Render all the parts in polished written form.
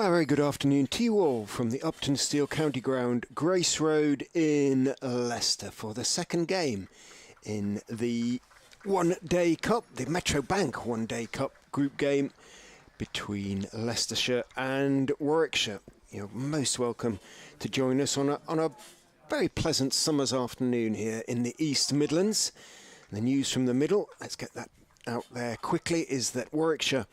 Hi, very good afternoon to you all from the Upton Steel County Ground, Grace Road in Leicester for the second game in the one-day cup, the Metro Bank one-day cup group game between Leicestershire and Warwickshire. You're most welcome to join us on a very pleasant summer's afternoon here in the East Midlands. The news from the middle, let's get that out there quickly, is that Warwickshire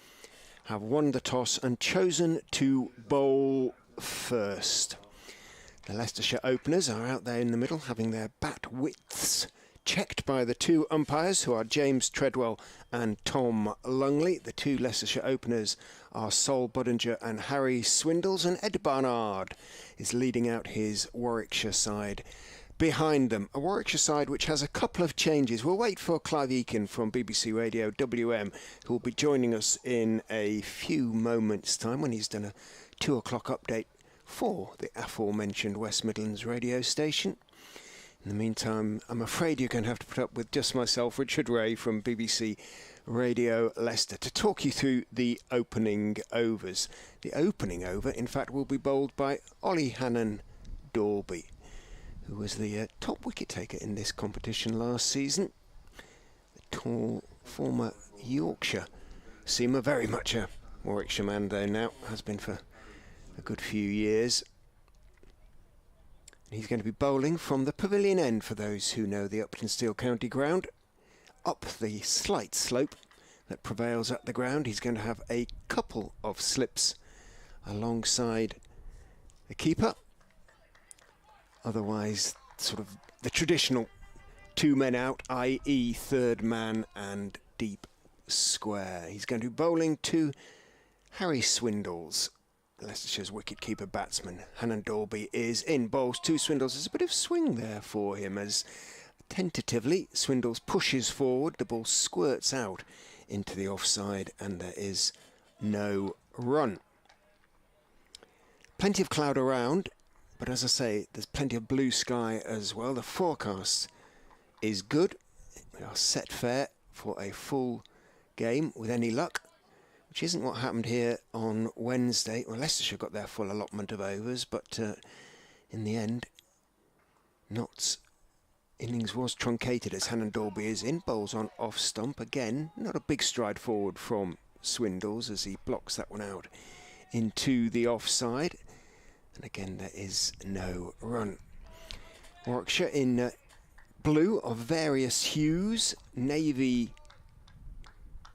have won the toss and chosen to bowl first. The Leicestershire openers are out there in the middle having their bat widths checked by the two umpires, who are James Treadwell and Tom Lungley. The two Leicestershire openers are Sol Budinger and Harry Swindles, and Ed Barnard is leading out his Warwickshire side behind them. A Warwickshire side which has a couple of changes. We'll wait for Clive Eakin from BBC Radio WM, who will be joining us in a few moments' time when he's done a 2 o'clock update for the aforementioned West Midlands radio station. In the meantime, I'm afraid you're going to have to put up with just myself, Richard Ray from BBC Radio Leicester, to talk you through the opening overs. The opening over, in fact, will be bowled by Ollie Hannon-Dorby, who was the top wicket taker in this competition last season. The tall former Yorkshire seamer, very much a Warwickshire man though now, has been for a good few years. He's going to be bowling from the pavilion end, for those who know the Upton Steel County Ground, up the slight slope that prevails at the ground. He's going to have a couple of slips alongside the keeper. Otherwise, sort of the traditional 2 men out, i.e. third man and deep square. He's going to be bowling to Harry Swindles, Leicestershire's wicket-keeper batsman. Hannon-Dorby is in, bowls to Swindles. There's a bit of swing there for him as tentatively Swindles pushes forward. The ball squirts out into the offside and there is no run. Plenty of cloud around, but as I say, there's plenty of blue sky as well. The forecast is good. We are set fair for a full game with any luck, which isn't what happened here on Wednesday. Well, Leicestershire got their full allotment of overs, but in the end, Nott's innings was truncated as Hannon-Dorby is in, bowls on off stump. Again, not a big stride forward from Swindles as he blocks that one out into the offside. And again, there is no run. Warwickshire in blue of various hues, navy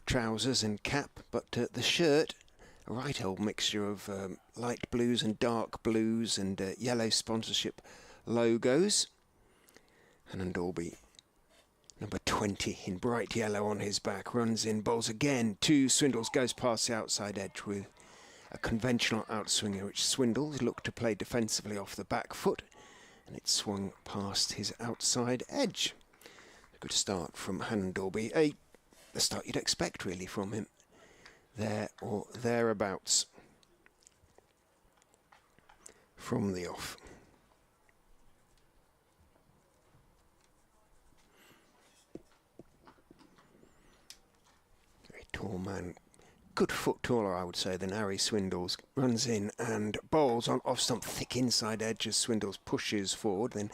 trousers and cap, but the shirt, a right old mixture of light blues and dark blues and yellow sponsorship logos. Hannon-Dorby, number 20 in bright yellow on his back, runs in, bowls again to Swindles, goes past the outside edge with a conventional outswinger, which Swindles looked to play defensively off the back foot, and it swung past his outside edge. A good start from Hannon-Dorby, the start you'd expect really from him, there or thereabouts from the off. Very tall man. Good foot taller, I would say, than Harry Swindles. Runs in and bowls on off stump, thick inside edge as Swindles pushes forward, then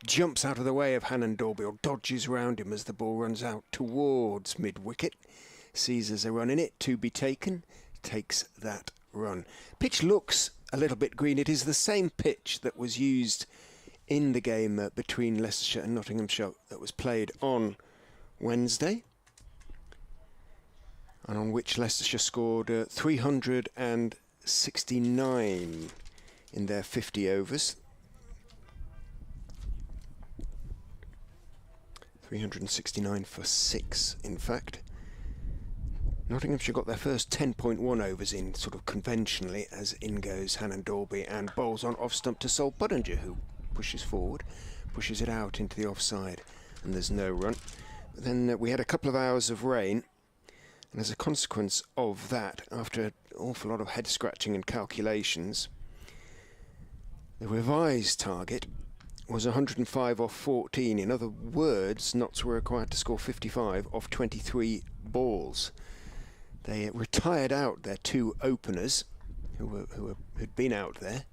jumps out of the way of Hannon-Dorby or dodges round him as the ball runs out towards mid-wicket. Sees there's a run in it to be taken, takes that run. Pitch looks a little bit green. It is the same pitch that was used in the game between Leicestershire and Nottinghamshire that was played on Wednesday, and on which Leicestershire scored 369 in their 50 overs. 369 for 6, in fact. Nottinghamshire got their first 10.1 overs in, sort of conventionally, as in goes Hannon-Dorby and bowls on off stump to Sol Budinger, who pushes forward, pushes it out into the offside, and there's no run. But then we had a couple of hours of rain, and as a consequence of that, after an awful lot of head scratching and calculations, the revised target was 105 off 14. In other words, Notts were required to score 55 off 23 balls. They retired out their two openers, who'd been out there.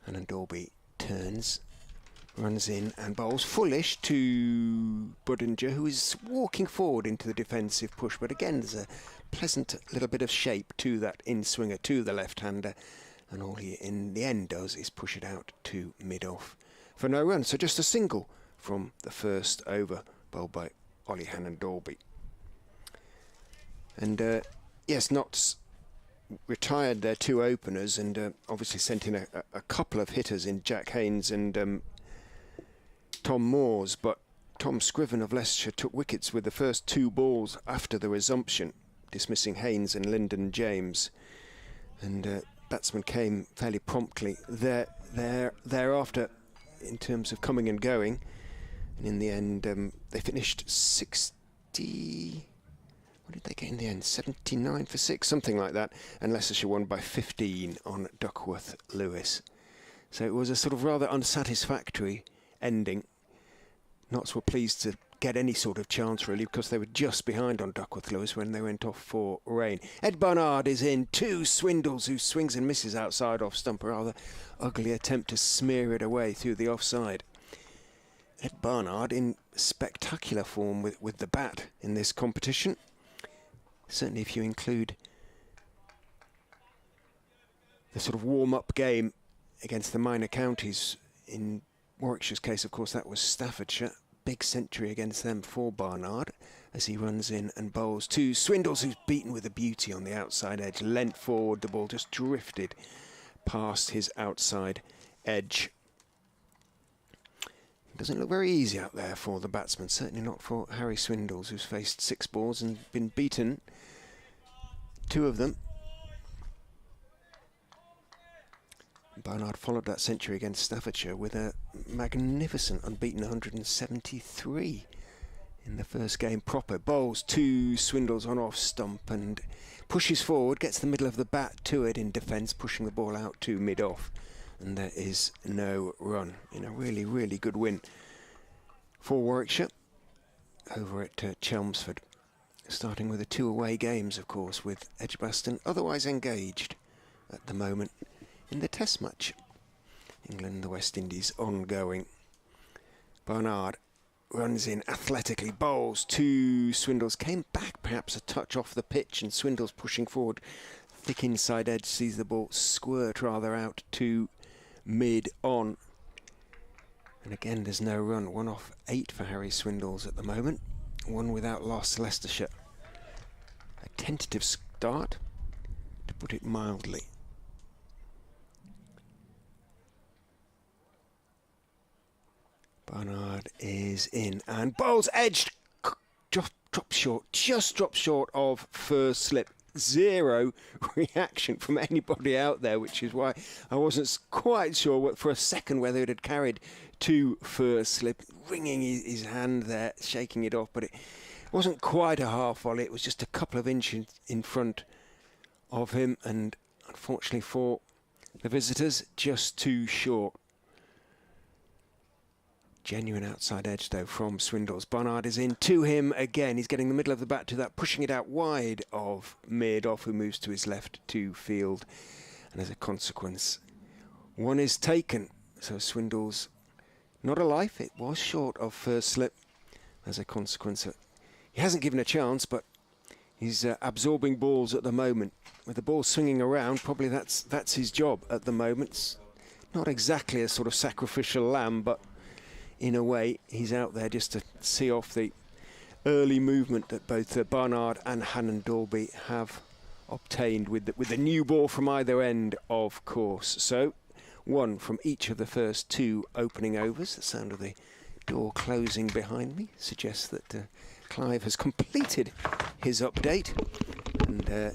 And Dolby turns, runs in and bowls fullish to Budinger, who is walking forward into the defensive push. But again, there's a pleasant little bit of shape to that in-swinger, to the left-hander. And all he in the end does is push it out to mid-off for no run. So just a single from the first over, bowled by Ollie Hannon-Dolby. And yes, Notts retired their two openers and obviously sent in a couple of hitters in Jack Haynes and Tom Moores, but Tom Scriven of Leicestershire took wickets with the first two balls after the resumption, dismissing Haynes and Lyndon James. And batsmen came fairly promptly thereafter in terms of coming and going. And in the end, they finished 60... What did they get in the end? 79 for 6, something like that. And Leicestershire won by 15 on Duckworth Lewis. So it was a sort of rather unsatisfactory ending. Notts were pleased to get any sort of chance, really, because they were just behind on Duckworth Lewis when they went off for rain. Ed Barnard is in, two Swindles, who swings and misses outside off stump. A rather ugly attempt to smear it away through the offside. Ed Barnard in spectacular form with the bat in this competition. Certainly if you include the sort of warm-up game against the minor counties. In Warwickshire's case, of course, that was Staffordshire. Big century against them for Barnard as he runs in and bowls to Swindles, who's beaten with a beauty on the outside edge. Leant forward, the ball just drifted past his outside edge. Doesn't look very easy out there for the batsman, certainly not for Harry Swindles, who's faced 6 balls and been beaten 2 of them. Barnard followed that century against Staffordshire with a magnificent unbeaten 173 in the first game proper. Bowls to Swindles on off stump and pushes forward, gets the middle of the bat to it in defence, pushing the ball out to mid-off. And there is no run in a really, really good win for Warwickshire over at Chelmsford. Starting with the 2 away games, of course, with Edgbaston otherwise engaged at the moment in the Test match. England and the West Indies ongoing. Barnard runs in athletically, bowls to Swindles. Came back perhaps a touch off the pitch, and Swindles pushing forward. Thick inside edge, sees the ball squirt rather out to mid-on. And again, there's no run. 1 off 8 for Harry Swindles at the moment. 1 without loss, Leicestershire. A tentative start, to put it mildly. Barnard is in and bowls edged. Drop short, just dropped short of first slip. 0 reaction from anybody out there, which is why I wasn't quite sure for a second whether it had carried to first slip. Wringing his hand there, shaking it off, but it wasn't quite a half volley. It was just a couple of inches in front of him, and unfortunately for the visitors, just too short. Genuine outside edge, though, from Swindles. Barnard is in to him again. He's getting the middle of the bat to that, pushing it out wide of mid-off, who moves to his left to field. And as a consequence, 1 is taken. So Swindles, not a life. It was short of first slip. As a consequence, he hasn't given a chance, but he's absorbing balls at the moment. With the ball swinging around, probably that's his job at the moment. It's not exactly a sort of sacrificial lamb, but in a way, he's out there just to see off the early movement that both Barnard and Hannon-Dolby have obtained with the new ball from either end, of course. So, 1 from each of the first 2 opening overs. The sound of the door closing behind me suggests that Clive has completed his update and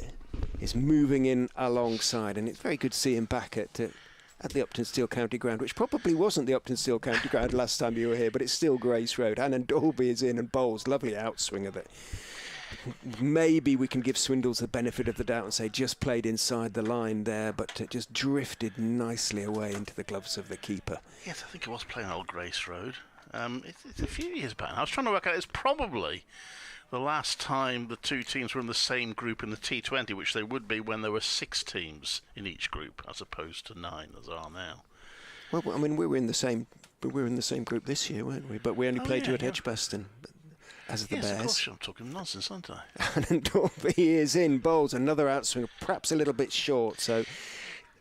is moving in alongside. And it's very good to see him back at the Upton Steel County Ground, which probably wasn't the Upton Steel County Ground last time you were here, but it's still Grace Road. Hannon-Dolby is in and bowls. Lovely outswing of it. Maybe we can give Swindles the benefit of the doubt and say just played inside the line there, but it just drifted nicely away into the gloves of the keeper. Yes, I think it was playing Old Grace Road. It's a few years back. I was trying to work out, it's probably the last time the two teams were in the same group in the T20, which they would be when there were 6 teams in each group, as opposed to 9 as are now. Well, I mean, we were in the same group this year, weren't we? But we only played you at Edgbaston. As the Bears. Of course, I'm talking nonsense, aren't I? And Dorby is in, bowls another outswinger, perhaps a little bit short, so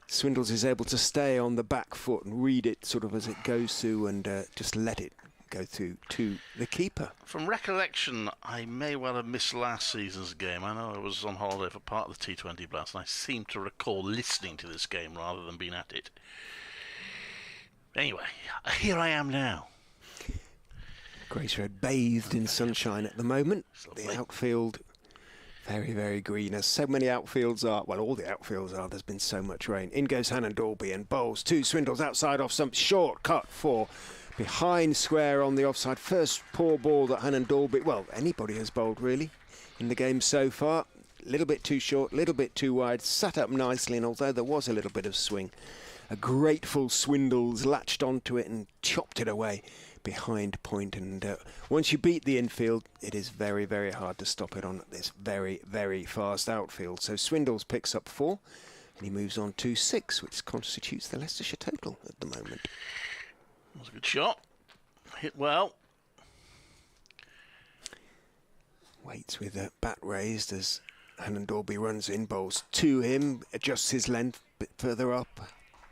Swindles is able to stay on the back foot and read it sort of as it goes through and just let it go through to the keeper. From recollection, I may well have missed last season's game. I know I was on holiday for part of the T20 Blast, and I seem to recall listening to this game rather than being at it. Anyway, here I am now. Grace Road bathed in sunshine at the moment. The outfield very, very green, as so many outfields are. Well, all the outfields are. There's been so much rain. In goes Hannon Dorby and bowls 2 Swindles outside off some short cut for behind square on the offside. First poor ball that Hannon Dorby, well, anybody has bowled really in the game so far. A little bit too short, a little bit too wide. Sat up nicely, and although there was a little bit of swing, a grateful Swindles latched onto it and chopped it away behind point. And once you beat the infield, it is very, very hard to stop it on this very, very fast outfield. So Swindles picks up 4 and he moves on to 6, which constitutes the Leicestershire total at the moment. That was a good shot. Hit well. Waits with a bat raised as Hannon Dorby runs in, bowls to him, adjusts his length a bit further up,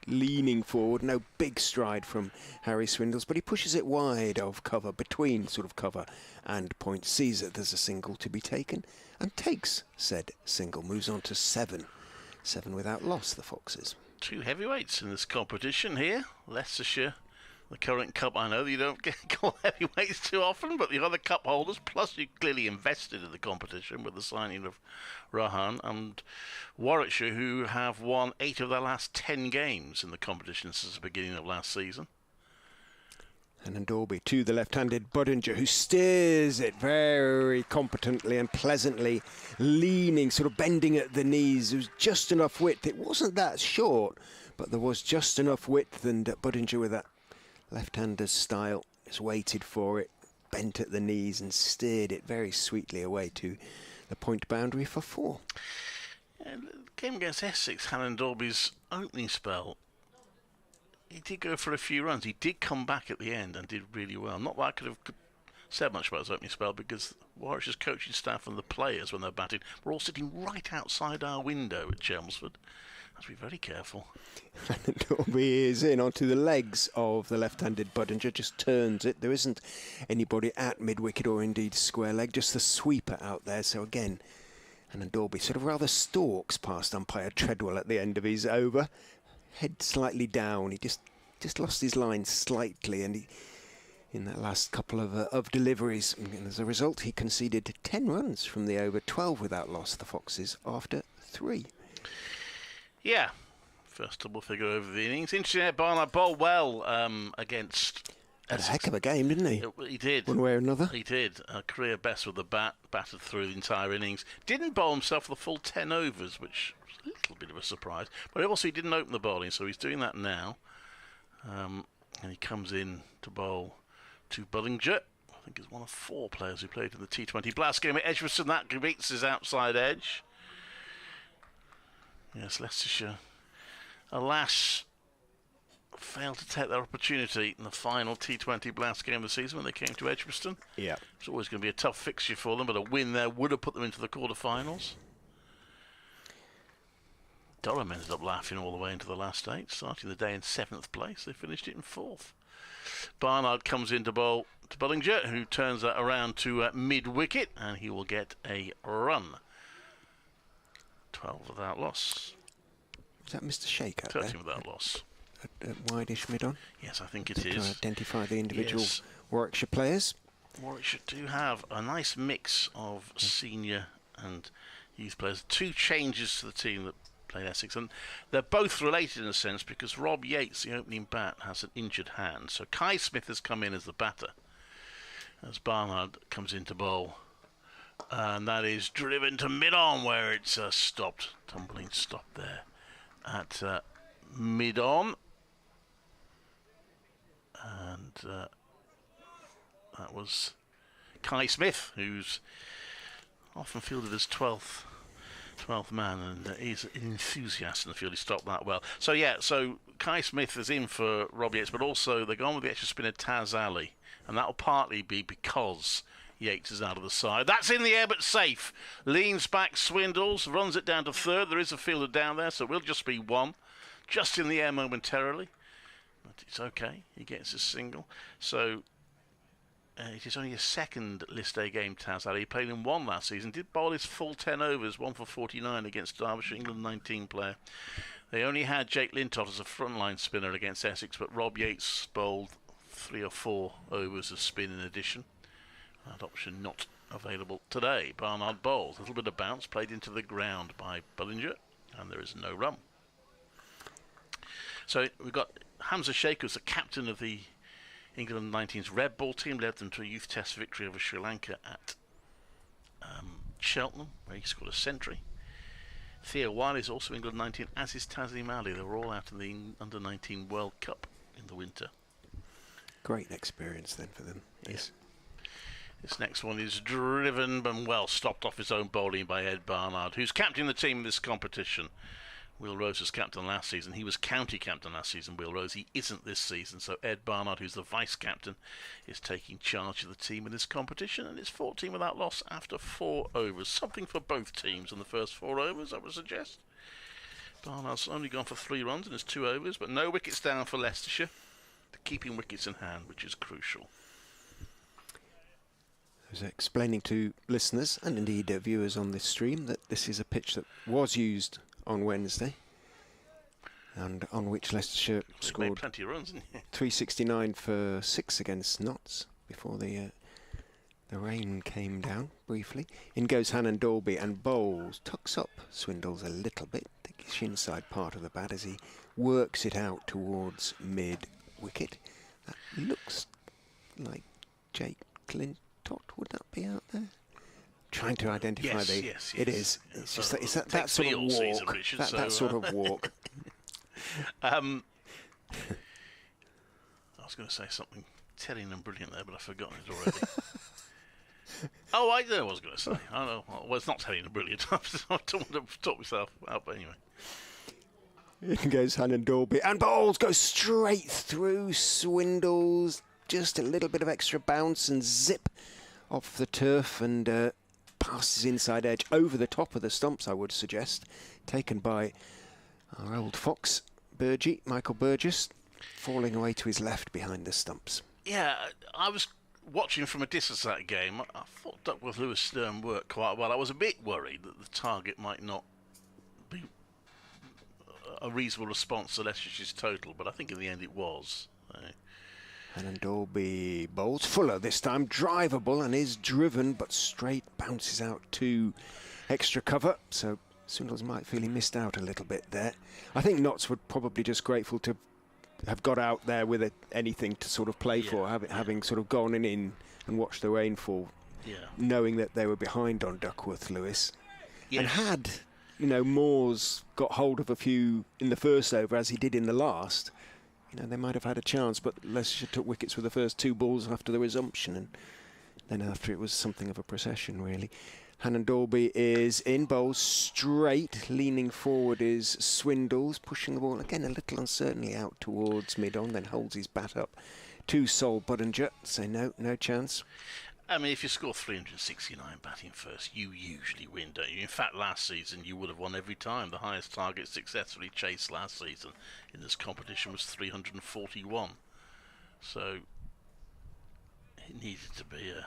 leaning forward. No big stride from Harry Swindles, but he pushes it wide of cover, between sort of cover and point, sees that there's a single to be taken and takes said single. Moves on to 7 without loss, the Foxes. 2 heavyweights in this competition here. Leicestershire, the current cup. I know that you don't get called heavyweights too often, but the other cup holders, plus you clearly invested in the competition with the signing of Rahan, and Warwickshire, who have won 8 of their last 10 games in the competition since the beginning of last season. And Dorby to the left-handed Budinger, who steers it very competently and pleasantly, leaning, sort of bending at the knees. There was just enough width. It wasn't that short, but there was just enough width, and Budinger, with that left-hander's style, just waited for it, bent at the knees and steered it very sweetly away to the point boundary for 4. The game against Essex, Hannon Dorby's opening spell, he did go for a few runs. He did come back at the end and did really well. Not that I could have said much about his opening spell, because Warwickshire's coaching staff and the players, when they're batting, were all sitting right outside our window at Chelmsford. I have to be very careful. Dorby is in onto the legs of the left-handed Budinger, just turns it. There isn't anybody at mid-wicket or indeed square leg, just the sweeper out there. So again, and Dorby sort of rather stalks past umpire Treadwell at the end of his over. Head slightly down. He just lost his line slightly, and he, in that last couple of deliveries, and as a result, he conceded 10 runs from the over, 12 without loss, the Foxes, after 3. Yeah, first double figure over the innings. Interesting, Barnard bowled well against Had a heck of a game, didn't he? He did. One way or another. He did. A career best with the bat, batted through the entire innings. Didn't bowl himself the full 10 overs, which was a little bit of a surprise. But also he didn't open the bowling, so he's doing that now. And he comes in to bowl to Bullinger. I think he's one of 4 players who played in the T20 Blast game at Edgbaston. That beats his outside edge. Yes, Leicestershire, alas, failed to take their opportunity in the final T20 Blast game of the season when they came to Edgbaston. Yeah. It's always going to be a tough fixture for them, but a win there would have put them into the quarterfinals. Durham ended up laughing all the way into the last 8, starting the day in 7th place. They finished it in 4th. Barnard comes in to bowl to Bullinger, who turns that around to mid-wicket, and he will get a run. 12 without loss. Is that Mr. Shake out 13 there? without loss. Wide-ish mid-on? Yes, I think it is. To identify the individual Yes. Warwickshire players. Warwickshire do have a nice mix of senior and youth players. 2 changes to the team that played Essex, and they're both related in a sense, because Rob Yates, the opening bat, has an injured hand. So Kai Smith has come in as the batter, as Barnard comes in to bowl. And that is driven to mid-on, where it's stopped. Tumbling stop there at mid-on. And that was Kai Smith, who's Often fielded as 12th man, and he's an enthusiast in the field. He stopped that well. So yeah, so Kai Smith is in for Rob Yates, but also they're gone with the extra spinner Taz Ali, and that'll partly be because Yates is out of the side. That's in the air but safe. Leans back, swindles, runs it down to third. There is a fielder down there, so it will just be one. Just in the air momentarily, but it's okay. He gets a single. So it is only a second list A game, Taz Ali. He played in one last season. Did bowl his full 10 overs, 1 for 49 against Derbyshire, England 19 player. They only had Jake Lintoff as a frontline spinner against Essex, but Rob Yates bowled 3 or 4 overs of spin in addition. That option not available today. Barnard bowls. A little bit of bounce played into the ground by Bullinger, and there is no run. So we've got Hamza Sheikh, who's the captain of the England 19's red ball team, led them to a youth test victory over Sri Lanka at Cheltenham, where he scored a century. Theo Wiley is also England 19, as is Taslim Ali. They were all out in the Under-19 World Cup in the winter. Great experience then for them. Yes. This next one is driven and well stopped off his own bowling by Ed Barnard, who's captain the team in this competition. Will Rose was captain last season. He was county captain last season, Will Rose. He isn't this season. So Ed Barnard, who's the vice-captain, is taking charge of the team in this competition. And it's 14 without loss after 4 overs. Something for both teams in the first 4 overs, I would suggest. Barnard's only gone for 3 runs in his 2 overs, but no wickets down for Leicestershire. They're keeping wickets in hand, which is crucial. I was explaining to listeners and indeed viewers on this stream that this is a pitch that was used on Wednesday, and on which Leicestershire scored plenty of runs, 369 for 6 against Notts before the rain came down briefly. In goes Hannon Dolby and bowls, tucks up, swindles a little bit, the shin side part of the bat as he works it out towards mid-wicket. That looks like Jake Clintot, would that be out there? Trying to identify yes. It is. It's just that sort of walk. Season, Richard, that sort of walk. I was going to say something telling and brilliant there, but I've forgotten it already. Oh, I know what I was going to say. I know. Well, it's not telling and brilliant. I don't want to talk myself out, but anyway. In goes Hannon Dolby and bowls go straight through, swindles, just a little bit of extra bounce and zip off the turf and passes inside edge over the top of the stumps, I would suggest, taken by our old fox, Michael Burgess, falling away to his left behind the stumps. Yeah, I was watching from a distance that game. I thought Duckworth Lewis worked quite well. I was a bit worried that the target might not be a reasonable response to Leicestershire's total, but I think in the end it was. And Dolby bowls Fuller this time, drivable and is driven, but straight, bounces out to extra cover. So Swindles might feel he missed out a little bit there. I think Notts were probably just grateful to have got out there with anything to sort of play for, having sort of gone in and watched the rainfall, knowing that they were behind on Duckworth Lewis. Yes. And had, Moores got hold of a few in the first over, as he did in the last, they might have had a chance, but Leicestershire took wickets with the first 2 balls after the resumption, and then after it was something of a procession, really. Hannon Dolby is in, bowls straight, leaning forward is Swindles, pushing the ball again a little uncertainly out towards mid-on, then holds his bat up to Sol Budinger, say no chance. I mean, if you score 369 batting first, you usually win, don't you? In fact, last season you would have won every time. The highest target successfully chased last season in this competition was 341. So it needed to be a...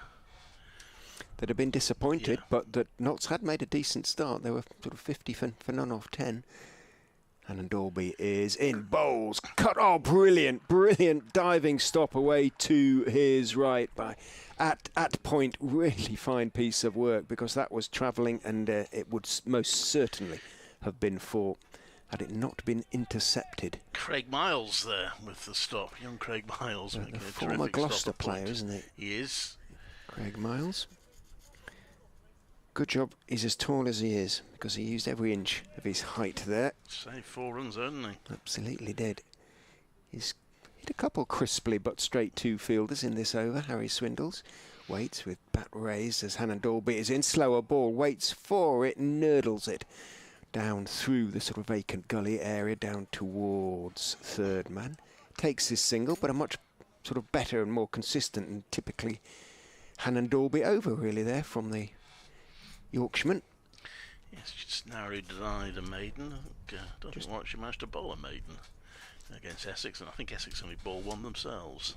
They'd have been disappointed, but that Notts had made a decent start. They were sort of 50 for none off 10. And Dolby is in, bowls, cut, brilliant diving stop away to his right by at point. Really fine piece of work, because that was travelling and it would most certainly have been 4 had it not been intercepted. Craig Miles there with the stop, young Craig Miles. The former Gloucester player, isn't it? He is. Craig Miles. Good job he's as tall as he is, because he used every inch of his height there. Saved 4 runs, hadn't he? Absolutely did. He a couple crisply but straight two fielders in this over. Harry Swindles waits with bat raised as Hannon Dalby is in. Slower ball, waits for it, nurdles it down through the sort of vacant gully area, down towards third man. Takes his single, but a much sort of better and more consistent and typically Hannon Dalby over really there from the Yorkshireman. Yes, just narrowly denied a maiden. I don't think Warwickshire managed to bowl a maiden against Essex, and I think Essex only bowled one themselves.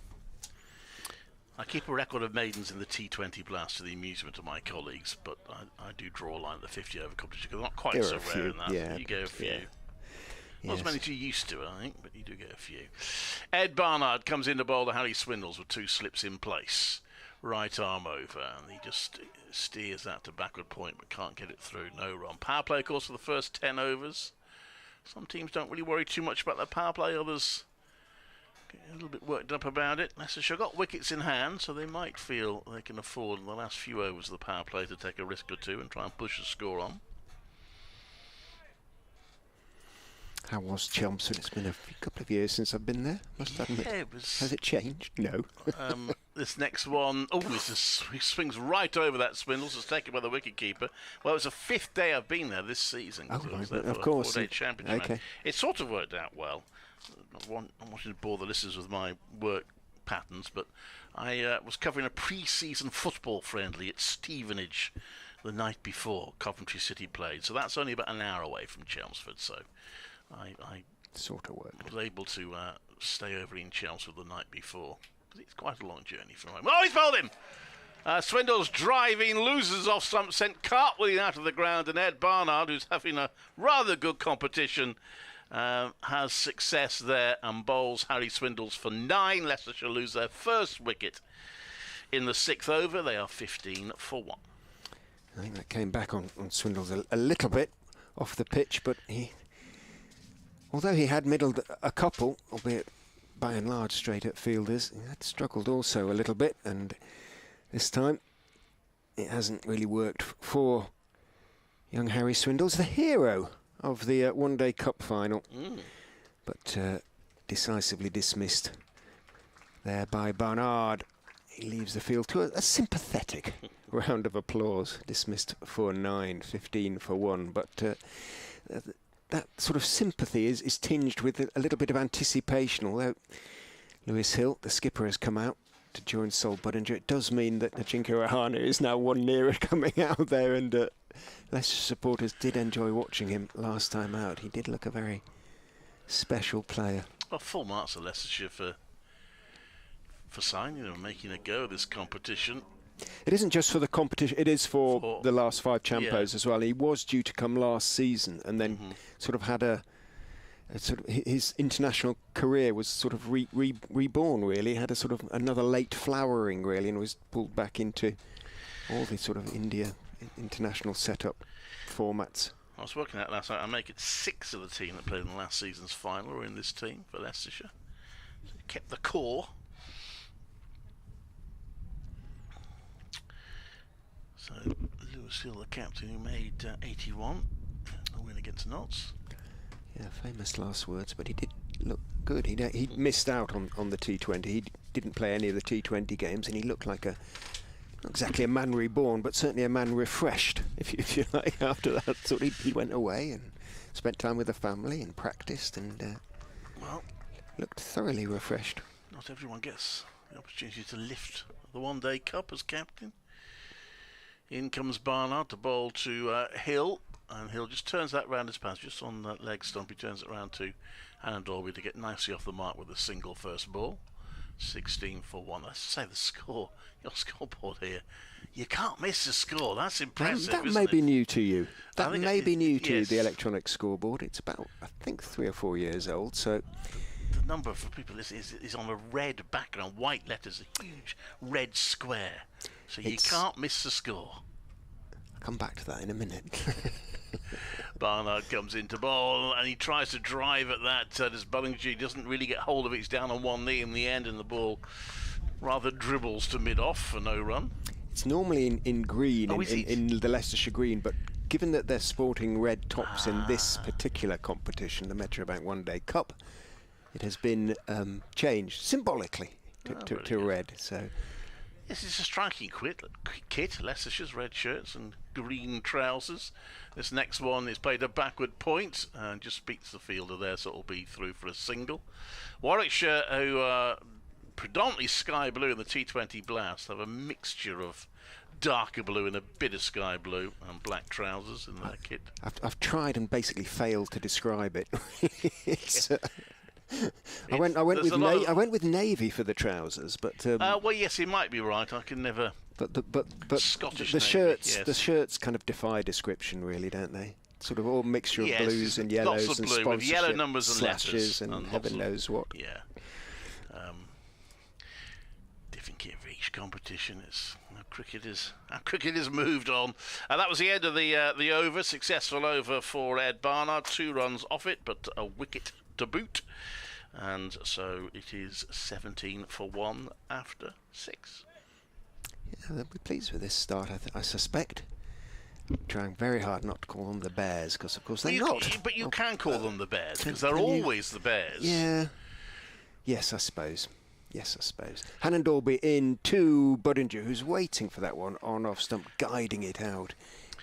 I keep a record of maidens in the T20 Blast to the amusement of my colleagues, but I do draw a line at the 50 over competition because they're not quite so rare in that. Yeah, you get a few. Yeah. Not as many as you used to, I think, but you do get a few. Ed Barnard comes in to bowl to Harry Swindles with two slips in place. Right arm over, and he just steers that to backward point but can't get it through. No run. Power play, of course, for the first 10 overs. Some teams don't really worry too much about their power play, others get a little bit worked up about it. Leicestershire got wickets in hand, so they might feel they can afford in the last few overs of the power play to take a risk or two and try and push the score on. How was Chelmsford? It's been a couple of years since I've been there, must admit. Has it changed? No. This next one, he swings right over that Swindles. It's taken by the wicketkeeper. Well, it's the 5th day I've been there this season. Of course. 4-day championship. Okay. It sort of worked out well. I'm wanting to bore the listeners with my work patterns, but I was covering a pre-season football friendly at Stevenage the night before Coventry City played. So that's only about an hour away from Chelmsford. So I sort of worked. was able to stay over in Chelmsford the night before. It's quite a long journey from home. Oh, he's bowled him! Swindles driving, loses off stump, sent cartwheeling out of the ground, and Ed Barnard, who's having a rather good competition, has success there and bowls Harry Swindles for 9. Leicestershire lose their first wicket in the 6th over. They are 15 for 1. I think that came back on Swindles a little bit off the pitch, but although he had middled a couple, albeit by and large straight at fielders, he had struggled also a little bit, and this time it hasn't really worked for young Harry Swindles, the hero of the one-day cup final, but decisively dismissed there by Barnard. He leaves the field to a sympathetic round of applause. Dismissed for 9, 15 for 1, but that sort of sympathy is tinged with a little bit of anticipation, although Lewis Hill, the skipper, has come out to join Sol Budinger. It does mean that Ajinka Rahane is now one nearer coming out there, and Leicester supporters did enjoy watching him last time out. He did look a very special player. Well, full marks of Leicestershire for signing and making a go of this competition. It isn't just for the competition, it is for the last 5 Champos as well. He was due to come last season and then sort of had a sort of, his international career was sort of reborn really. He had a sort of another late flowering really, and was pulled back into all the sort of India international setup formats. I was working out last night, I make it 6 of the team that played in the last season's final were in this team for Leicestershire. So he kept the core. So Lewis Hill, the captain, who made 81, a win against Notts. Yeah, famous last words, but he did look good. He missed out on the T20. He didn't play any of the T20 games, and he looked like not exactly a man reborn, but certainly a man refreshed, if you like, after that. So he went away and spent time with the family and practiced, and looked thoroughly refreshed. Not everyone gets the opportunity to lift the one-day cup as captain. In comes Barnard to bowl to Hill, and Hill just turns that round his pass, just on that leg stump. He turns it round to Hannon Dalby to get nicely off the mark with a single first ball. 16 for 1. Let's say the score, your scoreboard here. You can't miss the score. That's impressive. That may be new to you. That may be new to you, the electronic scoreboard. It's about, I think, 3 or 4 years old. So the number for people is on a red background, white letters, a huge red square. So you can't miss the score. I'll come back to that in a minute. Barnard comes into bowl and he tries to drive at that. This Budinger doesn't really get hold of it. He's down on one knee in the end, and the ball rather dribbles to mid-off for no run. It's normally in green, in the Leicestershire green, but given that they're sporting red tops in this particular competition, the Metrobank One Day Cup, it has been changed symbolically to red. So yes, it's a striking kit. Leicestershire's red shirts and green trousers. This next one is played a backward point and just beats the fielder there, so it'll be through for a single. Warwickshire, who are predominantly sky blue in the T20 Blast, have a mixture of darker blue and a bit of sky blue and black trousers in their kit. I've tried and basically failed to describe it. I went with navy for the trousers, but well, yes, you might be right. I can never. But Scottish the navy, shirts, yes. the shirts kind of defy description, really, don't they? Sort of all mixture of blues and yellows lots of and blue with yellow numbers and slashes letters and heaven knows what. Yeah. Different kit for each competition. It's how cricket has moved on. And that was the end of the over. Successful over for Ed Barnard. 2 runs off it, but a wicket to boot. And so it is 17 for 1 after 6. Yeah, they'll be pleased with this start, I suspect. Trying very hard not to call them the Bears, because of course they're not. But you can call them the Bears, because they're always the Bears. Yeah. Yes, I suppose. Hannon Dalby in to Budinger, who's waiting for that one on off stump, guiding it out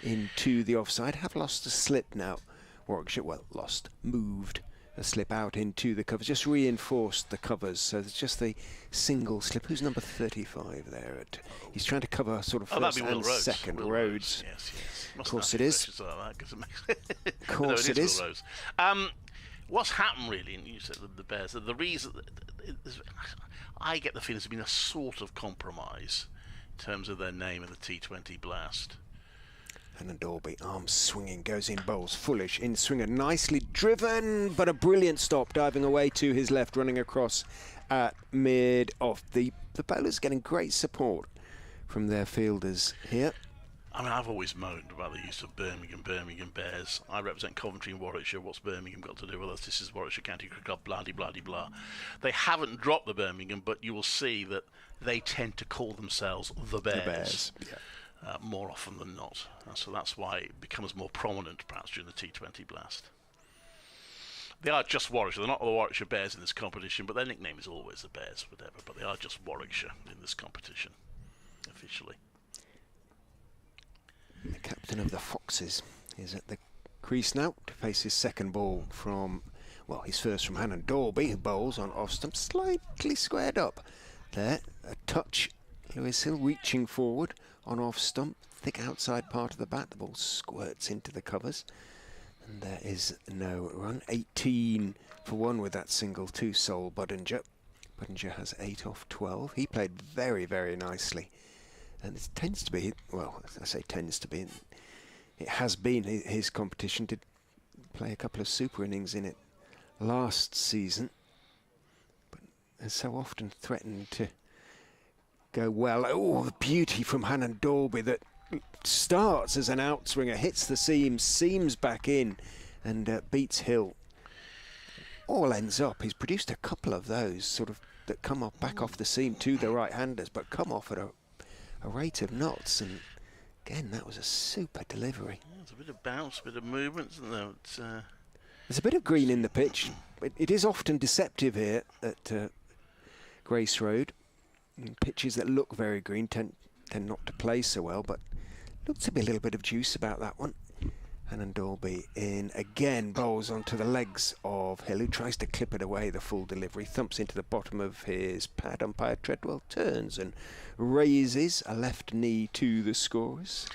into the offside. Have lost a slip now. Warwickshire, moved a slip out into the covers, just reinforced the covers. So it's just the single slip. Who's number 35 there? He's trying to cover sort of first and second. Rhodes. Yes. Of course it is. Of course it is. What's happened really, and you said the Bears, the reason, I get the feeling there's been a sort of compromise in terms of their name in the T20 Blast. And Dalby, arms swinging, goes in, bowls foolish, in swinger, nicely driven, but a brilliant stop, diving away to his left, running across at mid-off. The bowlers getting great support from their fielders here. I mean, I've always moaned about the use of Birmingham Bears. I represent Coventry and Warwickshire. What's Birmingham got to do with us? This is Warwickshire County Cricket Club, blah-de-blah-de-blah. They haven't dropped the Birmingham, but you will see that they tend to call themselves the Bears. The Bears, yeah. More often than not. So that's why it becomes more prominent, perhaps, during the T20 Blast. They are just Warwickshire. They're not the Warwickshire Bears in this competition, but their nickname is always the Bears, whatever. But they are just Warwickshire in this competition, officially. The captain of the Foxes is at the crease now to face his second ball from, his first from Hannon Dalby, who bowls on off stump, slightly squared up. There, a touch. Lewis Hill reaching forward on off stump, thick outside part of the bat. The ball squirts into the covers, and there is no run. 18 for 1 with that single to Sol Budinger. Budinger has 8 off 12. He played very, very nicely. And it tends to be, I say tends to be, it has been his competition. Did play a couple of super innings in it last season, but has so often threatened to go well. Oh, the beauty from Hannon Dalby that starts as an outswinger, hits the seams back in, and beats Hill. All ends up, he's produced a couple of those sort of that come off back off the seam to the right-handers, but come off at a rate of knots, and again that was a super delivery. Yeah, there's a bit of bounce, a bit of movement, isn't there? There's a bit of green in the pitch. It is often deceptive here at Grace Road. Pitches that look very green tend not to play so well, but looks to be a little bit of juice about that one. Hannon Dalby in again, bowls onto the legs of Hill, who tries to clip it away, the full delivery, thumps into the bottom of his pad. Umpire Treadwell turns and raises a left knee to the scorers.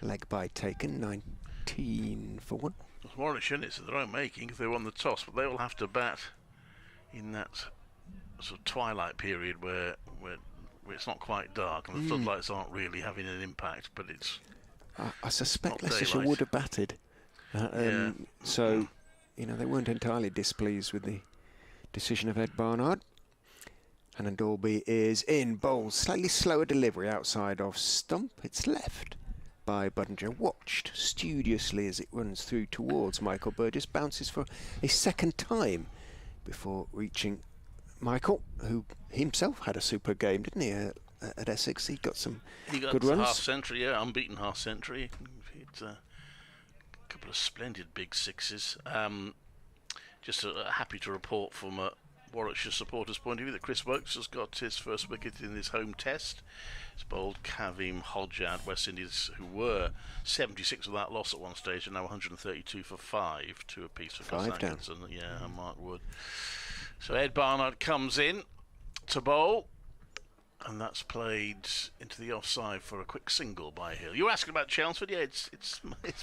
Leg bye taken, 19 for 1. Warwickshire, it's of their own making if they won the toss, but they will have to bat in that sort of twilight period where it's not quite dark and the floodlights aren't really having an impact, but it's I suspect Leicestershire would have batted. So, they weren't entirely displeased with the decision of Ed Barnard. Hannon Dalby is in, bowls, slightly slower delivery outside of stump. It's left by Budinger, watched studiously as it runs through towards Michael Burgess, bounces for a second time before reaching Michael, who himself had a super game, didn't he, at Essex? He got some good runs. Half century, unbeaten half century. It's a couple of splendid big sixes. Just happy to report from Warwickshire supporters' point of view that Chris Wokes has got his first wicket in his home test. He's bowled Kavim Hodjad, West Indies, who were 76 without loss at one stage, and now 132 for 5, 2 apiece for Gus Atkinson, and Mark Wood. So Ed Barnard comes in to bowl, and that's played into the offside for a quick single by Hill. You were asking about Chelmsford, yeah, it's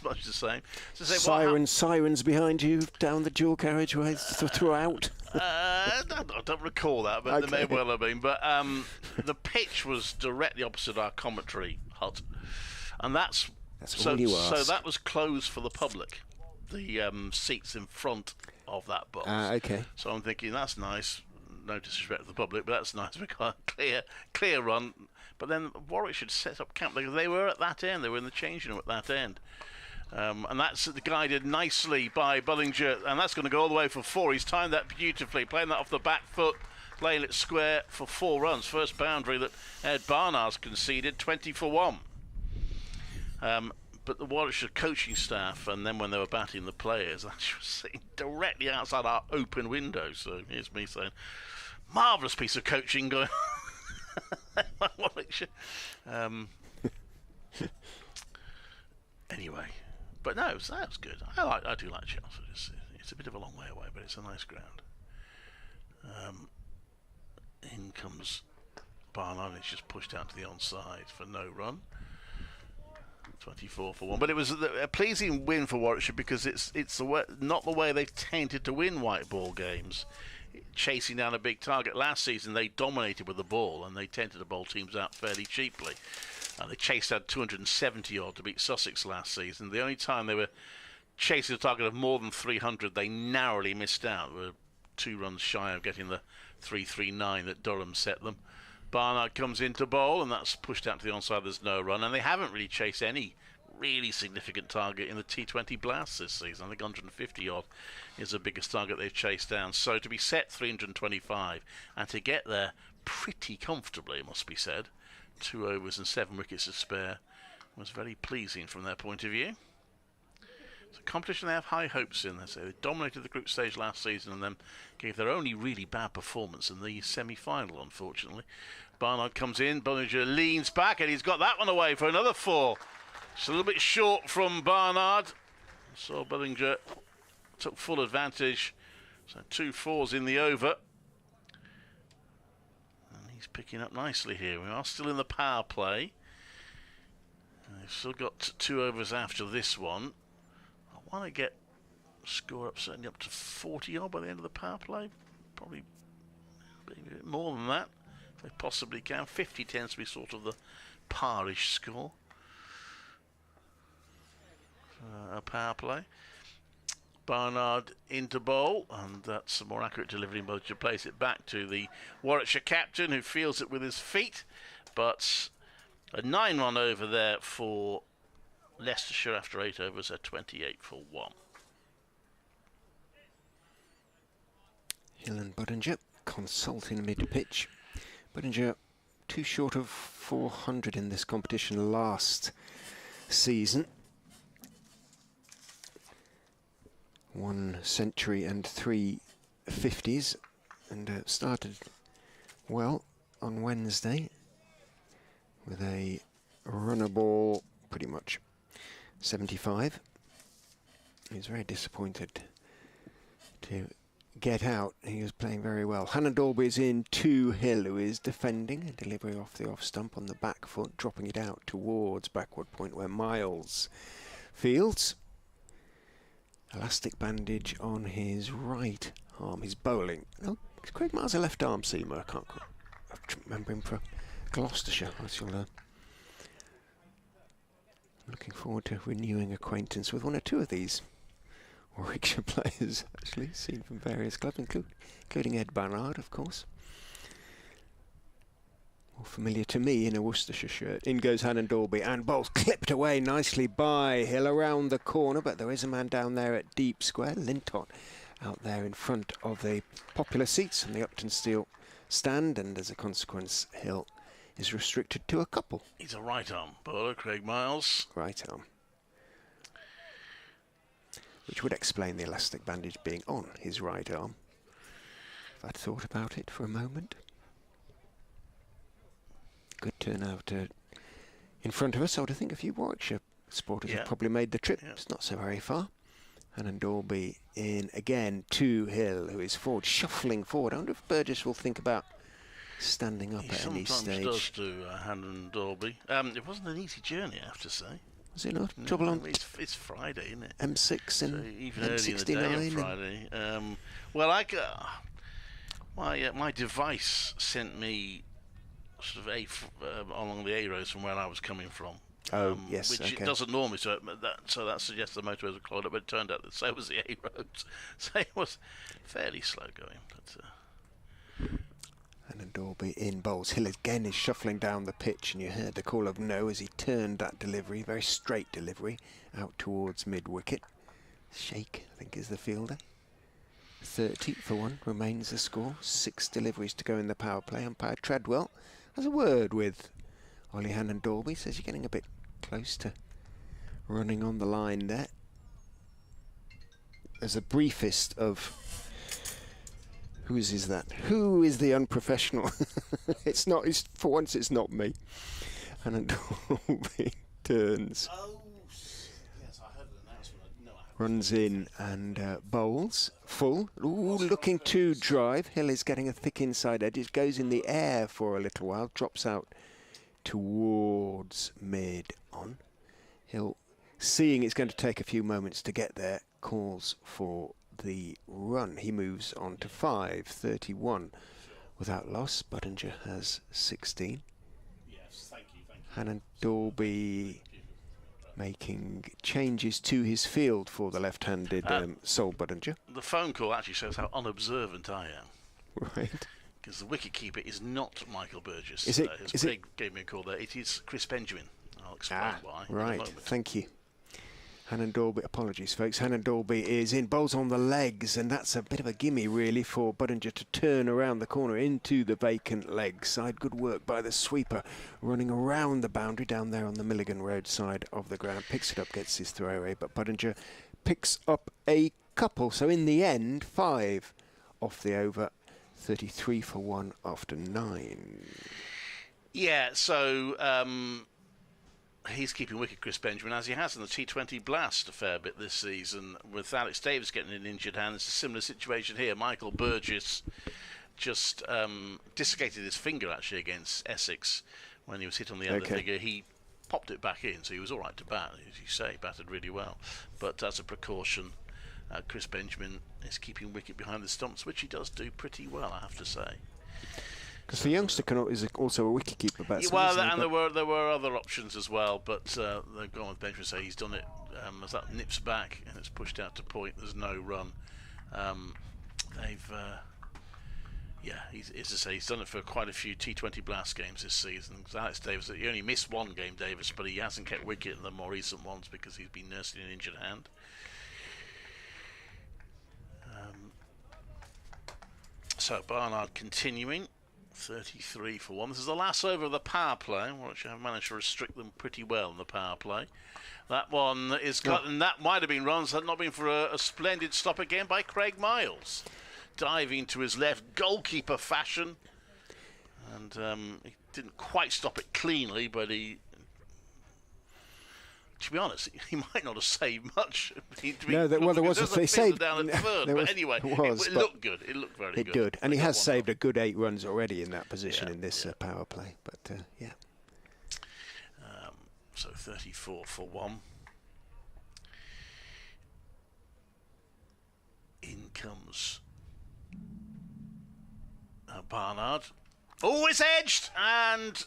much the same. So Sirens behind you down the dual carriageway throughout. I don't recall that, but there may well have been. But the pitch was directly opposite our commentary hut, and that's all you ask. So that was closed for the public. The seats in front of that box. Okay. So I'm thinking that's nice. No disrespect to the public, but that's nice. We got a clear run. But then Warwick should set up camp. They were at that end. They were in the changing room at that end. And that's guided nicely by Bullinger, and that's going to go all the way for 4. He's timed that beautifully, playing that off the back foot, playing it square for 4 runs. First boundary that Ed Barnard's conceded, 20 for 1. But the Warwickshire coaching staff, and then when they were batting the players, actually were sitting directly outside our open window. So here's me saying, marvellous piece of coaching going on. Warwickshire. Anyway. But no, that was good. I do like Chelmsford. It's a bit of a long way away, but it's a nice ground. In comes Barnard, and it's just pushed out to the onside for no run. 24 for 1. But it was a pleasing win for Warwickshire because it's not the way they've tended to win white ball games. Chasing down a big target. Last season they dominated with the ball, and they tended to bowl teams out fairly cheaply. And they chased out 270 odd to beat Sussex last season. The only time they were chasing a target of more than 300, they narrowly missed out. They were 2 runs shy of getting the 339 that Durham set them. Barnard comes into bowl, and that's pushed out to the onside. There's no run, and they haven't really chased any really significant target in the T20 Blasts this season. I think 150 odd is the biggest target they've chased down. So to be set 325 and to get there pretty comfortably, it must be said, 2 overs and 7 wickets to spare, was very pleasing from their point of view. It's a competition they have high hopes in. They say they dominated the group stage last season and then gave their only really bad performance in the semi-final, unfortunately. Barnard comes in, Bullinger leans back, and he's got that one away for another 4. It's a little bit short from Barnard. So Bullinger took full advantage. So 2 4s in the over. He's picking up nicely here. We are still in the power play. They've still got 2 overs after this one. I want to get score up certainly up to 40 odd by the end of the power play. Probably a bit more than that, if they possibly can. 50 tends to be sort of the parish score for a power play. Barnard into bowl, and that's a more accurate delivery, but to place it back to the Warwickshire captain, who feels it with his feet. But a 9-run over there for Leicestershire after 8 overs at 28 for 1. Hill and Bullinger consulting mid-pitch. Bullinger 2 short of 400 in this competition last season. 1 century and 3 50s, and started well on Wednesday with a runner ball, pretty much 75. He was very disappointed to get out. He was playing very well. Hannah Dalby is in to Hill, who is defending, a delivery off the off stump on the back foot, dropping it out towards backward point where Miles fields. Elastic bandage on his right arm. He's bowling. Oh, is Craig Miles a left arm seamer? I can't remember him for Gloucestershire. Looking forward to renewing acquaintance with 1 or 2 of these Warwickshire players, actually, seen from various clubs, including Ed Barnard, of course. More familiar to me in a Worcestershire shirt. In goes Hannah Dalby, and bowl's clipped away nicely by Hill around the corner, but there is a man down there at deep square, Lintott, out there in front of the popular seats on the Upton Steel stand, and as a consequence, Hill is restricted to a couple. He's a right-arm bowler, Craig Miles. Right arm. Which would explain the elastic bandage being on his right arm. if I'd thought about it for a moment. Good turnout in front of us. I would think a few Warwickshire supporters have probably made the trip. It's not so very far. And Dalby in again to Hill, who is forward, shuffling forward. I wonder if Burgess will think about standing up at any stage. He sometimes does do Hannon Dalby. It wasn't an easy journey, I have to say. Was it not? No, Trouble on. It's Friday, isn't it? M6 and so even M69 early in the day on Friday. Well, my device sent me sort of along the A roads from where I was coming from. Yes, which it doesn't normally, so that suggests the motorways were clogged up, but it turned out that so was the A roads, so it was fairly slow going. But and Dalby in bowls. Hill again is shuffling down the pitch, and you heard the call of no as he turned that delivery, very straight delivery, out towards mid-wicket. Shake, I think, is the fielder. 30 for 1 remains the score. 6 deliveries to go in the power play. Umpire Treadwell has a word with Ollie Hannon Dalby, says you're getting a bit close to running on the line there. As a briefest of whose is that? Who is the unprofessional? It's not. For once, it's not me. Hannon Dalby turns. oh, yes, I heard an announcement. No, I haven't. Runs in and bowls full. Ooh, looking to drive. Hill is getting a thick inside edge. It goes in the air for a little while. Drops out towards mid on. Hill, seeing it's going to take a few moments to get there, calls for the run. He moves on to 5, 31 without loss. Budinger has 16. Yes, thank you. Hannon Dalby making changes to his field for the left-handed Sol Budinger. The phone call actually shows how unobservant I am. Right. Because the wicketkeeper is not Michael Burgess. Is it? Craig gave me a call there. It is Chris Benjamin. I'll explain why. Right. Thank you. Hannon Dalby, apologies folks, Hannon Dalby is in, bowls on the legs, and that's a bit of a gimme really for Budinger to turn around the corner into the vacant leg side. Good work by the sweeper, running around the boundary down there on the Milligan Road side of the ground. Picks it up, gets his throw away, but Budinger picks up a couple. So in the end, 5 off the over, 33 for 1 after 9. Yeah, so he's keeping wicket, Chris Benjamin, as he has in the T20 Blast a fair bit this season. With Alex Davis getting an injured hand, it's a similar situation here. Michael Burgess just dislocated his finger actually against Essex when he was hit on the other finger. He popped it back in, so he was all right to bat. As you say, batted really well. But as a precaution, Chris Benjamin is keeping wicket behind the stumps, which he does do pretty well, I have to say. Because the youngster is also a wicketkeeper batsman. Well, and there were other options as well, but they've gone with Benjamin and say he's done it. As that nips back and it's pushed out to point, there's no run. As I say, he's done it for quite a few T20 Blast games this season. Alex Davis, he only missed one game, Davis, but he hasn't kept wicket in the more recent ones because he's been nursing an injured hand. So Barnard continuing. 33 for 1. This is the last over of the power play, which have managed to restrict them pretty well in the power play. That one is cut, and that might have been runs had not been for a splendid stop again by Craig Miles. Diving to his left, goalkeeper fashion. And he didn't quite stop it cleanly, but to be honest, he might not have saved much. There was a save down at third, but anyway, it looked good. It looked very good. It did, and he has saved a good 8 runs already in that position in this power play. But yeah. So 34 for 1. In comes Barnard. Oh, it's edged and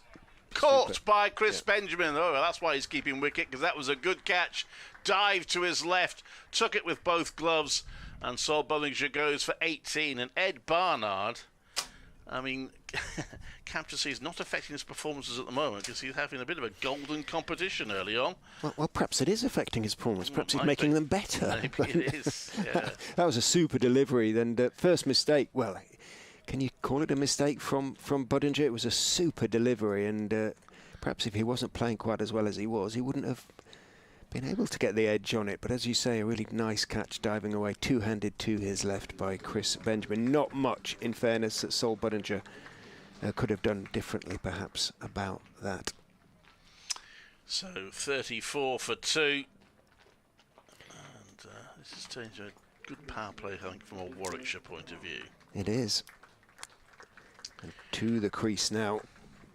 caught by Chris Benjamin. Oh, that's why he's keeping wicket, because that was a good catch. Dive to his left, took it with both gloves, and Sol Budinger goes for 18. And Ed Barnard, I mean, captaincy is not affecting his performances at the moment because he's having a bit of a golden competition early on. Well, perhaps it is affecting his performance. Perhaps he's making them better. Maybe it is. Yeah. That was a super delivery. Then the first mistake, well, can you call it a mistake from Budinger? It was a super delivery, and perhaps if he wasn't playing quite as well as he was, he wouldn't have been able to get the edge on it, but as you say, a really nice catch diving away, two-handed to his left by Chris Benjamin. Not much, in fairness, that Sol Budinger could have done differently, perhaps, about that. So 34 for 2. And this has turned into a good power play, I think, from a Warwickshire point of view. It is. And to the crease now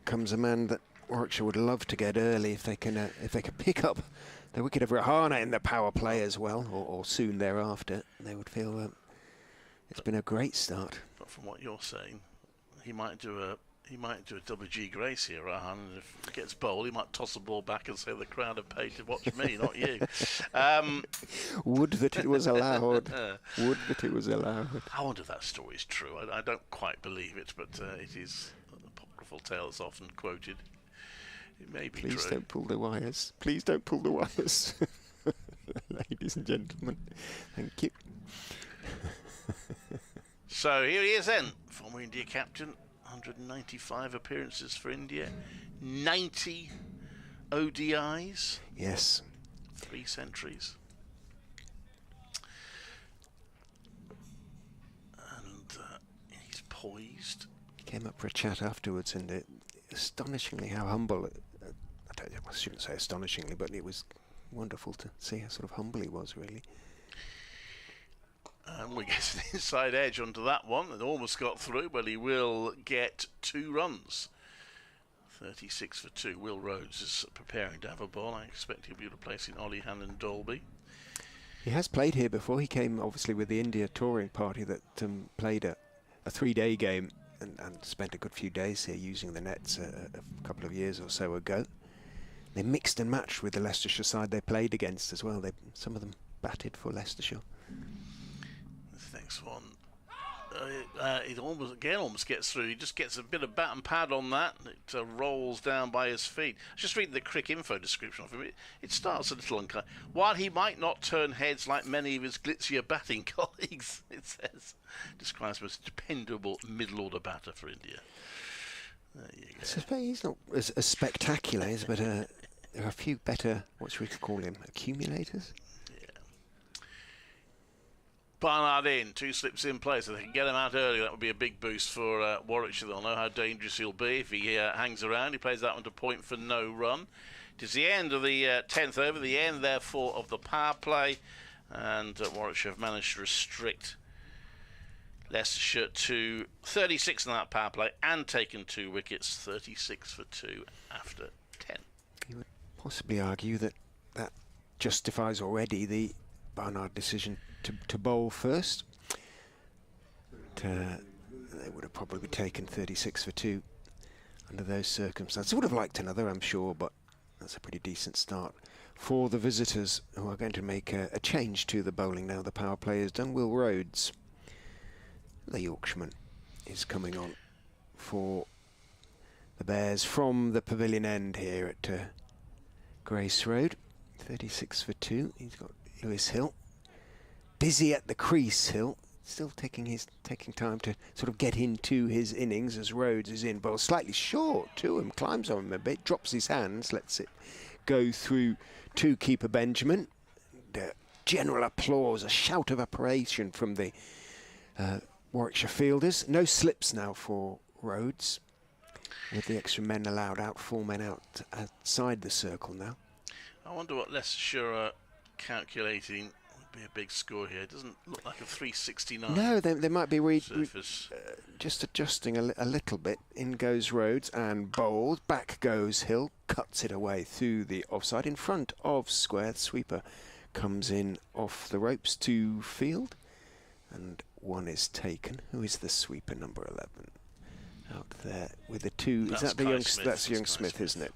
comes a man that Warwickshire would love to get early if they can pick up the wicket of Rahana in the power play as well, or soon thereafter. They would feel it's been a great start. But from what you're saying, he might do a double G Grace here, Rahana, and if he gets bowled, he might toss the ball back and say the crowd have paid to watch me, not you. Would that it was allowed. Would that it was allowed. I wonder if that story is true. I don't quite believe it, but it is an apocryphal tale that's often quoted. It may be Please true. don't pull the wires. Please don't pull the wires. Ladies and gentlemen, thank you. So here he is then, former India captain, 195 appearances for India, 90 ODIs. Yes. 3 centuries. And he's poised. Came up for a chat afterwards, and astonishingly how humble. I shouldn't say astonishingly, but it was wonderful to see how sort of humble he was, really. And we get an inside edge onto that one. It almost got through, but he will get 2 runs. 36 for 2. Will Rhodes is preparing to have a ball. I expect he'll be replacing Ollie Hannon Dolby. He has played here before. He came obviously with the India touring party that played a 3-day game and spent a good few days here using the nets a couple of years or so ago. They mixed and matched with the Leicestershire side they played against as well. Some of them batted for Leicestershire. This next one, it almost gets through. He just gets a bit of bat and pad on that. It rolls down by his feet. Just reading the Crick Info description of him, it starts a little unkind. While he might not turn heads like many of his glitzier batting colleagues, it says, describes him as a dependable middle-order batter for India. There you go. So he's not as spectacular, but there are a few better, what should we call him, accumulators? Barnard in, 2 slips in place. If they can get him out early, that would be a big boost for Warwickshire. They'll know how dangerous he'll be if he hangs around. He plays that one to point for no run. It is the end of the 10th over, the end, therefore, of the power play. And Warwickshire have managed to restrict Leicestershire to 36 in that power play and taken 2 wickets, 36 for 2 after 10. You would possibly argue that justifies already the Barnard decision to bowl first. They would have probably taken 36 for 2 under those circumstances. Would have liked another, I'm sure, but that's a pretty decent start for the visitors, who are going to make a change to the bowling now. The power play is done. Will Rhodes, the Yorkshireman, is coming on for the Bears from the pavilion end here at Grace Road. 36 for 2. He's got Lewis Hill. Busy at the crease, Hill. Still taking time to sort of get into his innings as Rhodes is in. But slightly short to him. Climbs on him a bit. Drops his hands. Lets it go through to keeper Benjamin. General applause. A shout of approbation from the Warwickshire fielders. No slips now for Rhodes, with the extra men allowed out, 4 men outside the circle now. I wonder what Leicestershire are calculating would be a big score here. It doesn't look like a 369. No, they might be just adjusting a little bit. In goes Rhodes and bowled. Back goes Hill. Cuts it away through the offside in front of square. The sweeper comes in off the ropes to field. And 1 is taken. Who is the sweeper, number 11? Out there with the 2. That's is that the young Smith. That's young Smith, isn't it?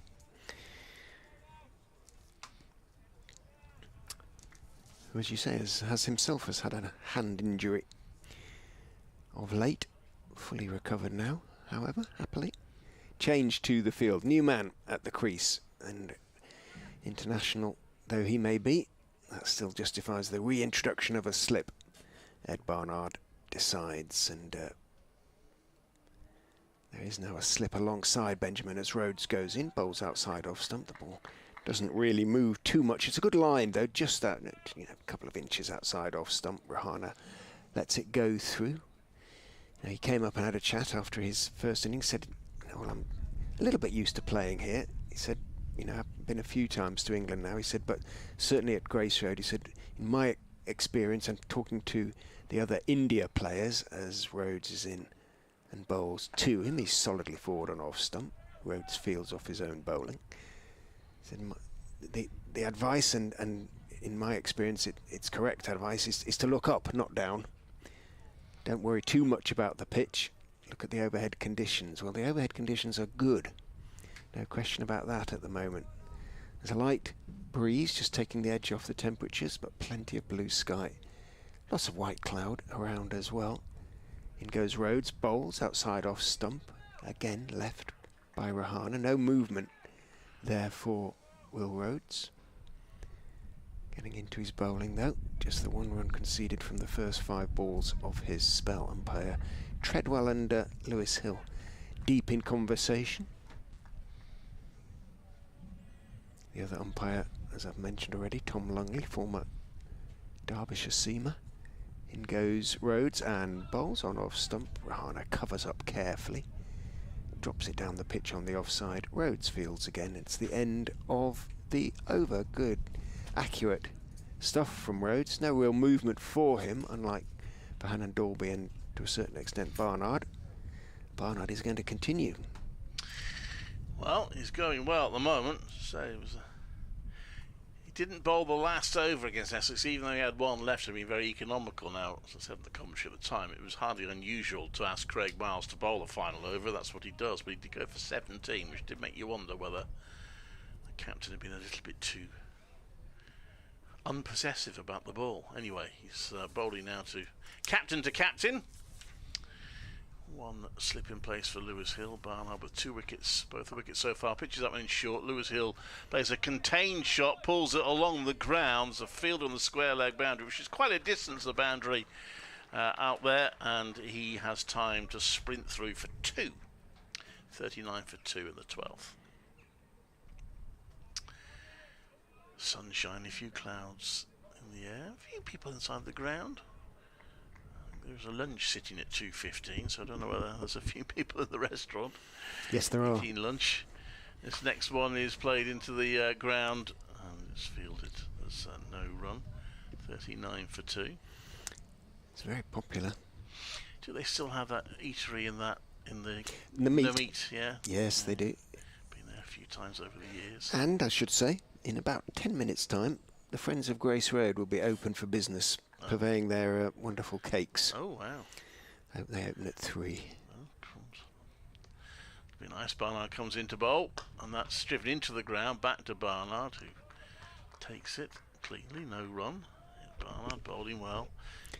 Who, as you say, has himself had a hand injury of late. Fully recovered now, however, happily. Change to the field. New man at the crease. And international though he may be, that still justifies the reintroduction of a slip. Ed Barnard decides, and there is now a slip alongside Benjamin as Rhodes goes in, bowls outside off stump. The ball Doesn't really move too much. It's a good line though, just that, a couple of inches outside off stump. Rahana lets it go through. Now, he came up and had a chat after his first innings, said, well, I'm a little bit used to playing here. He said, I've been a few times to England now. He said, but certainly at Grace Road, he said, in my experience and talking to the other India players as Rhodes is in and bowls to him, he's solidly forward on off stump. Rhodes fields off his own bowling. He said, the advice, and in my experience, it's correct advice, is to look up, not down. Don't worry too much about the pitch. Look at the overhead conditions. Well, the overhead conditions are good. No question about that at the moment. There's a light breeze just taking the edge off the temperatures, but plenty of blue sky. Lots of white cloud around as well. In goes Rhodes, bowls outside off stump. Again left by Rahana. No movement there for Will Rhodes. Getting into his bowling though. Just the 1 run conceded from the first 5 balls of his spell. Umpire Treadwell and Lewis Hill deep in conversation. The other umpire, as I've mentioned already, Tom Lungley, former Derbyshire seamer. In goes Rhodes and bowls on off stump. Rahana covers up carefully. Drops it down the pitch on the offside. Rhodes fields again. It's the end of the over. Good, accurate stuff from Rhodes. No real movement for him, unlike Bohannon Dalby and to a certain extent Barnard. Barnard is going to continue. Well, he's going well at the moment. So he didn't bowl the last over against Essex, even though he had 1 left and been very economical. Now, as I said in the commentary at the time, it was hardly unusual to ask Craig Miles to bowl the final over. That's what he does, but he did go for 17, which did make you wonder whether the captain had been a little bit too unpossessive about the ball. Anyway, he's bowling now to captain. 1 slip in place for Lewis Hill. Barnard with 2 wickets, both the wickets so far. Pitches that one in short. Lewis Hill plays a contained shot, pulls it along the grounds. A field on the square leg boundary, which is quite a distance, the boundary out there, and he has time to sprint through for 2. 39 for 2 in the 12th. Sunshine, a few clouds in the air, a few people inside the ground. There's a lunch sitting at 2:15, so I don't know whether there's a few people in the restaurant. Yes, there are. Eating lunch. This next one is played into the ground and it's fielded. There's no run. 39 for 2. It's very popular. Do they still have that eatery in the meat? The meat, yeah. Yes, they do. Been there a few times over the years. And I should say, in about 10 minutes' time, the Friends of Grace Road will be open for business, purveying their wonderful cakes. Oh, wow. I hope they open at 3. Oh, crumbs. It'll be nice. Barnard comes into bowl, and that's driven into the ground, back to Barnard, who takes it cleanly, no run. Barnard bowling well.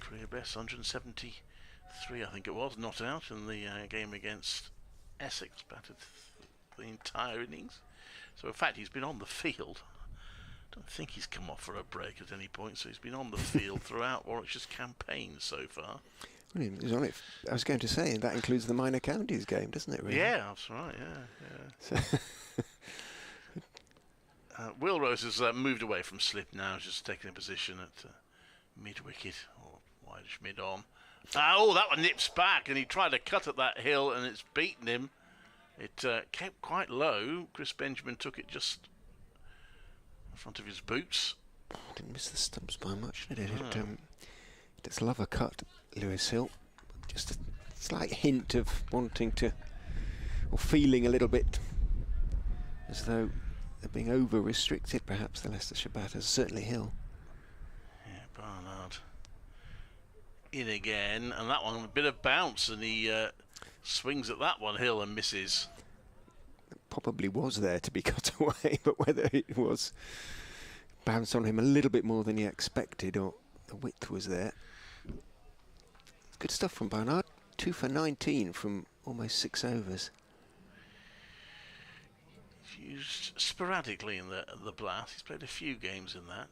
Career best 173, I think it was, not out in the game against Essex, batted the entire innings. So, in fact, he's been on the field. I don't think he's come off for a break at any point, so he's been on the field throughout Warwickshire's campaign so far. Well, he was on it. I was going to say, that includes the Minor Counties game, doesn't it, really? Yeah, that's right, yeah. Will Rose has moved away from slip now, just taking a position at mid-wicket, or wideish mid-on. Oh, that one nips back, and he tried to cut at that hill, and it's beaten him. It kept quite low. Chris Benjamin took it just in front of his boots. Didn't miss the stumps by much, did it? No. It does love a cut, Lewis Hill. Just a slight hint of wanting to, or feeling a little bit as though they're being over-restricted, perhaps, the Leicestershire batters, certainly Hill. Yeah, Barnard in again, and that one a bit of bounce, and he swings at that one, Hill, and misses. It probably was there to be cut away, but whether it was bounced on him a little bit more than he expected, or the width was there. Good stuff from Barnard. 2 for 19 from almost 6 overs. He's used sporadically in the blast. He's played a few games in that.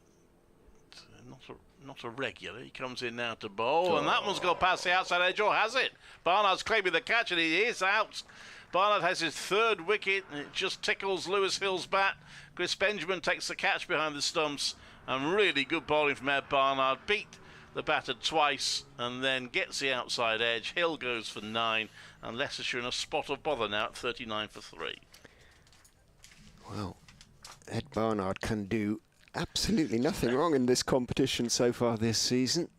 not a regular. He comes in now to bowl, and that one's gone past the outside edge, or has it? Barnard's claiming the catch, and he is out. Barnard has his 3rd wicket, and it just tickles Lewis Hill's bat. Chris Benjamin takes the catch behind the stumps, and really good bowling from Ed Barnard. Beat the batter twice, and then gets the outside edge. Hill goes for 9, and Leicestershire in a spot of bother now at 39 for 3. Well, Ed Barnard can do absolutely nothing wrong in this competition so far this season.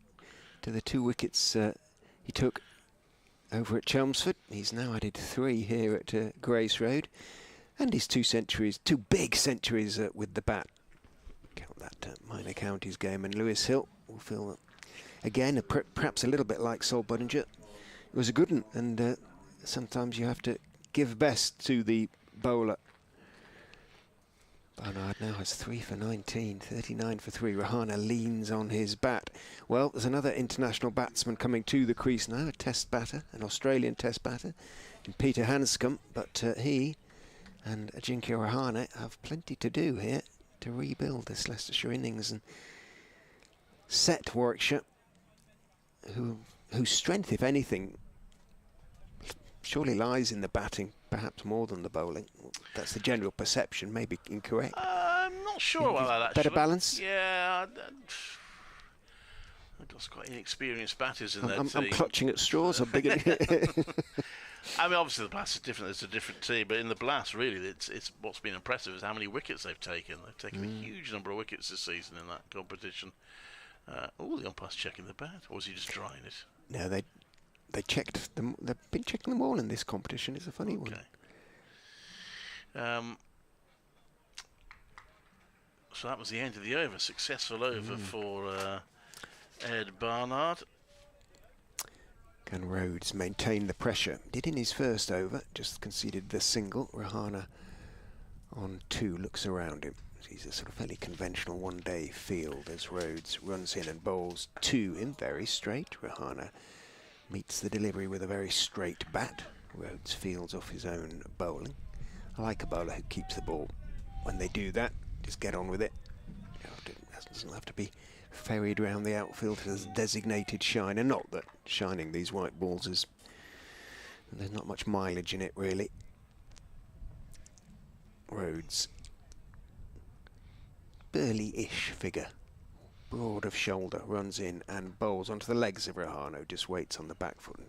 To the 2 wickets he took over at Chelmsford, he's now added 3 here at Grace Road, and his 2 big centuries with the bat. Count that minor counties game, and Lewis Hill will feel again perhaps a little bit like Sol Budinger. It was a good one, and sometimes you have to give best to the bowler. Barnard now has 3 for 19, 39 for 3. Rahana leans on his bat. Well, there's another international batsman coming to the crease now, a test batter, an Australian test batter, Peter Hanscom, but he and Ajinkya Rahane have plenty to do here to rebuild this Leicestershire innings and set Warwickshire, whose strength, if anything, surely lies in the batting, perhaps more than the bowling. That's the general perception, maybe incorrect. I'm not sure about that, actually. Better balance? Yeah. I've got quite inexperienced batters in that team. I'm clutching at straws. I'm beginning. I mean, obviously the Blast is different. It's a different team, but in the Blast, really, it's what's been impressive is how many wickets they've taken. They've taken a huge number of wickets this season in that competition. The umpire's checking the bat, or was he just drying it? No, they checked them. They've been checking them all in this competition. It's a funny one. So that was the end of the over. Successful over for Ed Barnard. Can Rhodes maintain the pressure? Did in his first over, just conceded the single. Rahana on 2 looks around him. He's a sort of fairly conventional one-day field as Rhodes runs in and bowls 2 in very straight. Rahana meets the delivery with a very straight bat. Rhodes fields off his own bowling. I like a bowler who keeps the ball. When they do that, just get on with it. It doesn't have to be ferried around the outfield as designated shiner. Not that shining these white balls is... there's not much mileage in it, really. Rhodes. Burly-ish figure. Broad of shoulder, runs in and bowls onto the legs of Rahane, just waits on the back foot and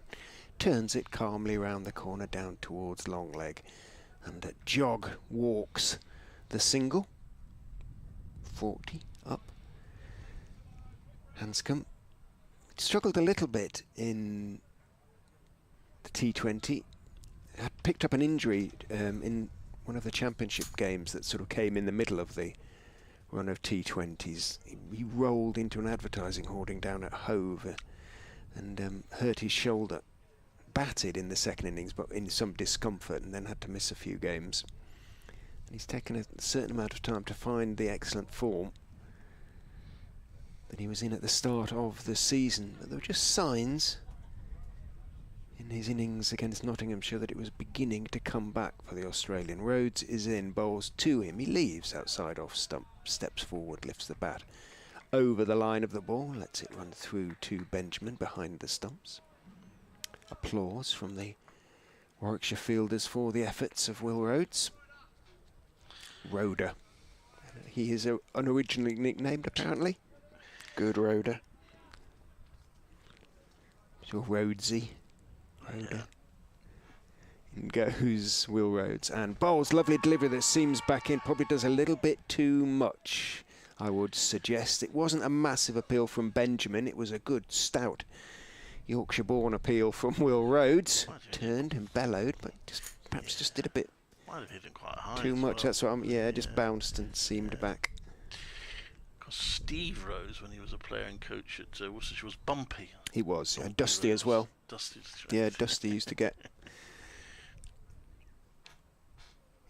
turns it calmly round the corner down towards long leg, and jog walks the single. 40 up. Hanscom struggled a little bit in the T20. Had picked up an injury in one of the championship games that sort of came in the middle of the run of T20s. He rolled into an advertising hoarding down at Hove and hurt his shoulder. Batted in the second innings, but in some discomfort, and then had to miss a few games. And he's taken a certain amount of time to find the excellent form that he was in at the start of the season. But there were just signs in his innings against Nottinghamshire that it was beginning to come back for the Australian. Rhodes is in, bowls to him. He leaves outside off stump, steps forward, lifts the bat over the line of the ball, lets it run through to Benjamin behind the stumps. Applause from the Warwickshire fielders for the efforts of Will Rhodes. Rhoder. He is unoriginally nicknamed, apparently. Good Rhoder. So Rhodesy. Rhoder. In goes Will Rhodes and bowls. Lovely delivery that seams back in. Probably does a little bit too much, I would suggest. It wasn't a massive appeal from Benjamin. It was a good, stout Yorkshire-born appeal from Will Rhodes. Turned and bellowed, but perhaps just did a bit might have hit him quite high too much. Well. That's what just bounced and seamed back. Because Steve Rose, when he was a player and coach at Worcestershire, was bumpy. He was, Dusty Rose. As well. Dusty. Yeah, Dusty used to get.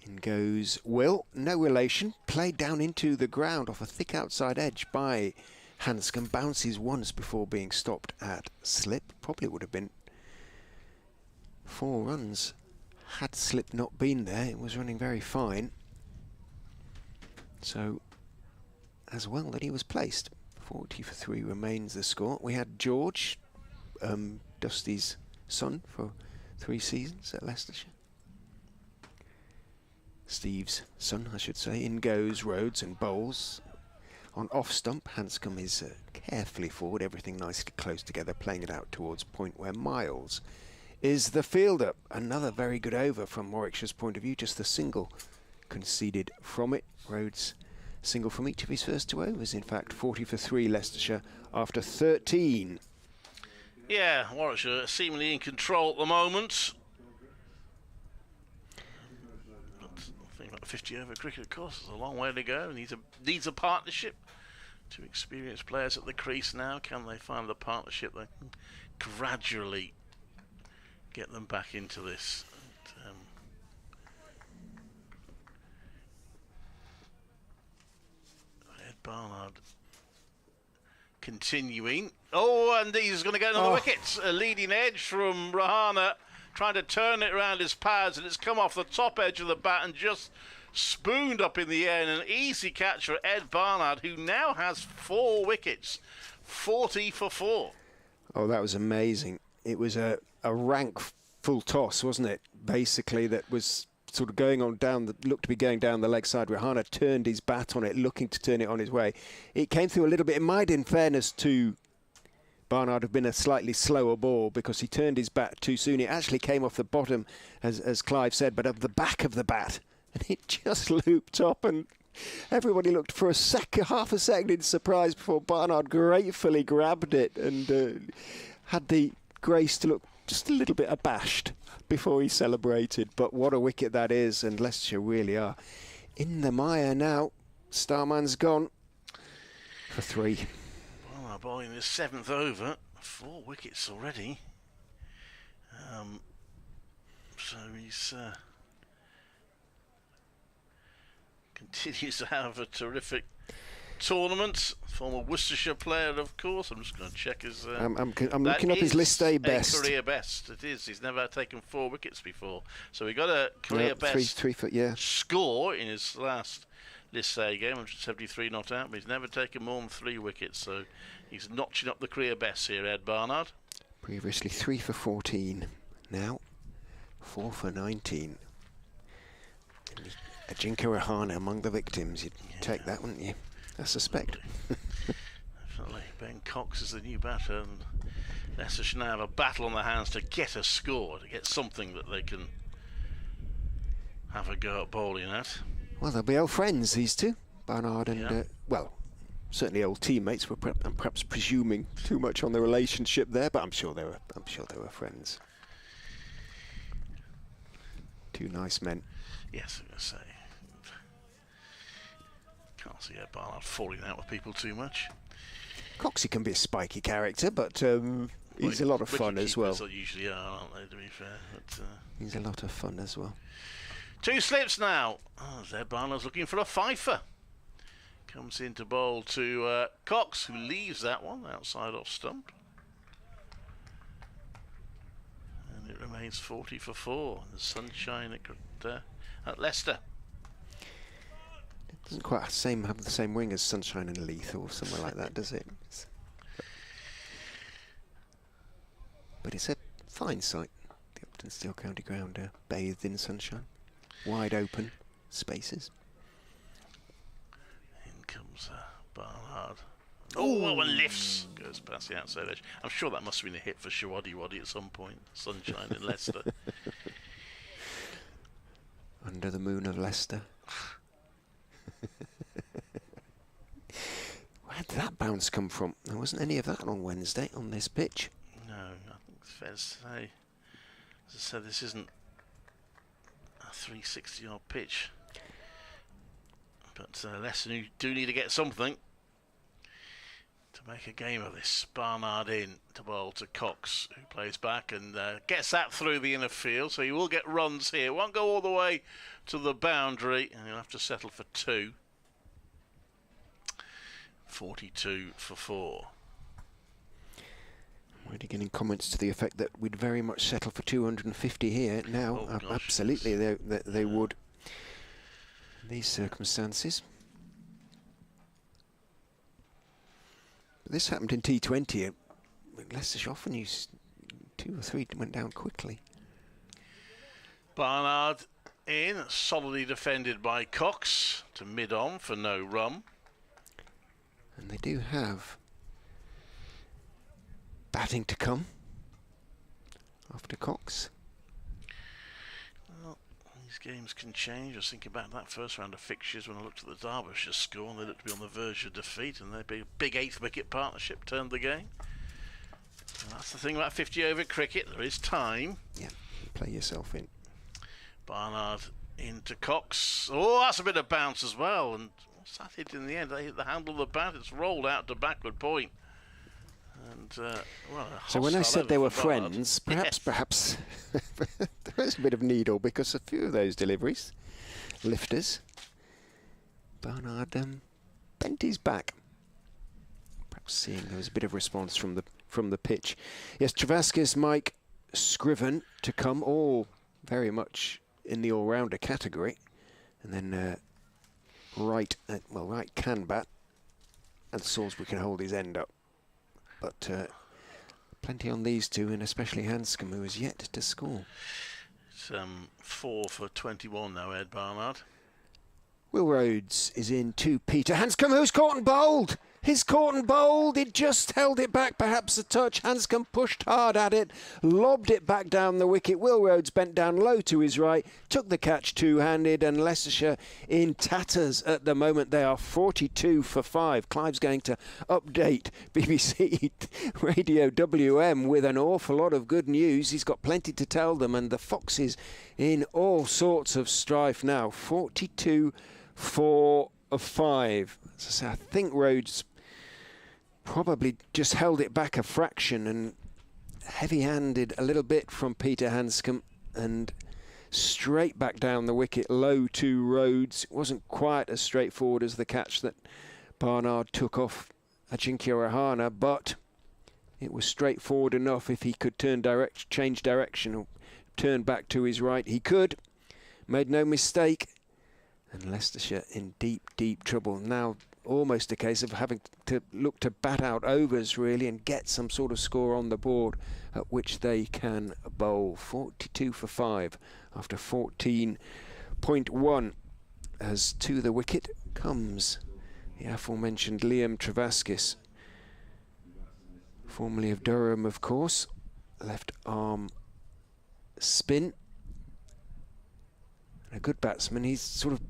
In goes Will, no relation, played down into the ground off a thick outside edge by Hanscom, bounces once before being stopped at slip. Probably would have been 4 runs had slip not been there. It was running very fine. So, as well that he was placed 40 for 3 remains the score. We had George, Dusty's son, for 3 seasons at Leicestershire. Steve's son, I should say. In goes Rhodes and bowls. On off stump, Hanscom is carefully forward, everything nicely close together, playing it out towards point where Miles is the fielder. Another very good over from Warwickshire's point of view, just the single conceded from it. Rhodes single from each of his first 2 overs, in fact. 40 for 3 Leicestershire after 13. Yeah, Warwickshire seemingly in control at the moment. But I think about 50 over cricket, of course, there's a long way to go. Needs a partnership. 2 experienced players at the crease now. Can they find the partnership that can gradually get them back into this? Ed Barnard continuing. Oh, and he's going to go on the wickets. A leading edge from Rahana, trying to turn it around his pads, and it's come off the top edge of the bat and just spooned up in the air. And an easy catch for Ed Barnard, who now has 4 wickets. 40 for 4. Oh, that was amazing. It was a rank full toss, wasn't it? Basically, that was sort of going on down looked to be going down the leg side. Rahana turned his bat on it, looking to turn it on his way. It came through a little bit. It might, in fairness to Barnard, have been a slightly slower ball because he turned his bat too soon. It actually came off the bottom, as Clive said, but of the back of the bat. And it just looped up, and everybody looked for half a second in surprise before Barnard gratefully grabbed it and had the grace to look just a little bit abashed before he celebrated. But what a wicket that is, and Leicestershire really are in the mire now. Starman's gone for 3. Well, our bowling his 7th over, 4 wickets already. So he's continues to have a terrific tournament. Former Worcestershire player, of course. I'm just going to check his. I'm looking up his list A best. Career best. It is. He's never taken 4 wickets before, so he got a career best score in his last list A game. 173 not out, but he's never taken more than 3 wickets. So he's notching up the career best here, Ed Barnard. Previously 3 for 14. Now 4 for 19. Ajinkya Rahana among the victims. You'd take that, wouldn't you? I suspect. Definitely. Ben Cox is the new batter, and Leicestershire now have a battle on their hands to get a score, to get something that they can have a go at bowling at. Well, they'll be old friends, these two, Barnard and well, certainly old teammates. I'm perhaps presuming too much on the relationship there, but I'm sure they were friends. 2 nice men. Yes, I'm going to say. Can't see Ed Barnard falling out with people too much. Coxie can be a spiky character, but he's a lot of fun as well. Usually are, aren't they, to be fair? But, he's a lot of fun as well. 2 slips now. Ed Barnard's looking for a fifer. Comes in to bowl to Cox, who leaves that one outside off stump. And it remains 40 for 4. The sunshine at Leicester. Doesn't quite have the same wing as Sunshine and Leith or somewhere like that, does it? But it's a fine sight. The Upton Steel County Ground, bathed in sunshine, wide open spaces. In comes Barnard. Oh, that one lifts, goes past the outside edge. I'm sure that must have been a hit for Shawaddy Waddy at some point. Sunshine in Leicester. Under the moon of Leicester. Where did that bounce come from? There wasn't any of that on Wednesday on this pitch. No, I think it's fair to say. As I said, this isn't a 360-yard pitch. But Leicester do need to get something to make a game of this. Barnard in to bowl to Cox, who plays back and gets that through the inner field, so he will get runs here. Won't go all the way to the boundary, and he'll have to settle for 2. 42 for 4. I'm already getting comments to the effect that we'd very much settle for 250 here now. Oh, absolutely, they would. In these circumstances. But this happened in T20. Leicestershire often used 2 or 3 went down quickly. Barnard in, solidly defended by Cox to mid-on for no run. And they do have batting to come after Cox. Well, these games can change. I was thinking about that first round of fixtures when I looked at the Derbyshire score, and they looked to be on the verge of defeat, and their big 8th wicket partnership turned the game. And that's the thing about 50 over cricket, there is time. Yeah, play yourself in. Barnard into Cox. Oh, that's a bit of bounce as well. And what's that hit in the end? They hit the handle of the bat. It's rolled out to backward point. And well, so when I said they were friends, yes. perhaps there is a bit of needle, because a few of those deliveries, lifters, Barnard bent his back. Perhaps seeing there was a bit of response from the pitch. Yes, Travaskis, Mike, Scriven to come, all very much in the all-rounder category. And then Wright can bat, and Salisbury can hold his end up. But plenty on these two, and especially Hanscom, who has yet to score. It's 4 for 21 now, Ed Barnard. Will Rhodes is in to Peter Hanscom, who's caught and bowled. He's caught and bowled. He just held it back, perhaps a touch. Hanscom pushed hard at it, lobbed it back down the wicket. Will Rhodes bent down low to his right, took the catch two-handed, and Leicestershire in tatters at the moment. They are 42 for 5. Clive's going to update BBC Radio WM with an awful lot of good news. He's got plenty to tell them, and the Foxes in all sorts of strife now. 42 for 5. As I say, I think Rhodes probably just held it back a fraction, and heavy-handed a little bit from Peter Hanscom, and straight back down the wicket, low to Rhodes. It wasn't quite as straightforward as the catch that Barnard took off Ajinkya Rahane, but it was straightforward enough. If he could change direction, or turn back to his right, he could. Made no mistake. And Leicestershire in deep, deep trouble. Now almost a case of having to look to bat out overs, really, and get some sort of score on the board at which they can bowl. 42 for 5 after 14.1. As to the wicket comes the aforementioned Liam Travaskis, formerly of Durham, of course. Left arm spin. A good batsman. He's sort of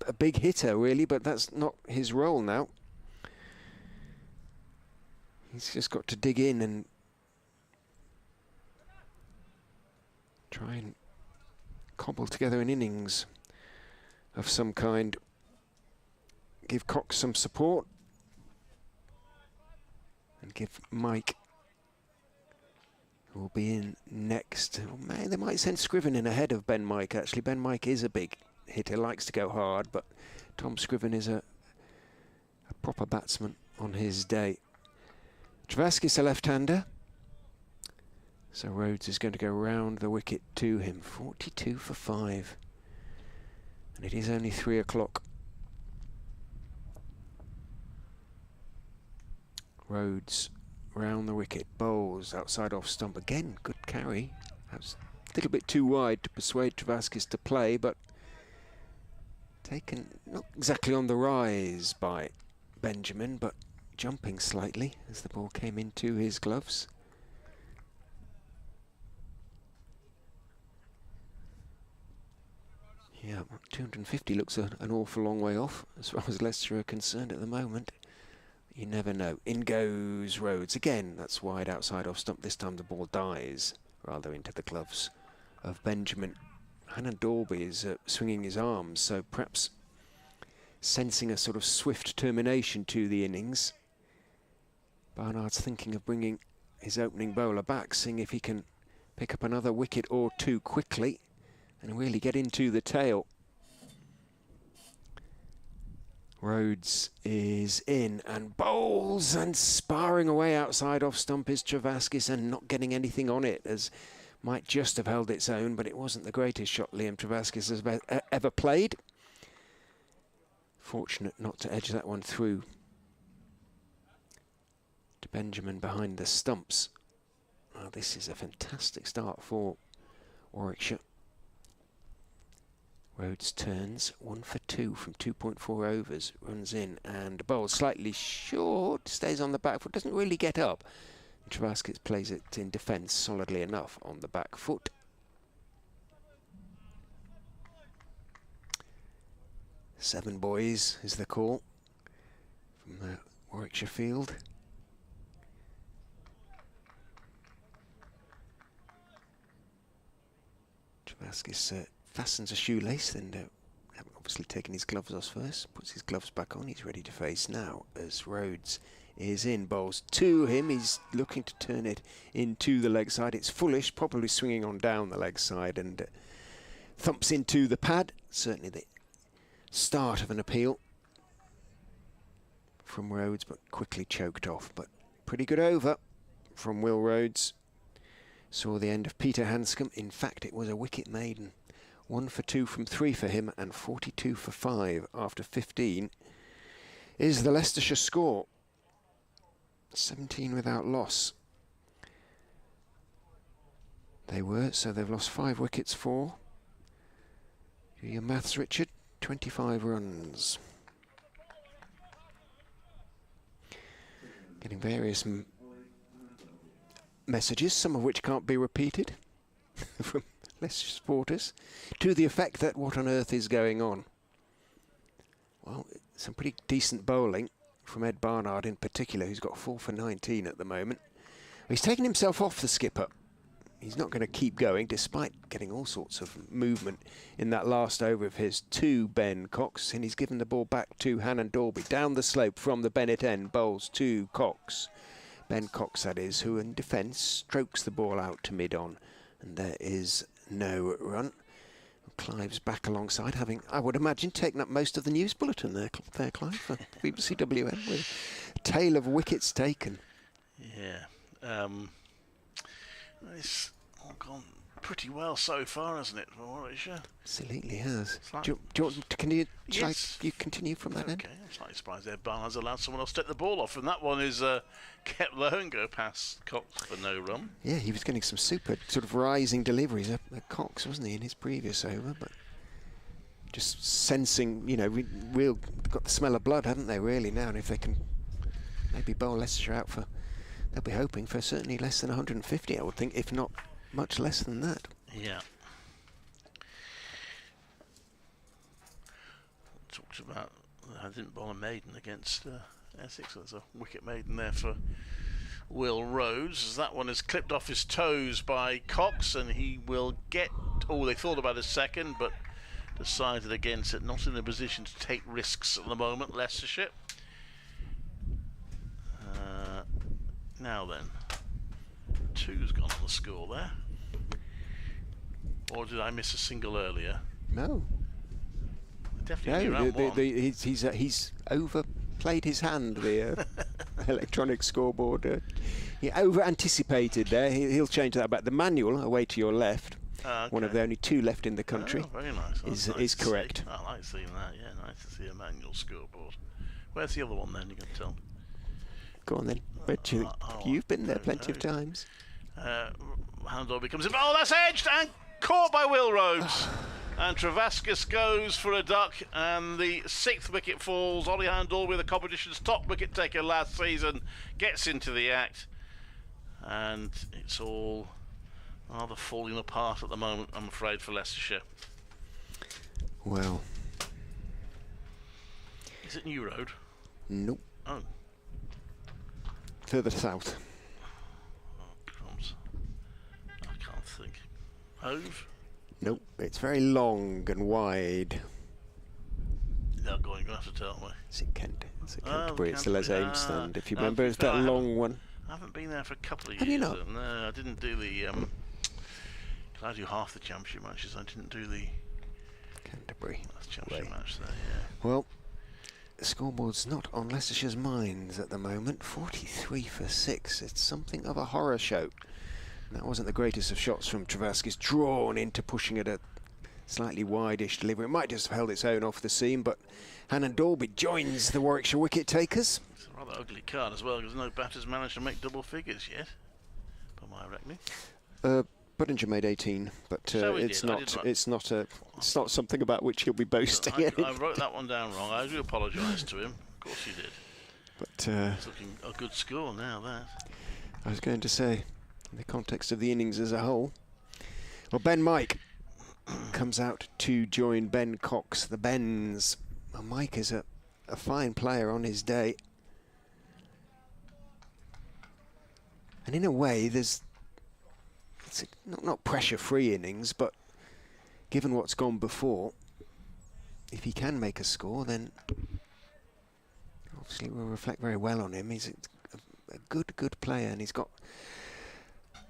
a big hitter, really, but that's not his role now. He's just got to dig in and try and cobble together an innings of some kind. Give Cox some support, and give Mike, who will be in next. Oh, man, they might send Scriven in ahead of Ben Mike, actually. Ben Mike is a big hitter, likes to go hard, but Tom Scriven is a proper batsman on his day. Travaskis a left-hander, so Rhodes is going to go round the wicket to him. 42 for 5, and it is only 3 o'clock. Rhodes round the wicket, bowls outside off stump. Again, good carry. That was a little bit too wide to persuade Travaskis to play, but taken not exactly on the rise by Benjamin, but jumping slightly as the ball came into his gloves. Yeah, 250 looks an awful long way off as far as Leicester are concerned at the moment. You never know. In goes Rhodes. Again, that's wide outside off stump. This time the ball dies rather into the gloves of Benjamin. Hannon Dalby is swinging his arms, so perhaps sensing a sort of swift termination to the innings. Barnard's thinking of bringing his opening bowler back, seeing if he can pick up another wicket or two quickly and really get into the tail. Rhodes is in and bowls, and sparring away outside off stump is Travaskis, and not getting anything on it, as might just have held its own, but it wasn't the greatest shot Liam Travaskis has ever played. Fortunate not to edge that one through to Benjamin behind the stumps. Well, this is a fantastic start for Warwickshire. Rhodes turns 1 for 2 from 2.4 overs, runs in and bowls slightly short, stays on the back foot, doesn't really get up. Travaskis plays it in defence solidly enough on the back foot. Seven boys is the call from the Warwickshire field. Travaskis fastens a shoelace, then obviously taking his gloves off first, puts his gloves back on. He's ready to face now as Rhodes is in, bowls to him. He's looking to turn it into the leg side. It's foolish, probably swinging on down the leg side, and thumps into the pad. Certainly the start of an appeal from Rhodes, but quickly choked off. But pretty good over from Will Rhodes. Saw the end of Peter Hanscom. In fact, it was a wicket maiden. 1 for 2 from 3 for him, and 42 for 5 after 15 is the Leicestershire score. 17 without loss. They were, so they've lost 5 wickets for. Do your maths, Richard. 25 runs. Getting various messages, some of which can't be repeated, from Leicester supporters, to the effect that what on earth is going on? Well, some pretty decent bowling from Ed Barnard in particular, who's got 4 for 19 at the moment. He's taken himself off the skipper. He's not going to keep going, despite getting all sorts of movement in that last over of his to Ben Cox, and he's given the ball back to Hannon Dalby. Down the slope from the Bennett end, bowls to Cox. Ben Cox, that is, who in defence strokes the ball out to mid-on, and there is no run. Clive's back alongside, having, I would imagine, taken up most of the news bulletin there, Clive, for BBC WN, with a tale of wickets taken. Yeah. It's all gone pretty well so far, hasn't it, for Warwickshire? Absolutely has. Do you want to continue? Yes. You continue from that end? Okay, I'm slightly surprised Ed Barnard's allowed someone else to take the ball off, and that one is kept low and go past Cox for no run. Yeah, he was getting some super sort of rising deliveries at Cox, wasn't he, in his previous over? But just sensing, you know, we've got the smell of blood, haven't they, really, now? And if they can maybe bowl Leicestershire out for, they'll be hoping for certainly less than 150, I would think, if not much less than that. Yeah. Talked about, I didn't bowl a maiden against Essex. There's a wicket maiden there for Will Rhodes. That one is clipped off his toes by Cox, and he will get, oh, they thought about a second, but decided against it. Not in a position to take risks at the moment, Leicestershire. Now then, 2's gone on the score there. Or did I miss a single earlier? No. Definitely No, around one. he's overplayed his hand, the electronic scoreboard. He over-anticipated there. He'll change that back. The manual, away to your left, Okay. one of the only 2 left in the country, Oh, very nice. is correct. I like seeing that, yeah. Nice to see a manual scoreboard. Where's the other one then, you can tell? Go on then, Richard. You've been there plenty of times. Handel becomes in. Oh, that's edged and caught by Will Rhodes. And Travaskis goes for a duck, and the 6th wicket falls. Ollie Handel, with the competition's top wicket taker last season, gets into the act. And it's all rather falling apart at the moment, I'm afraid, for Leicestershire. Well. Is it New Road? Nope. Oh. Further south. Oh, crumbs. I can't think. Hove? Nope. It's very long and wide. They're going to have to tell me. It's in Kent. It's at Canterbury. It's the Les Canterbury. Ames stand. If you No, remember, it's that long one. I haven't been there for a couple of Have years. you not? No, I didn't do the. Cause I do half the championship matches. I didn't do the Canterbury. last championship match there. Yeah. Well, the scoreboard's not on Leicestershire's minds at the moment. 43 for 6. It's something of a horror show. And that wasn't the greatest of shots from Travaskis, drawn into pushing at a slightly wide-ish delivery. It might just have held its own off the seam, but Hannon Dalby joins the Warwickshire wicket takers. It's a rather rather ugly card as well, because no batter's managed to make double figures yet, by my reckoning. Budinger made 18, but So it's not something about which he'll be boasting. I wrote that one down wrong. I do apologise to him. Of course he did. But it's looking a good score now, that. I was going to say, in the context of the innings as a whole, well, Ben Mike comes out to join Ben Cox. The Bens. Well, Mike is a fine player on his day. And in a way, it's not pressure-free innings, but given what's gone before, if he can make a score, then obviously it will reflect very well on him. He's a good player, and he's got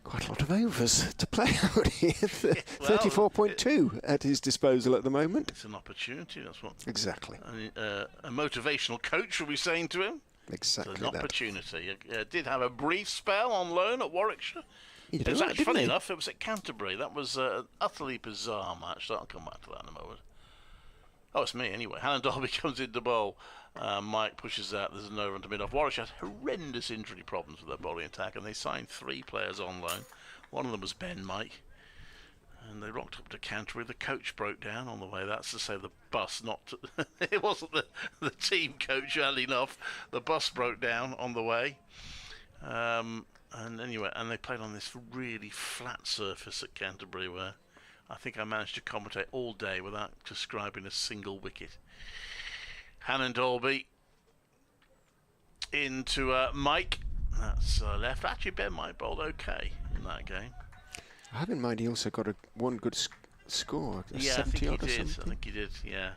quite a lot of overs to play out here. 34.2 at his disposal at the moment. It's an opportunity, that's what. Exactly. A motivational coach will be saying to him. Exactly. It's an opportunity. Did have a brief spell on loan at Warwickshire. It was actually, funny enough, it was at Canterbury. That was an utterly bizarre match. So I'll come back to that in a moment. Oh, it's me anyway. Hannon Derby comes in to bowl. Mike pushes out. There's no run to mid-off. Warwickshire had horrendous injury problems with their bowling attack, and they signed 3 players on loan. One of them was Ben Mike. And they rocked up to Canterbury. The coach broke down on the way. That's to say the bus, it wasn't the team coach, early enough. The bus broke down on the way. And anyway, and they played on this really flat surface at Canterbury where I think I managed to commentate all day without describing a single wicket. Hannon Dalby into Mike. That's left. Actually, Ben Mike bowled okay in that game. I have in mind he also got one good score. Yeah, 70 I think he did. Something. I think he did. Yeah.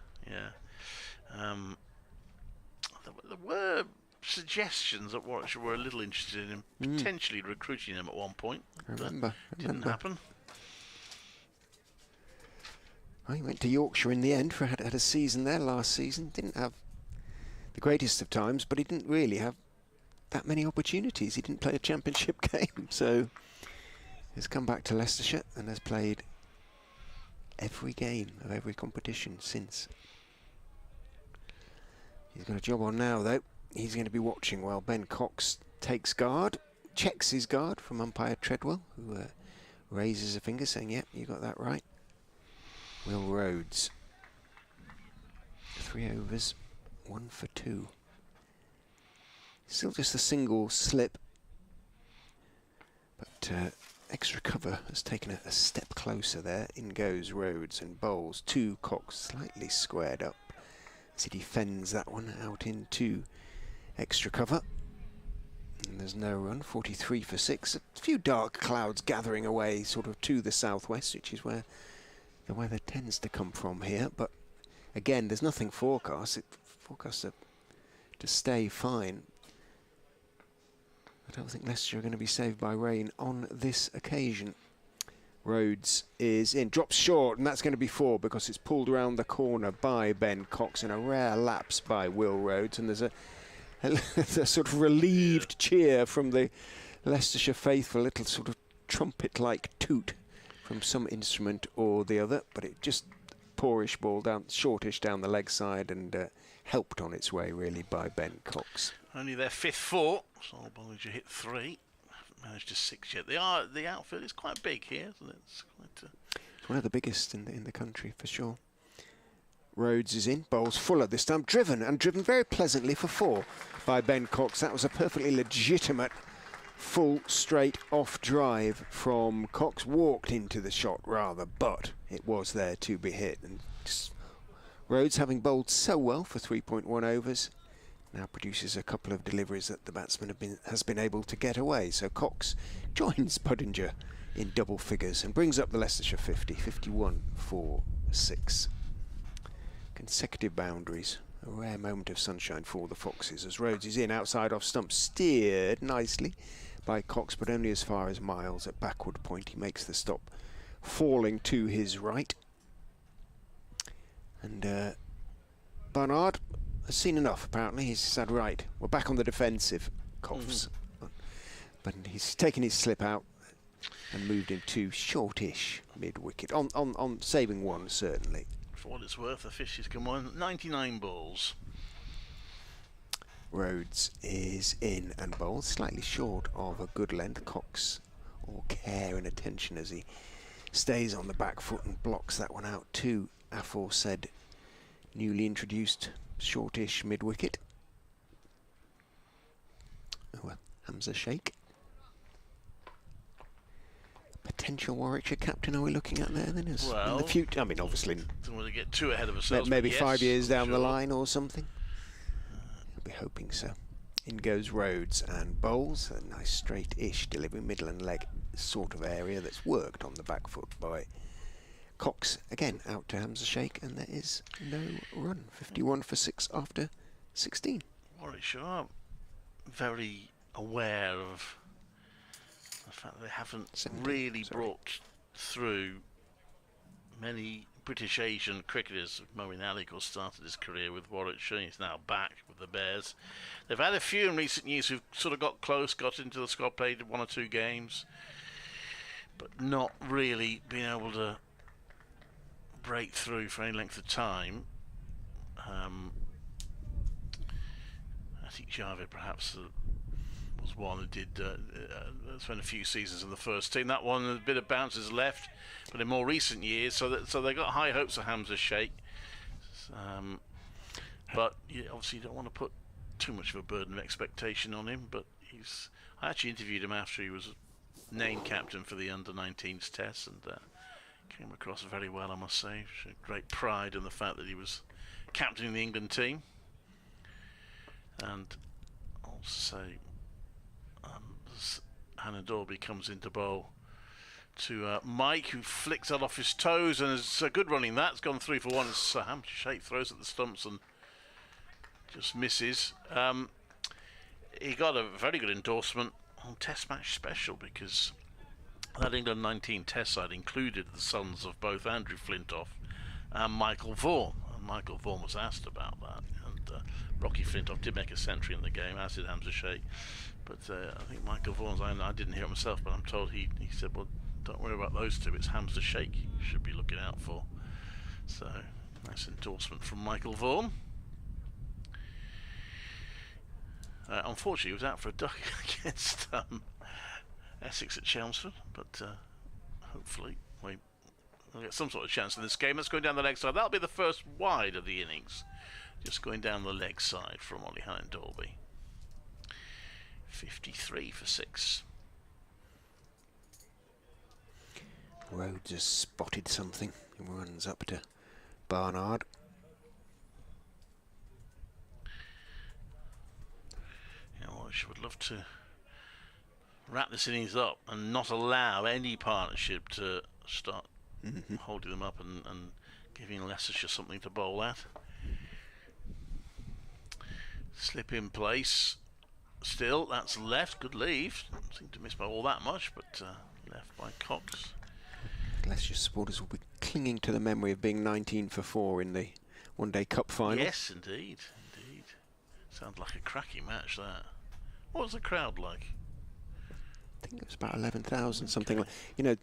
There were suggestions that Warwickshire were a little interested in potentially recruiting him at one point. Remember. Didn't happen. Well, he went to Yorkshire in the end. Had a season there last season. Didn't have the greatest of times, but he didn't really have that many opportunities. He didn't play a championship game, so he's come back to Leicestershire and has played every game of every competition since. He's got a job on now, though. He's going to be watching while Ben Cox takes guard, checks his guard from umpire Treadwell, who raises a finger saying, yep, you got that right. Will Rhodes. 3 overs, 1 for 2. Still just a single slip, but extra cover has taken a step closer there. In goes Rhodes and bowls 2. Cox slightly squared up as he defends that one out into extra cover. And there's no run. 43 for 6. A few dark clouds gathering away sort of to the southwest, which is where the weather tends to come from here. But again, there's nothing forecast. It forecasts to stay fine. I don't think Leicestershire are going to be saved by rain on this occasion. Rhodes is in, drops short, and that's going to be 4 because it's pulled around the corner by Ben Cox, and a rare lapse by Will Rhodes, and there's a sort of relieved cheer from the Leicestershire faithful, a little sort of trumpet-like toot from some instrument or the other, but it just poorish ball down, shortish down the leg side, and helped on its way really by Ben Cox. Only their 5th 4, so Bollinger hit 3. Haven't managed to 6 yet. The outfield is quite big here, isn't it? It's one of the biggest in the country for sure. Rhodes is in, bowls Fuller this time, driven very pleasantly for 4 by Ben Cox. That was a perfectly legitimate full straight off drive from Cox. Walked into the shot rather, but it was there to be hit. And Rhodes, having bowled so well for 3.1 overs, now produces a couple of deliveries that the batsman has been able to get away. So Cox joins Budinger in double figures and brings up the Leicestershire 50, 51 for 6. Consecutive boundaries, a rare moment of sunshine for the Foxes as Rhodes is in, outside off stump, steered nicely by Cox, but only as far as Miles at backward point. He makes the stop, falling to his right. And Barnard has seen enough, apparently. He's said, right, we're back on the defensive, coughs. But he's taken his slip out and moved into shortish mid-wicket, on saving 1, certainly. For what it's worth, the fish has come on 99 balls. Rhodes is in and bowls, slightly short of a good length. Cox, all care and attention as he stays on the back foot and blocks that one out to aforesaid newly introduced shortish mid-wicket. Hamza Sheikh. Potential Warwickshire captain are we looking at there then? Well, in the future, I mean, obviously, don't want to get too ahead of ourselves. maybe yes, 5 years down the sure. line or something. I'll be hoping so. In goes Rhodes and bowls. A nice straight-ish delivery, middle and leg sort of area that's worked on the back foot by Cox. Again, out to Hamza Sheikh, and there is no run. 51 for 6 after 16. Warwickshire are very aware of the fact that they haven't really brought through many British Asian cricketers. Moeen Ali, of course, started his career with Warwickshire. He's now back with the Bears. They've had a few in recent years who've sort of got close, got into the squad, played 1 or 2 games, but not really been able to break through for any length of time. I think Javid perhaps was one who did spend a few seasons in the first team. That one, a bit of bounces left, but in more recent years, so they got high hopes of Hamza Sheikh. But obviously you don't want to put too much of a burden of expectation on him. But I actually interviewed him after he was named captain for the under-19s test, and came across very well, I must say. Great pride in the fact that he was captaining the England team. And I'll say Hannah Dorby comes into bowl to Mike, who flicks that off his toes, and is good running that. It's gone 3 for 1. Hamza Sheikh throws at the stumps and just misses. He got a very good endorsement on Test Match Special, because that England 19 Test side included the sons of both Andrew Flintoff and Michael Vaughan. And Michael Vaughan was asked about that, and Rocky Flintoff did make a century in the game, as did Hamza Sheikh. But I think Michael Vaughan's, I didn't hear it myself, but I'm told he said, well, don't worry about those two, it's Hamza Sheikh you should be looking out for. So, nice endorsement from Michael Vaughan. Unfortunately, he was out for a duck against Essex at Chelmsford, but hopefully we'll get some sort of chance in this game. That's going down the leg side. That'll be the first wide of the innings. Just going down the leg side from Ollie Hannah Dolby. 53 for 6. Rhodes has spotted something. He runs up to Barnard. Warwickshire would love to wrap this innings up and not allow any partnership to start holding them up and giving Leicestershire something to bowl at. Slip in place. Still, that's left. Good leave. Don't seem to miss by all that much, but left by Cox. Leicestershire supporters will be clinging to the memory of being 19 for 4 in the One Day Cup final. Yes, indeed. Indeed. Sounds like a cracking match, that. What was the crowd like? I think it was about 11,000, something like. You know,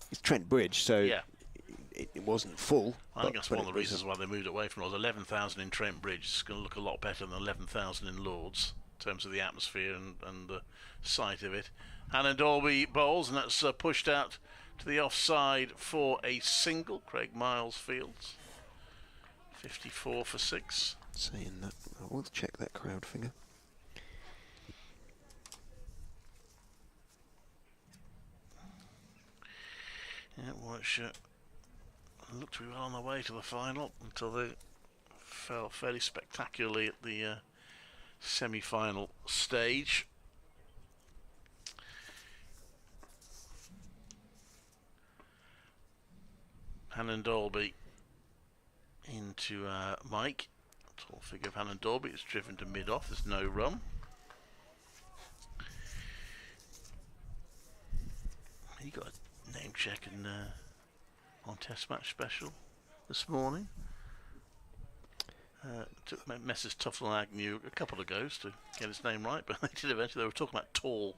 it's Trent Bridge, so yeah. it wasn't full. I think that's one of the reasons why they moved away from it. 11,000 in Trent Bridge. It's going to look a lot better than 11,000 in Lords in terms of the atmosphere and the sight of it. Hannah Dolby bowls, and that's pushed out to the offside for a single. Craig Miles fields. 54 for 6. Saying that, I will check that crowd figure. Yeah, Warwickshire looked to be well on their way to the final until they fell fairly spectacularly at the semi-final stage. Hannah Dolby into Mike. Tall figure of Hannah Dolby. It's driven to mid-off. There's no run. He got a name check on Test Match Special this morning. Took Messrs Tufnell Agnew a couple of goes to get his name right, but they did eventually. They were talking about tall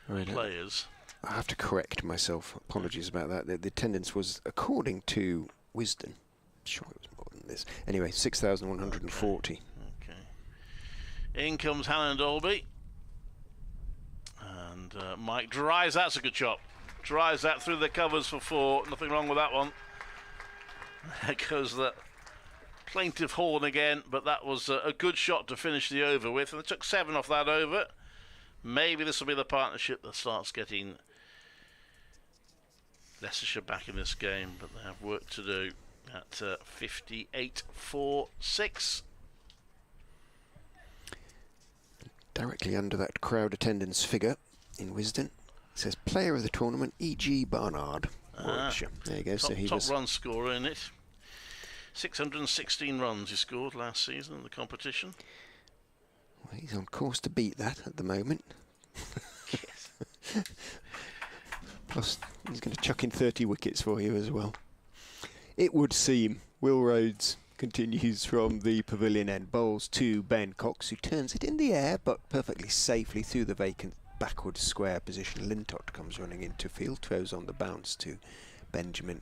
players. I have to correct myself. Apologies about that. The attendance was, according to Wisden, I'm sure it was more than this. Anyway, 6,140. Okay. In comes Helen Dolby. And Mike drives. That's a good shot. Drives that through the covers for 4. Nothing wrong with that one. There goes the plaintive horn again, but that was a good shot to finish the over with. And they took 7 off that over. Maybe this will be the partnership that starts getting Leicestershire back in this game, but they have work to do at 58-4-6. Directly under that crowd attendance figure in Wisden, it says player of the tournament, E.G. Barnard, Warwickshire. There you go. Top, so he top was run scorer in it. 616 runs he scored last season in the competition. Well, he's on course to beat that at the moment. Yes. Plus, he's going to chuck in 30 wickets for you as well. It would seem Will Rhodes continues from the pavilion end. Bowls to Ben Cox, who turns it in the air, but perfectly safely through the vacant backward square position. Lintott comes running into field, throws on the bounce to Benjamin,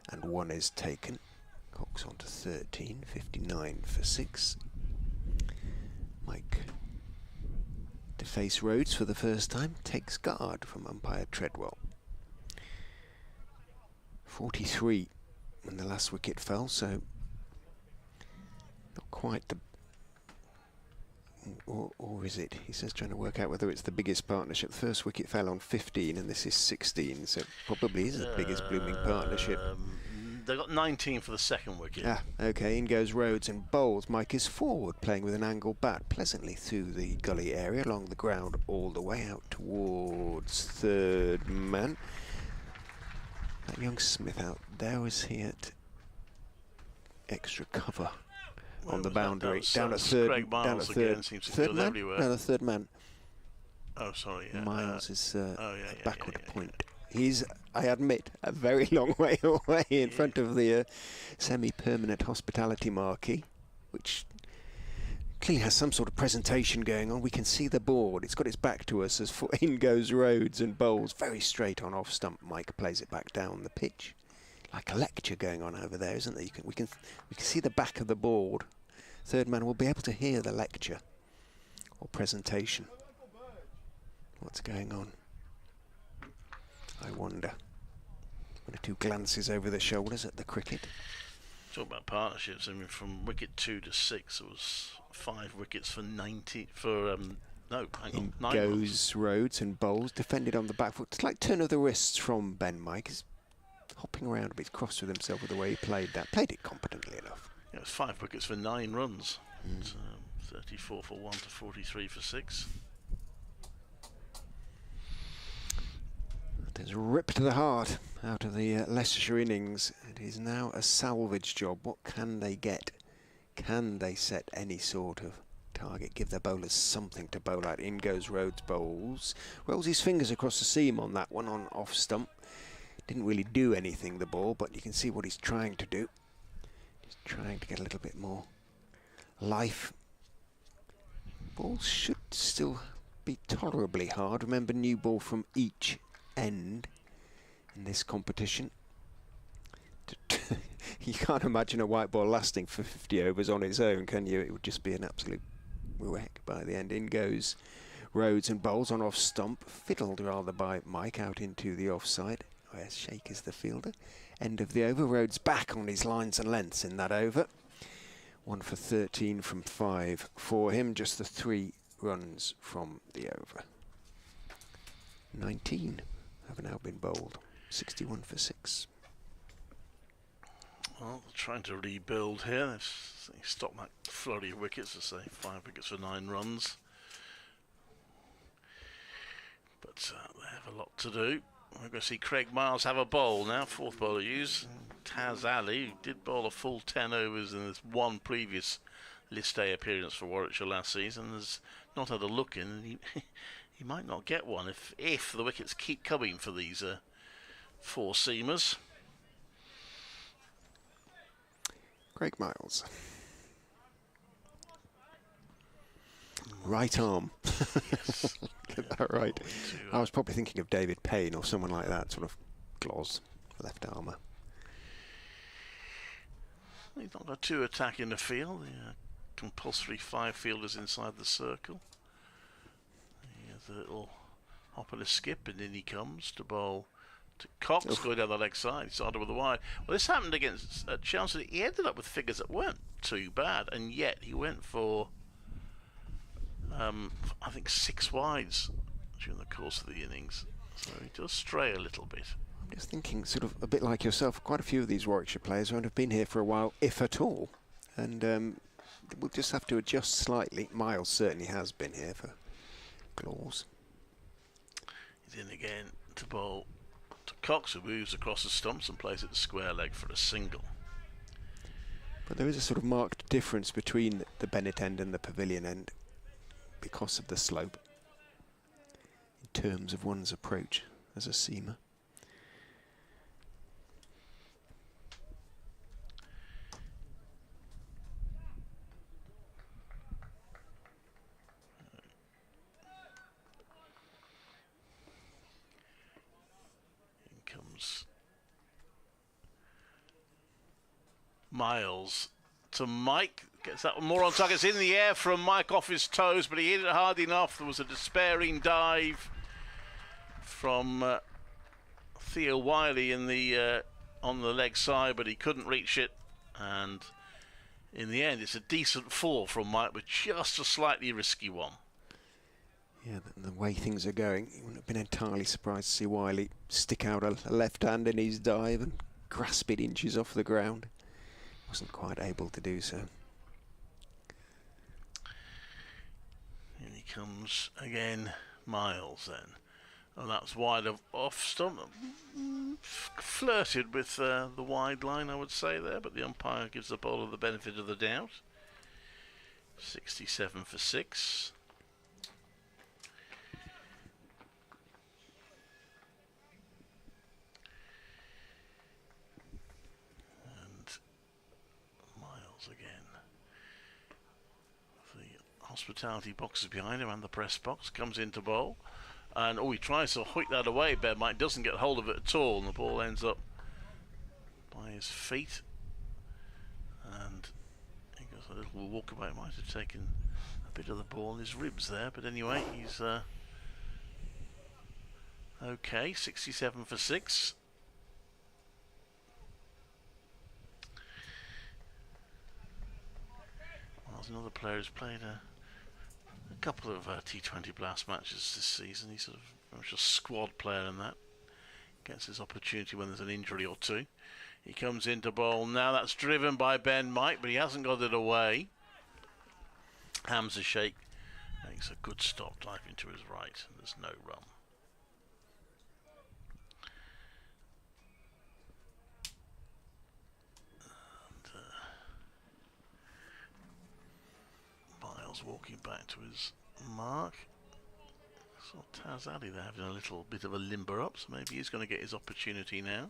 and 1 is taken. Cox on to 13, 59 for 6. Mike to face Rhodes for the first time, takes guard from umpire Treadwell. 43 when the last wicket fell, so not quite the... Or is it? He says trying to work out whether it's the biggest partnership. The first wicket fell on 15 and this is 16, so it probably is the biggest blooming partnership. They got 19 for the second wicket. Ah, okay, in goes Rhodes and bowls. Mike is forward, playing with an angled bat, pleasantly through the gully area, along the ground, all the way out towards third man. That young Smith out there, was he at extra cover on the boundary? Down at third, Craig Miles again seems to third man? everywhere. No, the third man. Oh, sorry. Miles is backward point. Yeah. He's, I admit, a very long way away in front of the semi-permanent hospitality marquee, which clearly has some sort of presentation going on. We can see the board. It's got its back to us as in goes Rhodes and bowls very straight on off stump. Mike plays it back down the pitch, like a lecture going on over there, isn't there? We can see the back of the board. Third man will be able to hear the lecture or presentation. What's going on? I wonder. 1 or 2 glances over the shoulders at the cricket. Talk about partnerships. I mean, from wicket 2 to 6, it was 5 wickets for 90. For no, hang on, 9 goes runs. Rhodes and bowls, defended on the back foot. It's like turn of the wrists from Ben Mike. He's hopping around a bit, cross with himself with the way he played that. Played it competently enough. Yeah, it was 5 wickets for 9 runs. 34 for 1 to 43 for 6. That has ripped the heart out of the Leicestershire innings. It is now a salvage job. What can they get? Can they set any sort of target? Give their bowlers something to bowl at. In goes Rhodes, bowls. Rolls his fingers across the seam on that one on off stump. Didn't really do anything, the ball, but you can see what he's trying to do. He's trying to get a little bit more life. Balls should still be tolerably hard. Remember, new ball from each end in this competition. You can't imagine a white ball lasting for 50 overs on its own, can you? It would just be an absolute wreck by the end. In goes Rhodes and bowls on off stump, fiddled rather by Mike out into the offside, where Shake is the fielder. End of the over. Rhodes back on his lines and lengths in that over. 1 for 13 from 5 for him, just the 3 runs from the over. 19 have now been bowled, 61 for 6. Well, they're trying to rebuild here. They've stopped that flurry of wickets, as say 5 wickets for 9 runs. But they have a lot to do. We're going to see Craig Miles have a bowl now, 4th bowler used. Taz Ali, who did bowl a full 10 overs in this one previous List A appearance for Warwickshire last season, has not had a look in, and he might not get one if the wickets keep coming for these 4-seamers. Craig Miles. Right arm. Yes. Get that right. I was probably thinking of David Payne or someone like that, sort of gloss, left armour. He's not got 2 attack in the field. compulsory 5 fielders inside the circle. He has a little hop and a skip, and in he comes to bowl to Cox, going down the leg side. He started with a wide. Well, this happened against Chelsea. He ended up with figures that weren't too bad, and yet he went for, I think, 6 wides during the course of the innings. So he does stray a little bit. I'm just thinking, sort of a bit like yourself, quite a few of these Warwickshire players won't have been here for a while, if at all. And we'll just have to adjust slightly. Miles certainly has been here for Claws. He's in again to bowl to Cox, who moves across the stumps and plays it to square leg for a single. But there is a sort of marked difference between the Bennett end and the Pavilion end because of the slope in terms of one's approach as a seamer. Miles to Mike, gets that one more on target. It's in the air from Mike off his toes, but he hit it hard enough. There was a despairing dive from Theo Wiley in the on the leg side, but he couldn't reach it. And in the end, it's a decent fall from Mike, but just a slightly risky one. Yeah, the way things are going, you wouldn't have been entirely surprised to see Wiley stick out a left hand in his dive and grasp it inches off the ground. Wasn't quite able to do so. And he comes again, Miles then. And that's wide off stump. Flirted with the wide line, I would say there, but the umpire gives the bowler the benefit of the doubt. 67 for 6. Hospitality boxes behind him and the press box, comes into bowl, and he tries to hoik that away. Ben Mike doesn't get hold of it at all, and the ball ends up by his feet, and he goes a little walkabout. Might have taken a bit of the ball in his ribs there, but anyway, he's okay. 67 for 6. Well, there's another player who's played a couple of T20 Blast matches this season. He's sort of very much a squad player in that. Gets his opportunity when there's an injury or two. He comes into bowl now. That's driven by Ben Mike, but he hasn't got it away. Hamza Sheikh makes a good stop, diving to his right, and there's no run. Walking back to his mark. Saw Taz Ali there having a little bit of a limber up, so maybe he's going to get his opportunity now.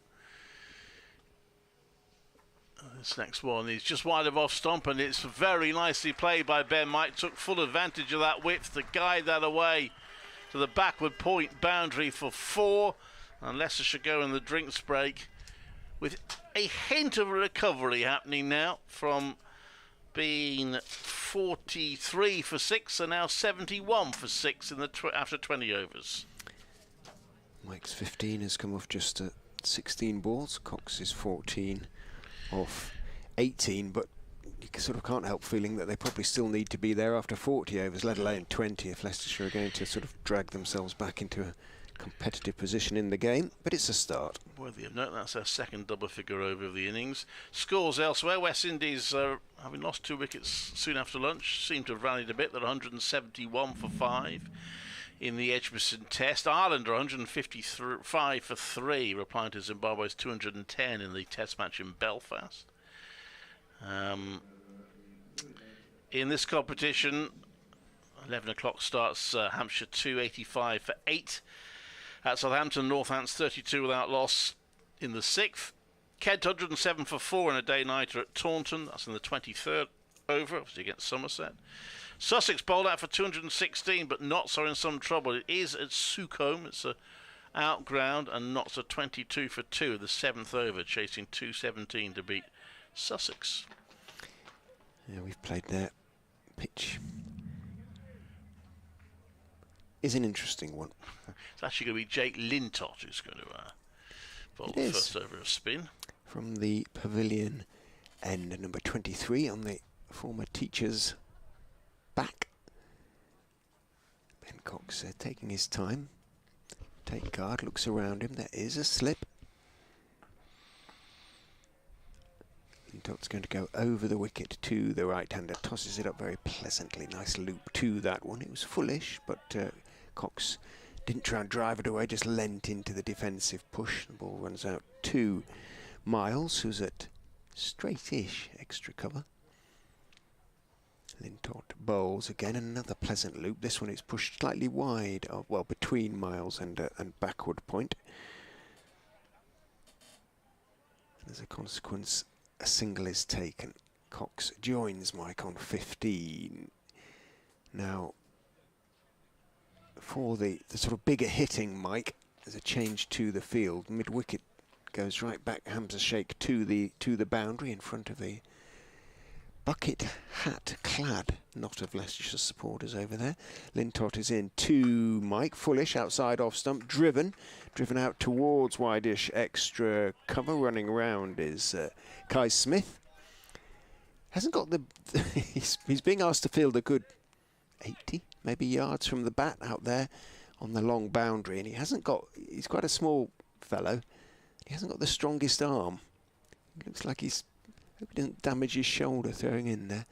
This next one is just wide of off stump, and it's very nicely played by Ben Mike. Took full advantage of that width to guide that away to the backward point boundary for 4. And Leicestershire go in the drinks break with a hint of a recovery happening now from being 43 for 6 and now 71 for 6 in the after 20 overs. Mike's 15 has come off just 16 balls. Cox is 14 off 18, but you sort of can't help feeling that they probably still need to be there after 40 overs, let alone 20, if Leicestershire are going to sort of drag themselves back into a competitive position in the game, but it's a start. Worthy of note, that's their second double-figure over of the innings. Scores elsewhere. West Indies, having lost 2 wickets soon after lunch, seem to have rallied a bit. They're 171 for 5 in the Edgbaston Test. Ireland are 155 for 3, replying to Zimbabwe's 210 in the Test match in Belfast. In this competition, 11 o'clock starts Hampshire 285 for 8. At Southampton, Northants 32 without loss in the 6th. Kent 107 for 4 in a day-nighter at Taunton. That's in the 23rd over, obviously against Somerset. Sussex bowled out for 216, but Notts are in some trouble. It is at Sukhome. It's a outground, and Notts are 22 for 2 in the 7th over, chasing 217 to beat Sussex. Yeah, we've played there Pitch is an interesting one. It's actually going to be Jake Lintott who's going to bowl the first over of spin. From the pavilion end, number 23 on the former teacher's back. Ben Cox taking his time. Take guard, looks around him. There is a slip. Lintott's going to go over the wicket to the right-hander. Tosses it up very pleasantly. Nice loop to that one. It was fullish, but Cox didn't try and drive it away, just leant into the defensive push. The ball runs out to Miles, who's at straight-ish extra cover. Lintott bowls again, another pleasant loop. This one is pushed slightly wide, well, between Miles and backward point. As a consequence, a single is taken. Cox joins Mike on 15. Now, for the sort of bigger hitting Mike, there's a change to the field. Mid-wicket goes right back, Hamza Sheikh to the boundary in front of the bucket hat clad knot of Leicestershire supporters over there. Lintott is in to Mike, fullish outside off stump, driven out towards wide-ish extra cover. Running around is Kai Smith. Hasn't got the he's being asked to field a good 80 maybe yards from the bat out there on the long boundary, and he's quite a small fellow. He hasn't got the strongest arm. It looks like he's hope he didn't damage his shoulder throwing in there.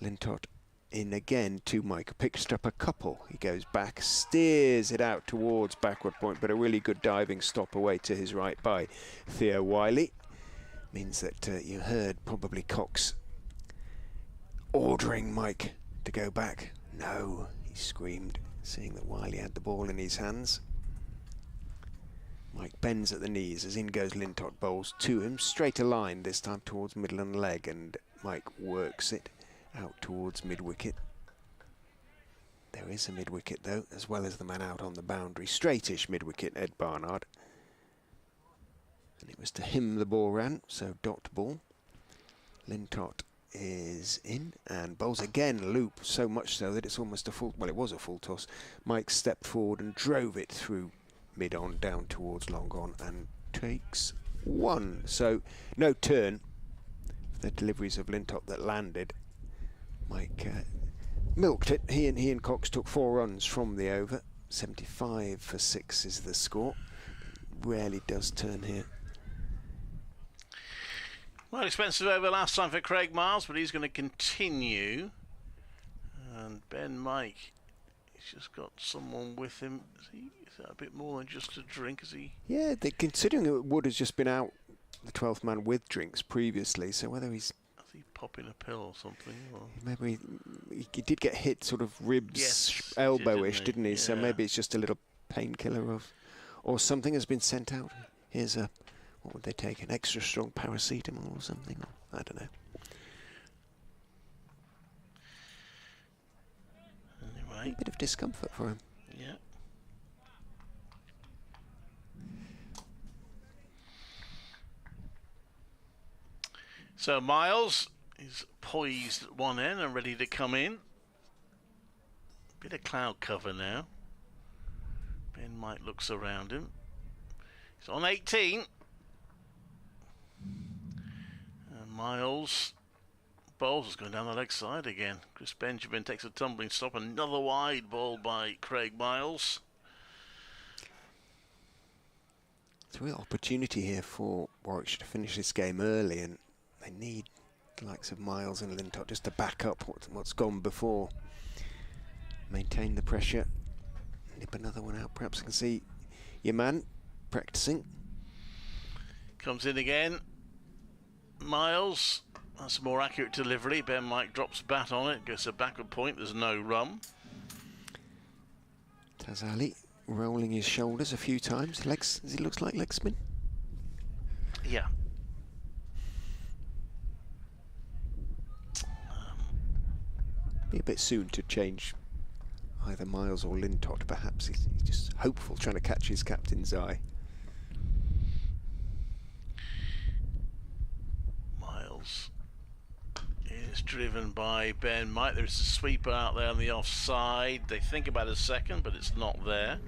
Lintott in again to Mike, picks up a couple. He goes back, steers it out towards backward point, but a really good diving stop away to his right by Theo Wiley. Means that you heard probably Cox ordering Mike to go back. No, he screamed, seeing that Wiley had the ball in his hands. Mike bends at the knees as in goes Lintott, bowls to him, straight a line this time towards middle and leg, and Mike works it out towards mid-wicket. There is a mid-wicket though, as well as the man out on the boundary. Straightish mid-wicket, Ed Barnard. And it was to him the ball ran, so dot ball. Lintott is in and bowls again, loop, so much so that it's almost a full, well, it was a full toss. Mike stepped forward and drove it through mid-on down towards long on and takes one. So no turn for the deliveries of Lintott that landed. Mike milked it. He and Cox took 4 runs from the over. 75 for 6 is the score. Rarely does turn here. Well, expensive over last time for Craig Miles, but he's going to continue. And Ben Mike, he's just got someone with him. Is that a bit more than just a drink? Is he? Yeah, considering that Wood has just been out, the 12th man, with drinks previously, so whether he's... Is he popping a pill or something? Or? Maybe he did get hit sort of ribs, yes, elbow-ish, didn't he? Yeah. So maybe it's just a little painkiller or something has been sent out. Here's a... What would they take? An extra strong paracetamol or something? I don't know. Anyway. A bit of discomfort for him. Yeah. So Miles is poised at one end and ready to come in. Bit of cloud cover now. Ben Mike looks around him. He's on 18. And Miles bowls is going down the leg side again. Chris Benjamin takes a tumbling stop. Another wide ball by Craig Miles. It's a real opportunity here for Warwickshire to finish this game early, and they need the likes of Miles and Lintott just to back up what's gone before. Maintain the pressure. Nip another one out. Perhaps you can see your man practicing. Comes in again. Miles. That's a more accurate delivery. Ben Mike drops bat on it. Goes to backward point. There's no run. Taz Ali rolling his shoulders a few times. Legs, as he looks like leg spin. Yeah. Be a bit soon to change either Miles or Lintott. Perhaps he's just hopeful, trying to catch his captain's eye. Miles is driven by Ben Mike. There's a sweeper out there on the offside. They think about a second, but it's not there.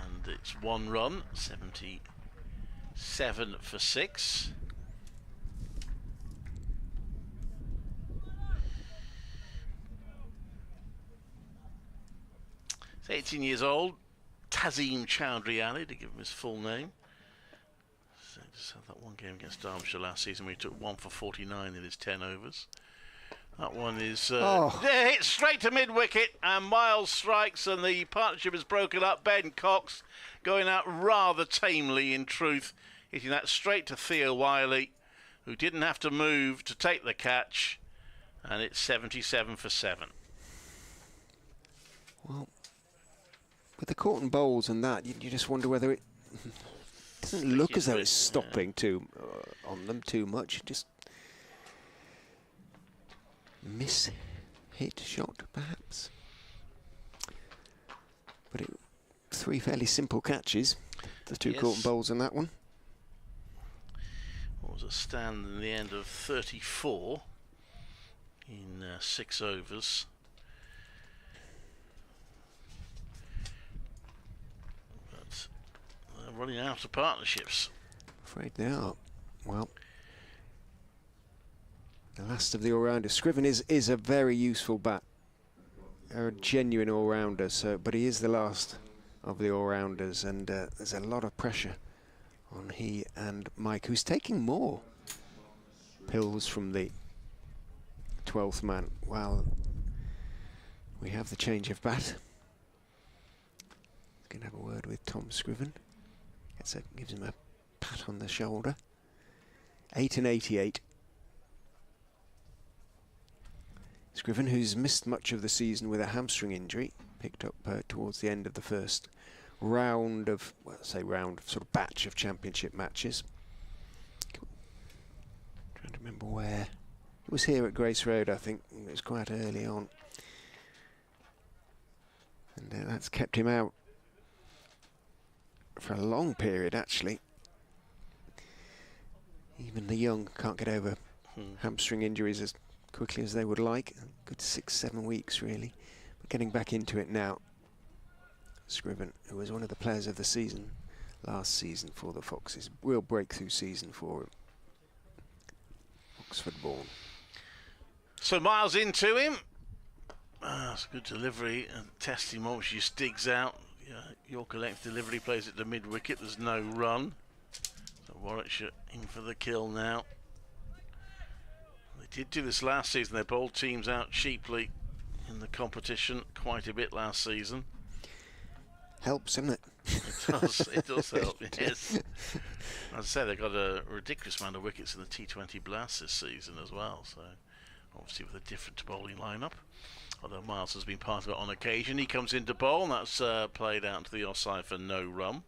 And it's 1 run, 77 for 6. He's 18 years old. Tazim Chowdhury Ali, to give him his full name. So just had that one game against Derbyshire last season where he took 1 for 49 in his 10 overs. That one is hit straight to mid-wicket, and Miles strikes, and the partnership is broken up. Ben Cox going out rather tamely, in truth, hitting that straight to Theo Wiley, who didn't have to move to take the catch, and it's 77 for 7. Well, with the caught and bowls and that, you just wonder whether it doesn't look as though it's stopping on them too much. Just miss-hit shot, perhaps. But 3 fairly simple catches, the 2 caught and bowls in that one. What was a stand in the end of 34 in 6 overs. But they're running out of partnerships. Afraid they are. Well, the last of the all-rounders. Scriven is a very useful bat, a genuine all-rounder. But he is the last of the all-rounders, and there's a lot of pressure on he and Mike, who's taking more pills from the 12th man. While we have the change of bat, going to have a word with Tom Scriven. Gives him a pat on the shoulder. 8 and 88. Scriven, who's missed much of the season with a hamstring injury, picked up towards the end of the first round of, sort of batch of championship matches. Trying to remember where. It was here at Grace Road, I think. It was quite early on. And that's kept him out for a long period, actually. Even the young can't get over hamstring injuries as quickly as they would like. A good 6-7 weeks, really. But getting back into it now. Scriven, who was one of the players of the season last season for the Foxes. Real breakthrough season for him. Oxford born. So Miles into him. It's a good delivery, and testing more. She just digs out. Yorker length delivery, plays it to mid-wicket. There's no run. So Warwickshire in for the kill now. They did do this last season. They bowled teams out cheaply in the competition quite a bit last season. Helps, doesn't it? It does help, yes. As I say, they've got a ridiculous amount of wickets in the T20 Blast this season as well, so obviously with a different bowling lineup. Although Miles has been part of it on occasion. He comes into bowl, and that's played out to the offside for no run.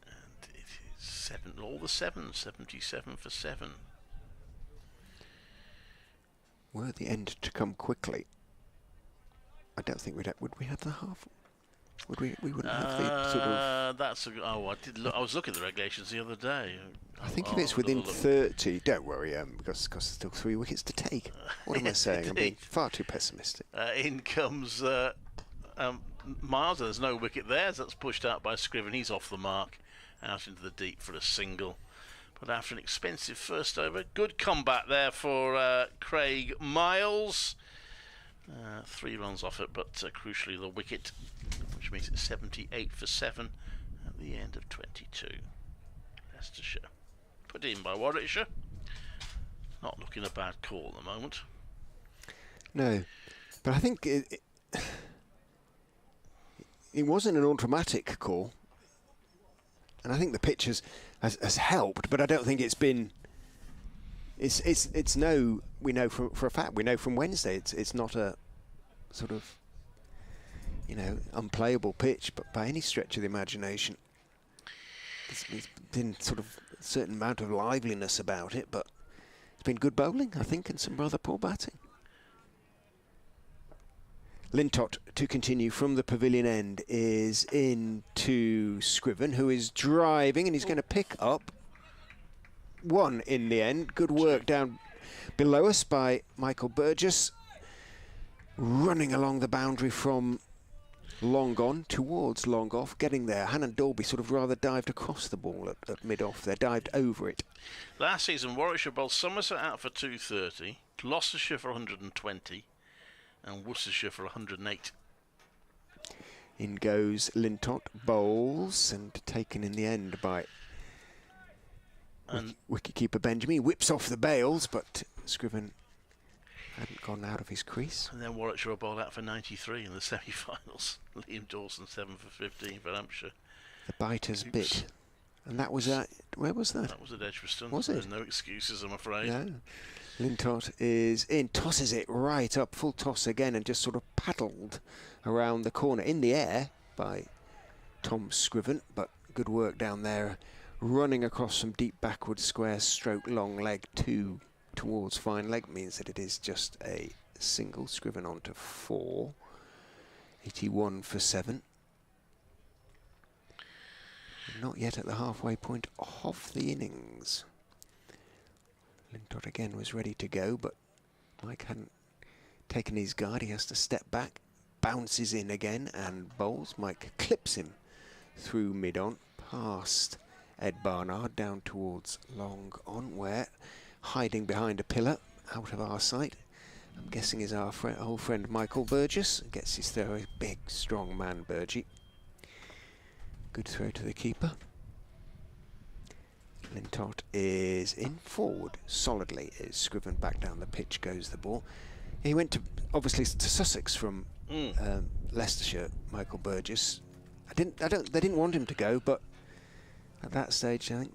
And it is 7, all the 7s, 77 for 7. Were the end to come quickly, I don't think would we have the half? Would we? We wouldn't have the sort of. I was looking at the regulations the other day. I think if it's within 30, don't worry, because there's still 3 wickets to take. What am I saying? I'm being far too pessimistic. In comes Miles. There's no wicket there. So that's pushed out by Scriven. He's off the mark, out into the deep for a single. But after an expensive first over, good comeback there for Craig Miles. 3 runs off it, but crucially the wicket, which makes it 78 for 7 at the end of 22. Leicestershire put in by Warwickshire. Not looking a bad call at the moment. No, but I think it wasn't an automatic call, and I think the pitch has helped, but I don't think it's been. It's no. We know for a fact. We know from Wednesday. It's not a sort of unplayable pitch, but by any stretch of the imagination. It's been sort of a certain amount of liveliness about it, but it's been good bowling, I think, and some rather poor batting. Lintott to continue from the pavilion end is into Scriven, who is driving, and he's going to pick up one in the end. Good work down below us by Michael Burgess, running along the boundary from long on towards long off, getting there. Hannon Dolby sort of rather dived across the ball at mid-off there, dived over it. Last season, Warwickshire bowled Somerset out for 230, Gloucestershire for 120, and Worcestershire for 108. In goes Lintott, bowls, and taken in the end by wicketkeeper Benjamin. He whips off the bails, but Scriven hadn't gone out of his crease. And then Warwickshire bowled out for 93 in the semi-finals. Liam Dawson 7 for 15 for Hampshire. The biter's bit. And that was at, where was that? That was at Edgbaston. Was it? There's no excuses, I'm afraid. Yeah. Lintott is in, tosses it right up, full toss again, and just sort of paddled around the corner in the air by Tom Scriven, but good work down there, running across some deep backward square stroke long leg towards fine leg, means that it is just a single. Scriven on to 4, 81 for 7. Not yet at the halfway point of the innings. Lintott again was ready to go, but Mike hadn't taken his guard. He has to step back, bounces in again and bowls. Mike clips him through mid-on, past Ed Barnard, down towards long on, where, hiding behind a pillar, out of our sight, I'm guessing is our old friend Michael Burgess. Gets his throw, a big, strong man, Burgie. Good throw to the keeper. Lintott is in forward solidly. Is Scriven back down the pitch goes the ball. He went to obviously to Sussex from Leicestershire. Michael Burgess. They didn't want him to go, but at that stage, I think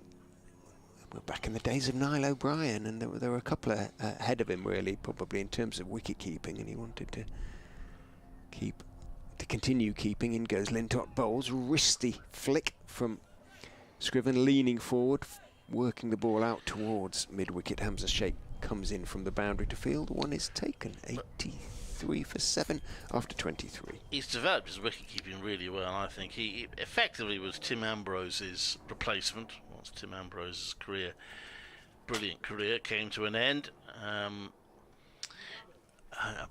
we're back in the days of Niall O'Brien, and there were a couple ahead of him really, probably in terms of wicket keeping, and he wanted to continue keeping. In goes Lintott, bowls, wristy flick from Scriven, leaning forward, working the ball out towards mid-wicket. Hamza Sheikh comes in from the boundary to field. One is taken, 83 for 7 after 23. He's developed his wicket-keeping really well. I think he effectively was Tim Ambrose's replacement. Once Tim Ambrose's brilliant career, came to an end.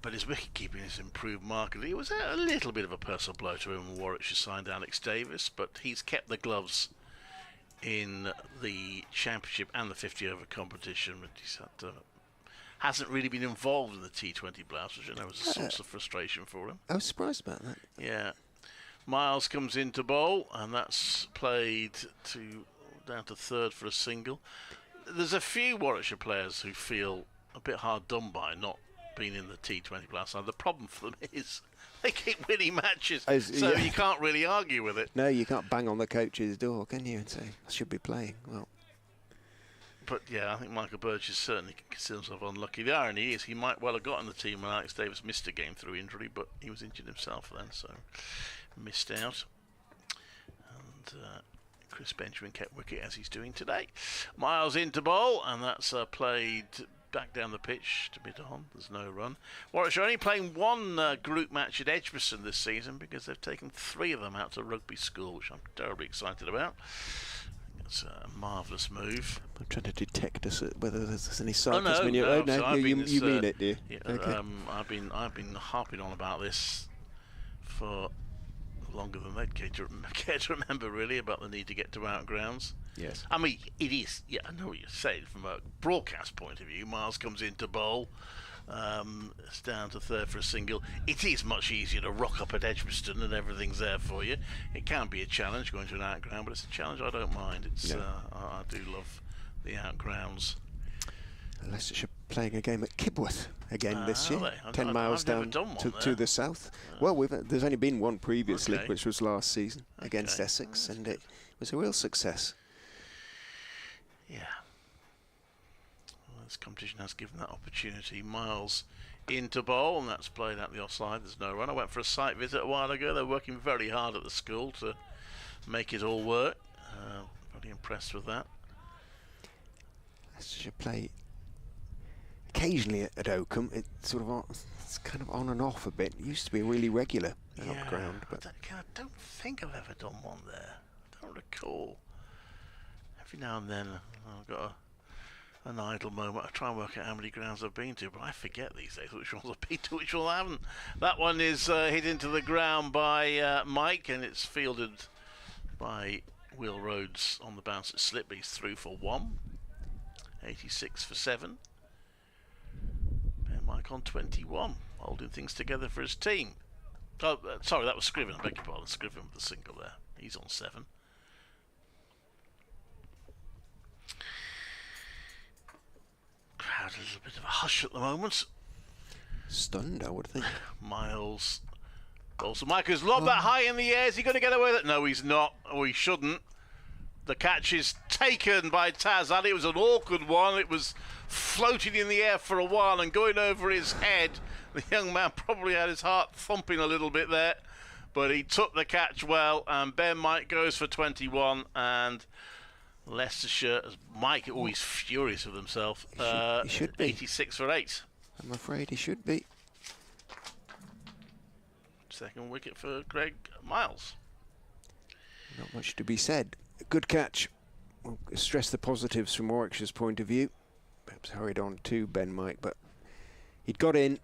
But his wicket-keeping has improved markedly. It was a little bit of a personal blow to him when Warwickshire signed Alex Davis, but he's kept the gloves in the Championship and the 50-over competition, but he's hasn't really been involved in the T20 blouse, which I know was a source of frustration for him. I was surprised about that. Yeah. Miles comes into bowl, and that's played down to third for a single. There's a few Warwickshire players who feel a bit hard done by not being in the T20 blouse. Now, the problem for them is they keep winning matches, so you can't really argue with it. No, you can't bang on the coach's door, can you, and say, I should be playing. Well, but yeah, I think Michael Burgess certainly considers himself unlucky. The irony is he might well have got in the team when Alex Davis missed a game through injury, but he was injured himself then, so missed out. And Chris Benjamin kept wicket as he's doing today. Miles into bowl, and that's played back down the pitch to mid-on. There's no run. Warwickshire only playing one group match at Edgbaston this season because they've taken 3 of them out to rugby school, which I'm terribly excited about. It's a marvellous move. I'm trying to detect whether there's any sarcasm in you mean it, do you? Yeah, okay. I've been harping on about this for longer than they'd care to remember, really, about the need to get to outgrounds. Yes. I mean, it is, yeah, I know what you're saying. From a broadcast point of view, Miles comes into bowl, it's down to third for a single. It is much easier to rock up at Edgbaston and everything's there for you. It can be a challenge going to an outground, but it's a challenge I don't mind. I do love the outgrounds. Leicestershire playing a game at Kibworth again this year, 10 I've miles never down done to the south. Well, there's only been one previously, Okay. which was last season against Essex, and it was a real success. Yeah. Well, this competition has given that opportunity. Miles into bowl, and that's played out the offside. There's no run. I went for a site visit a while ago. They're working very hard at the school to make it all work. Very impressed with that. Leicestershire play occasionally at Oakham, it's kind of on and off a bit. It used to be really regular up ground. But I don't think I've ever done one there. I don't recall. Every now and then I've got an idle moment. I try and work out how many grounds I've been to, but I forget these days which ones I've been to, which ones I haven't. That one is hit into the ground by Mike, and it's fielded by Will Rhodes on the bounce at slip. He's through for 1. 86 for 7. And Mike on 21, holding things together for his team. Oh, sorry, that was Scriven. I beg your pardon. Scriven with the single there. He's on 7. Crowd a little bit of a hush at the moment. Stunned, I would think. Miles. Also, Mike has lobbed that high in the air. Is he going to get away with it? No, he's not. Or he shouldn't. The catch is taken by Taz Ali. It was an awkward one. It was floating in the air for a while and going over his head. The young man probably had his heart thumping a little bit there, but he took the catch well, and Ben Mike goes for 21, and Leicestershire, as Mike always furious with himself, he should be. 86 for 8. I'm afraid he should be. Second wicket for Greg Miles. Not much to be said. Good catch. We'll stress the positives from Warwickshire's point of view. Perhaps hurried on to Ben Mike, but he'd got in,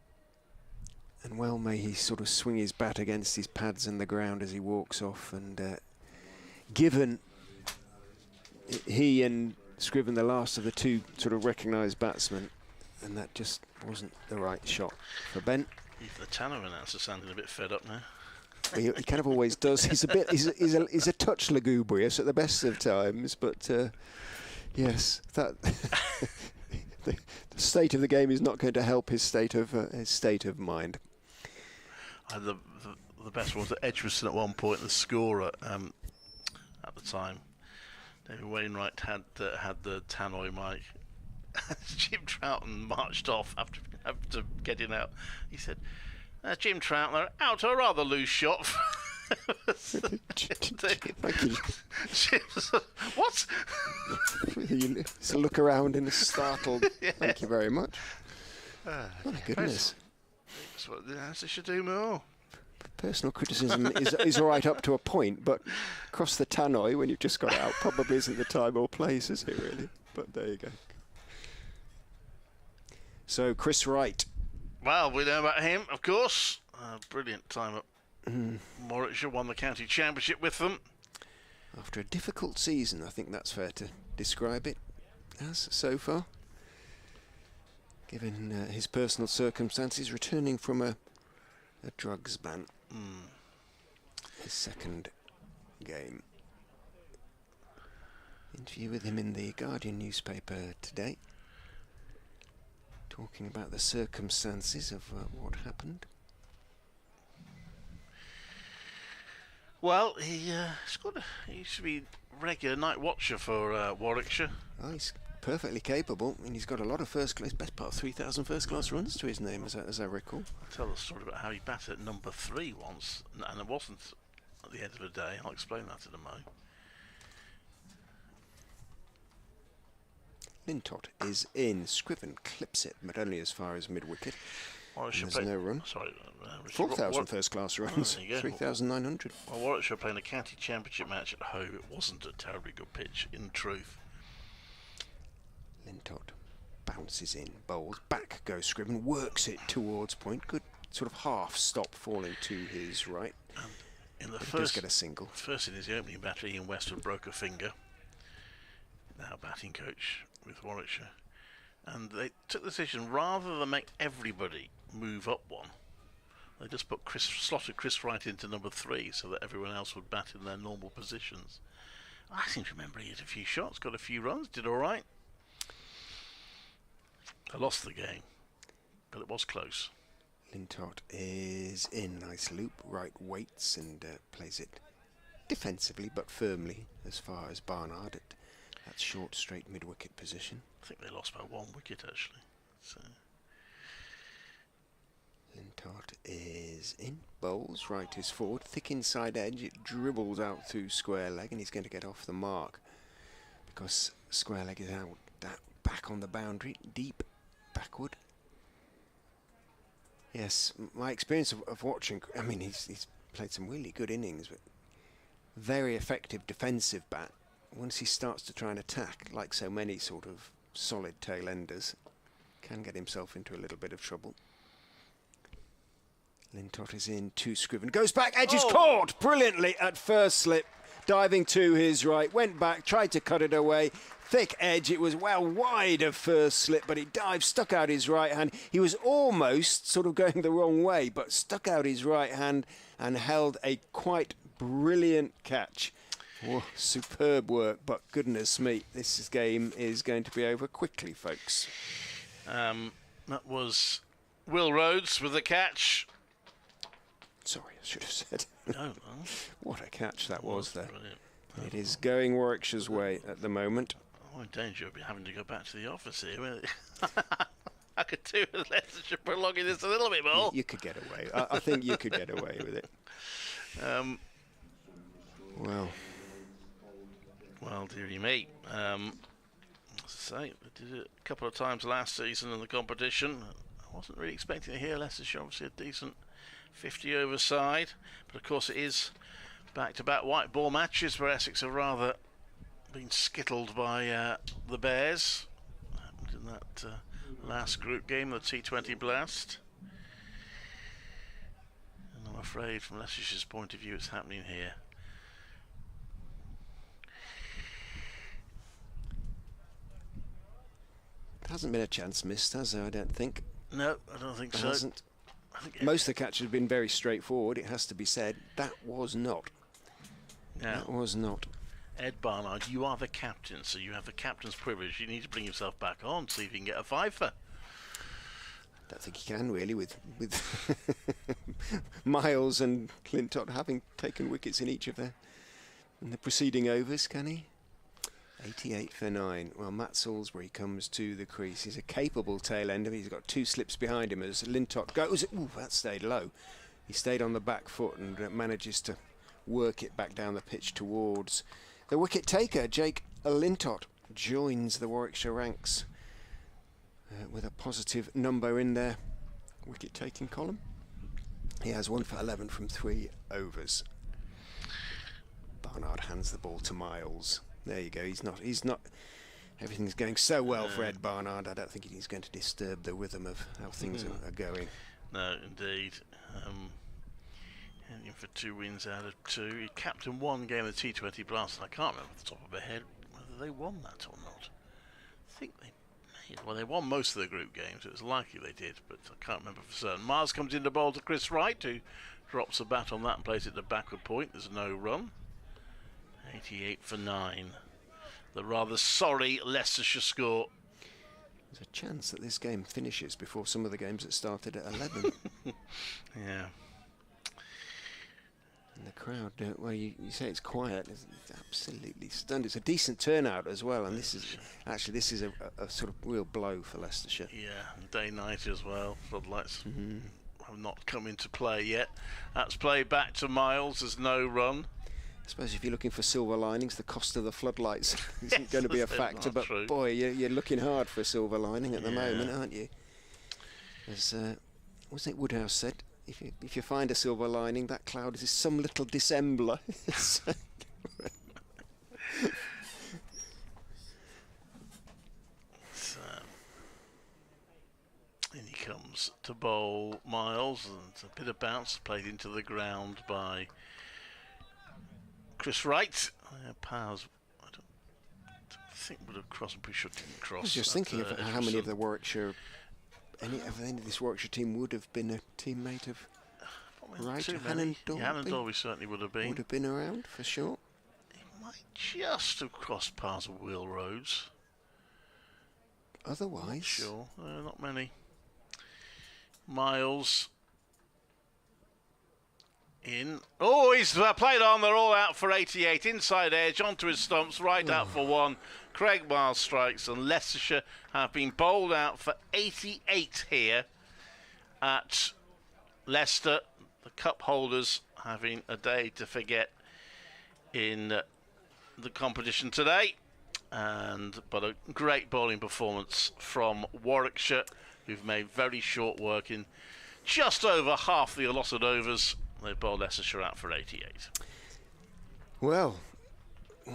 and well may he sort of swing his bat against his pads in the ground as he walks off. And given he and Scriven the last of the two sort of recognised batsmen, and that just wasn't the right shot for Ben. Even the Tanner announcer sounding a bit fed up now. He kind of always does. He's a touch lugubrious at the best of times, but yes, that the state of the game is not going to help his state of mind. The best was at Edgewortham at one point. The scorer at the time, David Wainwright, had the tannoy mic. Jim Troughton marched off after getting out. He said, Jim Troutner out a rather loose shot. What? He's a look around and is startled. Yeah. Thank you very much. My goodness. That's what the answer should do more. Personal criticism is all right up to a point, but across the tannoy when you've just got out probably isn't the time or place, is it really? But there you go. So Chris Wright. Well, we know about him, of course. Brilliant time up. Warwickshire won the county championship with them. After a difficult season, I think that's fair to describe it as so far. Given his personal circumstances, returning from a drugs ban. His second game. Interview with him in the Guardian newspaper today. Talking about the circumstances of what happened. Well, he used to be regular night watcher for Warwickshire. Oh, he's perfectly capable. I mean, he's got a lot of first class, best part of 3,000 first class runs to his name, as I recall. I'll tell the story about how he batted at number 3 once, and it wasn't at the end of the day. I'll explain that in a moment. Lintott is in. Scriven clips it, but only as far as mid-wicket. There's no run. Sorry, 4,000 first-class runs, 3,900. Well, Warwickshire playing a county championship match at home. It wasn't a terribly good pitch, in truth. Lintott bounces in, bowls, back goes Scriven, works it towards point. Good sort of half stop falling to his right. In the does get a single. First in his opening batter, Ian Westwood broke a finger. Now batting coach with Warwickshire, and they took the decision rather than make everybody move up one, they just slotted Chris Wright into number 3 so that everyone else would bat in their normal positions. I seem to remember he had a few shots, got a few runs, did all right. They lost the game, but it was close. Lintott is in, nice loop. Wright waits and plays it defensively but firmly as far as Barnard at that short, straight mid-wicket position. I think they lost by 1 wicket actually. So. Lintott is in, bowls, right is forward, thick inside edge, it dribbles out through square leg, and he's going to get off the mark because square leg is out, back on the boundary, deep backward. Yes, my experience of watching, I mean, he's played some really good innings, but very effective defensive bat. Once he starts to try and attack, like so many sort of solid tail enders, can get himself into a little bit of trouble. Lintott is in, to Scriven, goes back, edge is caught brilliantly at first slip, diving to his right, went back, tried to cut it away, thick edge, it was well wide of first slip, but he dived, stuck out his right hand. He was almost sort of going the wrong way, but stuck out his right hand and held a quite brilliant catch. Oh, superb work, but goodness me, this game is going to be over quickly, folks. That was Will Rhodes with the catch. Sorry, I should have said. No, what a catch that was there. Brilliant. It is going Warwickshire's way at the moment. I'm in danger of having to go back to the office here. I could do with Leicestershire prolonging this a little bit more. You could get away. I think you could get away with it. Well, dearie me. As I say, I did it a couple of times last season in the competition. I wasn't really expecting to hear Leicestershire, obviously a decent 50-over side. But of course it is back-to-back white ball matches where Essex have rather been skittled by the Bears. Happened in that last group game, the T20 Blast. And I'm afraid from Leicestershire's point of view it's happening here. There hasn't been a chance missed, has there? I don't think. No, I don't think so. Hasn't. Most of the catches have been very straightforward, it has to be said. That was not. Yeah. That was not. Ed Barnard, you are the captain, so you have the captain's privilege. You need to bring yourself back on, see if you can get a fifer. I don't think he can really, with Miles and Lintott having taken wickets in each of the preceding overs, can he? 88 for 9. Well, Matt Salisbury comes to the crease. He's a capable tail ender. He's got 2 slips behind him as Lintott goes. Ooh, that stayed low. He stayed on the back foot and manages to work it back down the pitch towards the wicket taker. Jake Lintott joins the Warwickshire ranks with a positive number in their wicket taking column. He has 1 for 11 from 3 overs. Barnard hands the ball to Miles. There you go. He's not. Everything's going so well for Ed Barnard. I don't think he's going to disturb the rhythm of how things are going. No, indeed. Heading for 2 wins out of 2. He captained 1 game of the T20 Blast, and I can't remember off the top of my head whether they won that or not. I think they made. Well, they won most of the group games. It was likely they did, but I can't remember for certain. Miles comes in to bowl to Chris Wright, who drops the bat on that and plays it to backward point. There's no run. 88 for 9. The rather sorry Leicestershire score. There's a chance that this game finishes before some of the games that started at 11. Yeah. And the crowd, well, you say it's quiet. It's absolutely stunned. It's a decent turnout as well, and this is a sort of real blow for Leicestershire. Yeah, day-night as well. Floodlights have not come into play yet. That's played back to Miles. There's no run. I suppose if you're looking for silver linings, the cost of the floodlights isn't going to be a factor. But true. Boy, you're looking hard for a silver lining at the moment, aren't you? As wasn't it Woodhouse said, if you find a silver lining, that cloud is some little dissembler. In he comes to bowl Miles, and a bit of bounce played into the ground by Chris Wright. Powers, I don't think would have crossed, but should didn't cross. I was just thinking of how many of the Warwickshire, any of this Warwickshire team would have been a teammate of Wright. Hannon Dolby certainly would have been. Would have been around for sure. He might just have crossed paths of Will Rhodes. Otherwise, sure, not many. Miles. In. Oh, he's played on. They're all out for 88. Inside edge, onto his stumps, right out for 1. Craig Miles strikes, and Leicestershire have been bowled out for 88 here at Leicester. The cup holders having a day to forget in the competition today. But a great bowling performance from Warwickshire, who've made very short work in just over half the allotted overs. They bowled Leicestershire out for 88. Well,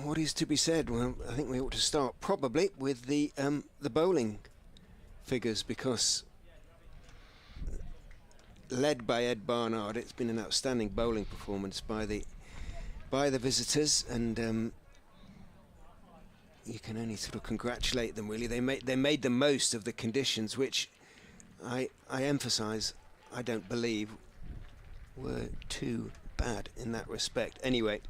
what is to be said? Well, I think we ought to start probably with the bowling figures, because led by Ed Barnard, it's been an outstanding bowling performance by the visitors, and you can only sort of congratulate them, really. They made the most of the conditions, which I emphasise, I don't believe were too bad in that respect. Anyway,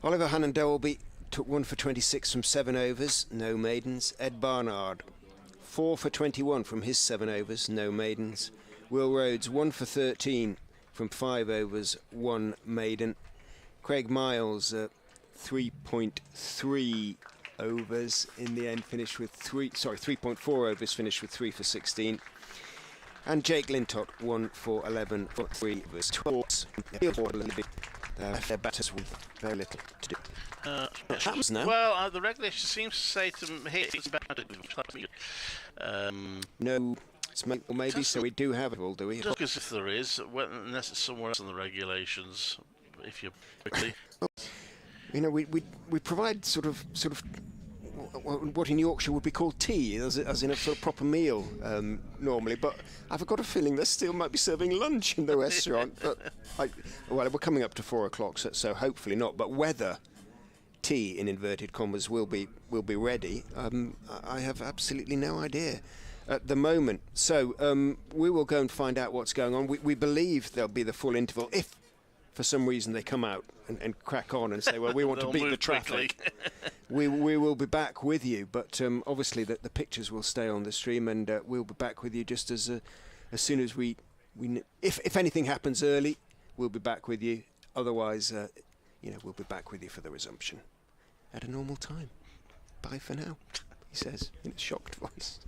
Oliver Hannon-Dolby took 1 for 26 from 7 overs, no maidens. Ed Barnard 4 for 21 from his 7 overs, no maidens. Will Rhodes 1 for 13 from 5 overs, 1 maiden. Craig Miles 3.3 overs in the end, finished with 3.4 overs, finished with 3 for 16. And Jake Lintott 1 for 11 for 3 overs. Their batters with very little to do. Happens now. Well, the regulation seems to say to hit. No, or maybe so. We do have it all, do we? Just as if there is, unless it's somewhere else in the regulations. If you quickly, you know, we provide sort of what in Yorkshire would be called tea, as in a sort of proper meal normally. But I've got a feeling they still might be serving lunch in the restaurant. But well, we're coming up to 4 o'clock, so hopefully not. But whether tea, in inverted commas, will be ready, I have absolutely no idea at the moment. So we will go and find out what's going on. We believe there'll be the full interval. If for some reason they come out and crack on and say, well, we want to beat the traffic, we will be back with you. But obviously the pictures will stay on the stream, and we'll be back with you just as soon as we if anything happens early, we'll be back with you. Otherwise, we'll be back with you for the resumption at a normal time. Bye for now, he says in a shocked voice.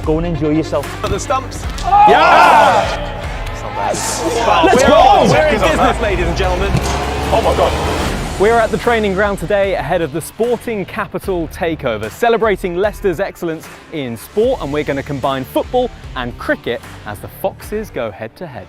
Go and enjoy yourself. At the stumps. Oh! Yeah! Let's go! We're in business, ladies and gentlemen. Oh my God. We're at the training ground today ahead of the Sporting Capital Takeover, celebrating Leicester's excellence in sport, and we're going to combine football and cricket as the Foxes go head to head.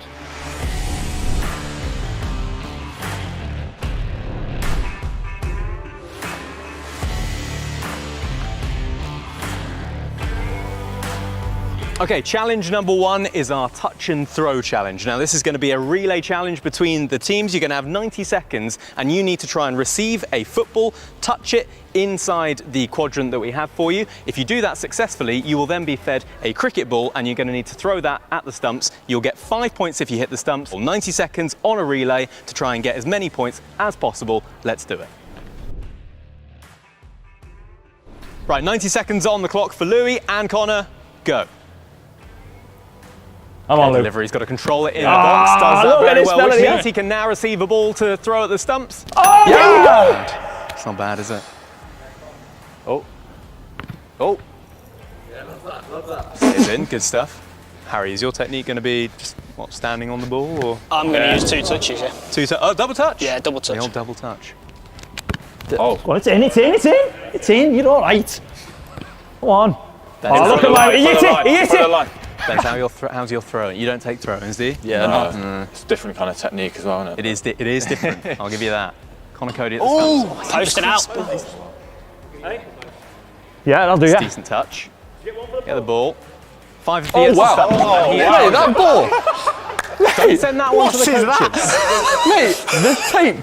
Okay, challenge number 1 is our touch and throw challenge. Now this is going to be a relay challenge between the teams. You're going to have 90 seconds and you need to try and receive a football, touch it inside the quadrant that we have for you. If you do that successfully, you will then be fed a cricket ball and you're going to need to throw that at the stumps. You'll get 5 points if you hit the stumps. 90 seconds on a relay to try and get as many points as possible. Let's do it. Right, 90 seconds on the clock for Louis and Connor. Go. I'm on, Luke. Delivery, he's got to control it in the box, does that very well, which here. means he can now receive a ball to throw at the stumps. Oh, yeah! It's not bad, is it? Oh. Oh. Yeah, love that. It's in, good stuff. Harry, is your technique going to be just, what, standing on the ball? Or? I'm going to use 2 touches, yeah. Oh, double touch? Yeah, double touch. The old double touch. Oh, go on, it's in. It's in, you're all right. Come on. Oh, look at my, he hit it. Ben, how's your throwing? You don't take throw-ins, do you? Yeah, no. It's a different kind of technique as well, isn't it? It is different. I'll give you that. Connor Cody at the stumps. Posting out. Yeah, I'll do that. Decent touch. Get the ball. 5 feet. Oh, wow. Hey, that ball. Don't send that one to the coaches. Mate, the tape.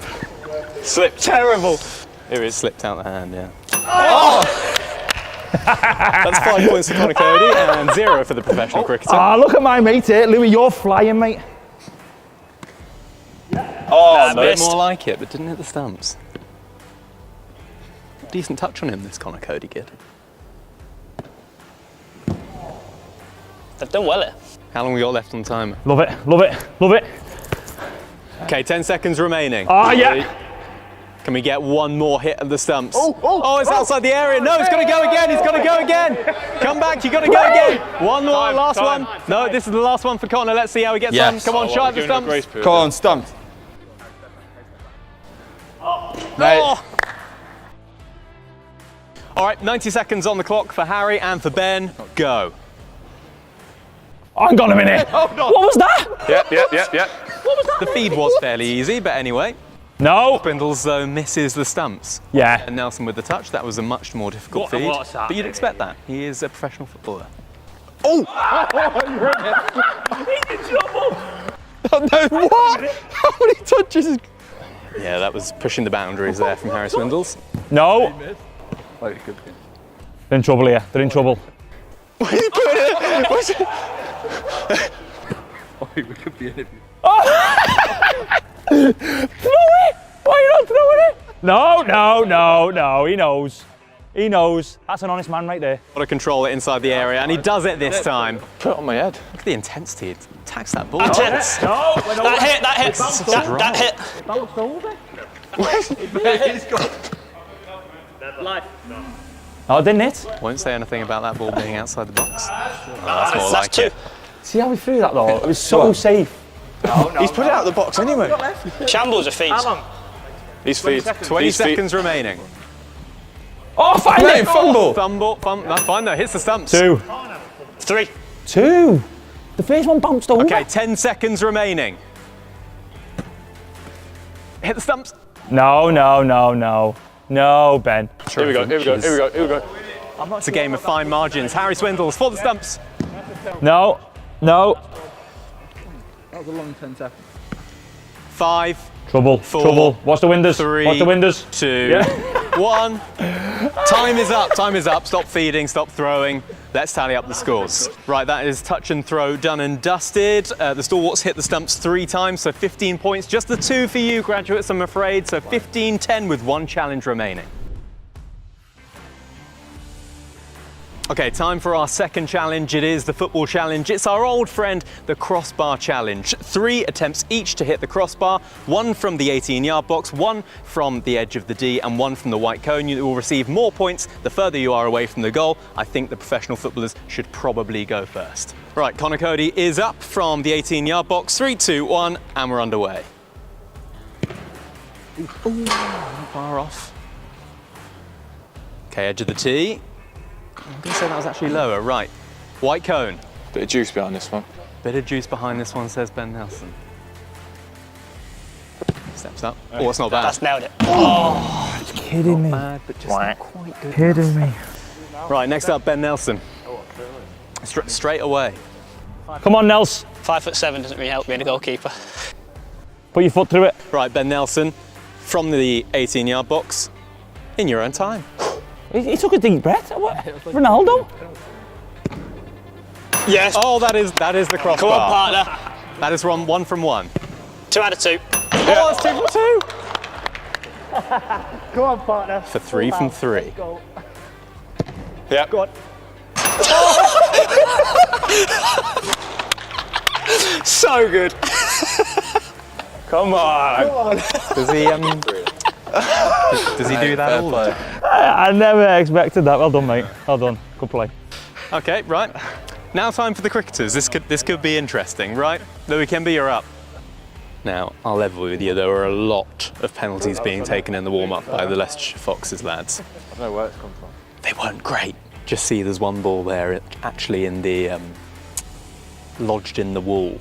Slipped. Terrible. Here it slipped out the hand, yeah. Oh! That's 5 points for Connor Cody and 0 for the professional cricketer. Ah, look at my mate here. Louis, you're flying, mate. Oh, a bit more like it, but didn't hit the stumps. Decent touch on him, this Connor Cody kid. They've done well here. How long we got left on timer? Love it, love it, love it. Okay, 10 seconds remaining. Oh, yeah. Can we get one more hit at the stumps? Oh, it's outside the area. No, it's got to go again. He's got to go again. Come back. You got to go again. One more, last one. No, this is the last one for Connor. Let's see how he gets on. Come on, shy at the stumps. Come on, stumped. Oh. All right, 90 seconds on the clock for Harry and for Ben. Go. Hang on a minute. What was that? Yep. What was that? The feed was fairly easy, but anyway. No. Spindles, though, misses the stumps. Yeah. And Nelson with the touch. That was a much more difficult feed. What's that? But you'd expect that. He is a professional footballer. Oh! He's in trouble. No, what? How many touches? Yeah, that was pushing the boundaries there from Harry Swindles. No. They're in trouble here. They're in trouble. What are you putting it? What's it? We could be in Throw it! Why are you not throwing it? No. He knows. He knows. That's an honest man right there. Got to control it inside the area, and he does it this time. Put it on my head. Look at the intensity. It attacks that ball. That hit. No, That hit. bounced over. Oh, it didn't hit. Won't say anything about that ball being outside the box. Oh, that's more That's like 2. it. See how we threw that though? It was so safe. He's put it out of the box anyway. Shambles are feet. He's feed. 20 seconds remaining. Oh, find it! Fumble. That's fine though. Hits the stumps. 2. 3. 2. The first one bounced over. Okay, 10 seconds remaining. Hit the stumps. No, Ben. Here we go. It's a game of fine margins. Harry Swindles for the stumps. No. That was a long 10 seconds. 5. Trouble. 4. Watch the windows. 3. Watch the windows. 2. 1. Time is up. Stop feeding. Stop throwing. Let's tally up the scores. Right, that is touch and throw done and dusted. The stalwarts hit the stumps 3 times, so 15 points. Just the 2 for you, graduates, I'm afraid. So 15-10 with 1 challenge remaining. Okay, time for our second challenge. It is the football challenge. It's our old friend, the crossbar challenge. 3 attempts each to hit the crossbar, 1 from the 18-yard box, 1 from the edge of the D, and 1 from the white cone. You will receive more points the further you are away from the goal. I think the professional footballers should probably go first. Right, Connor Cody is up from the 18-yard box. 3, 2, 1, and we're underway. Ooh, not far off. Okay, edge of the tee. I'm going to say that was actually lower. Right, white cone. Bit of juice behind this one. Bit of juice behind this one, says Ben Nelson. Steps up. Oh, it's not bad. That's nailed it. It's kidding me. Bad, but just not quite good. Kidding me. Right, next up, Ben Nelson. Straight away. Come on, Nels. 5'7" doesn't really help being a goalkeeper. Put your foot through it. Right, Ben Nelson, from the 18-yard box, in your own time. He took a deep breath. What? Ronaldo? Yes. Oh, that is the crossbar. Come on, partner. That is 1 from 1. 2 out of 2. Oh, that's 2 from 2. Go on, partner. For 3 from 3. Yeah. Go on. So good. Come on. Does he do that all the time? I never expected that. Well done, mate. Well done. Good play. Okay, right. Now time for the cricketers. This could be interesting, right? Louis Kimber, you're up. Now, I'll level with you, there were a lot of penalties being taken in the warm-up by the Leicestershire Foxes lads. I don't know where it's come from. They weren't great. Just see there's one ball there, actually in the, lodged in the wall.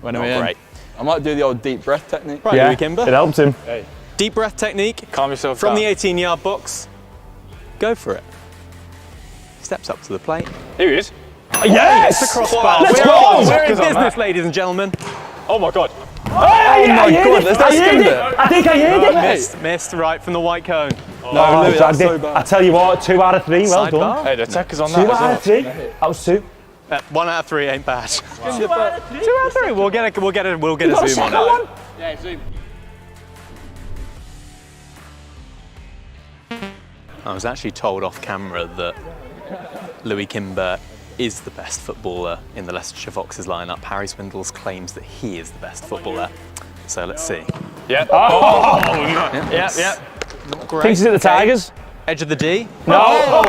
When Not are we in? great. I might do the old deep breath technique. Right, Louis Kimber. It helped him. Hey. Deep breath technique. Calm yourself From down. the 18-yard box. Go for it. Steps up to the plate. Here he is. Yes! The crossbar. Let's We're go! on. We're in Because I'm business, that. ladies and gentlemen. Oh my God. Oh my God, let's I heard do it. that. I think I heard it. Missed right from the white cone. No, Oh, Louis, that's so bad. I tell you what, 2 out of 3. Well Side done. bar. Hey, the attacker's on 2 that as out well. of 3. That was 2. 1 out of 3 ain't bad. 2 out of 3. 2 out of 3. We'll get a You got a zoom on second it. one? I was actually told off camera that Louis Kimber is the best footballer in the Leicestershire Foxes lineup. Harry Swindles claims that he is the best footballer. So let's see. Yeah. Oh, Yeah. Not great. Thinks he's at the Tigers. Edge of the D. No.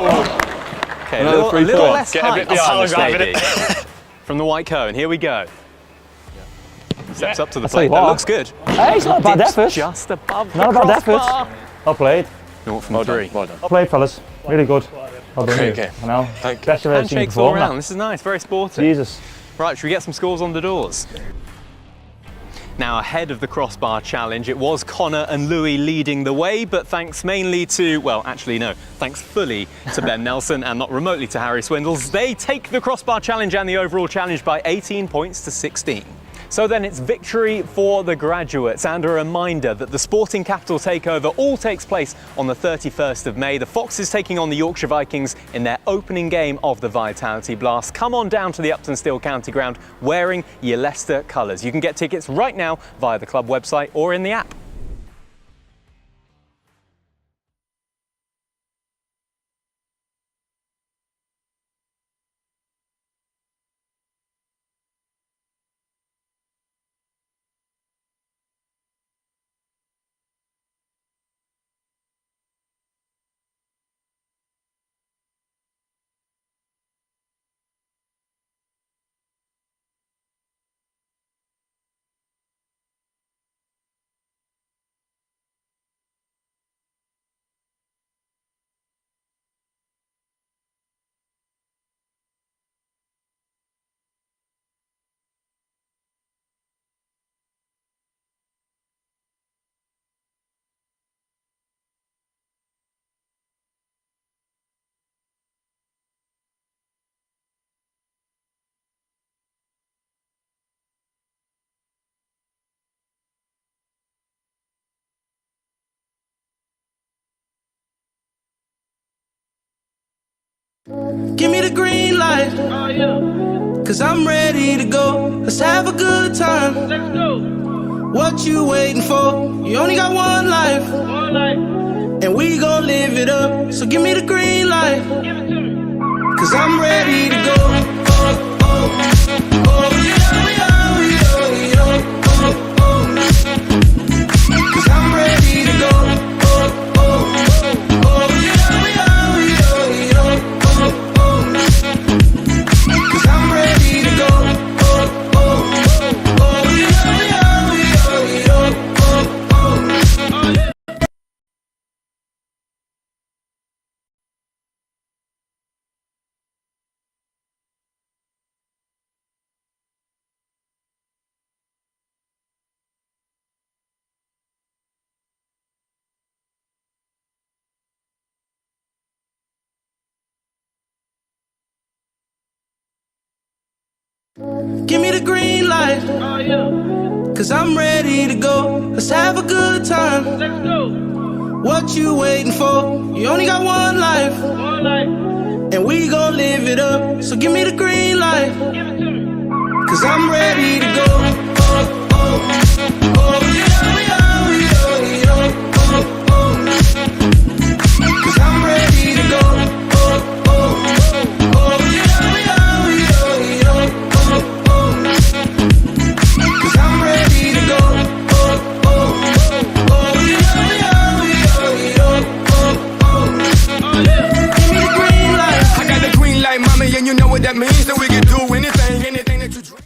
Okay, Another a free little throw. less Get a height bit behind this us, lady. From the white cone. Here we go. Steps up to the tell you plate. That what. looks good. Hey, it's not a bad Dips effort. just above Not a the bad effort. crossbar. Well played. 0 from Well 3. done. Well done. Well played, fellas. Really good. Well done. Okay, you. okay. I know. Thank you. Best I've ever seen you Handshakes all perform around. that. This is nice. Very sporty. Jesus. Right, should we get some scores on the doors? Now, ahead of the crossbar challenge, it was Connor and Louis leading the way, but thanks mainly to, well, actually no, thanks fully to Ben Nelson and not remotely to Harry Swindles, they take the crossbar challenge and the overall challenge by 18 points to 16. So then it's victory for the graduates, and a reminder that the Sporting Capital Takeover all takes place on the 31st of May. The Foxes taking on the Yorkshire Vikings in their opening game of the Vitality Blast. Come on down to the Upton Steel County Ground wearing your Leicester colours. You can get tickets right now via the club website or in the app. Give me the green light, cause I'm ready to go. Let's have a good time. Let's go. What you waiting for? You only got one life, and we gon' live it up. So give me the green light. light, cause I'm ready to go. Oh, oh, oh, yeah, yeah, yeah, yeah. Oh, oh, cause I'm ready to go. Oh, oh, oh, yeah, yeah, yeah, yeah. Oh, oh, cause I'm ready to go. Oh, oh, oh, yeah, yeah, yeah, yeah. Oh, oh, yeah. Give me the green light, cause I'm ready to go. Let's have a good time. Let's go. What you waiting for? You only got one life, and we gon' live it up. So give me the green light, cause I'm ready to go. Oh, oh, oh, yeah, yeah, yeah, yeah. Oh, oh, cause I'm ready to go. Oh, oh, oh, yeah, yeah, yeah, yeah. Cause I'm ready to go. Oh, oh, oh, yeah, yeah, yeah, yeah. Oh, yeah. Give me the green light. I got the green light, mommy, and you know what that means. That we can do anything, anything that you dream.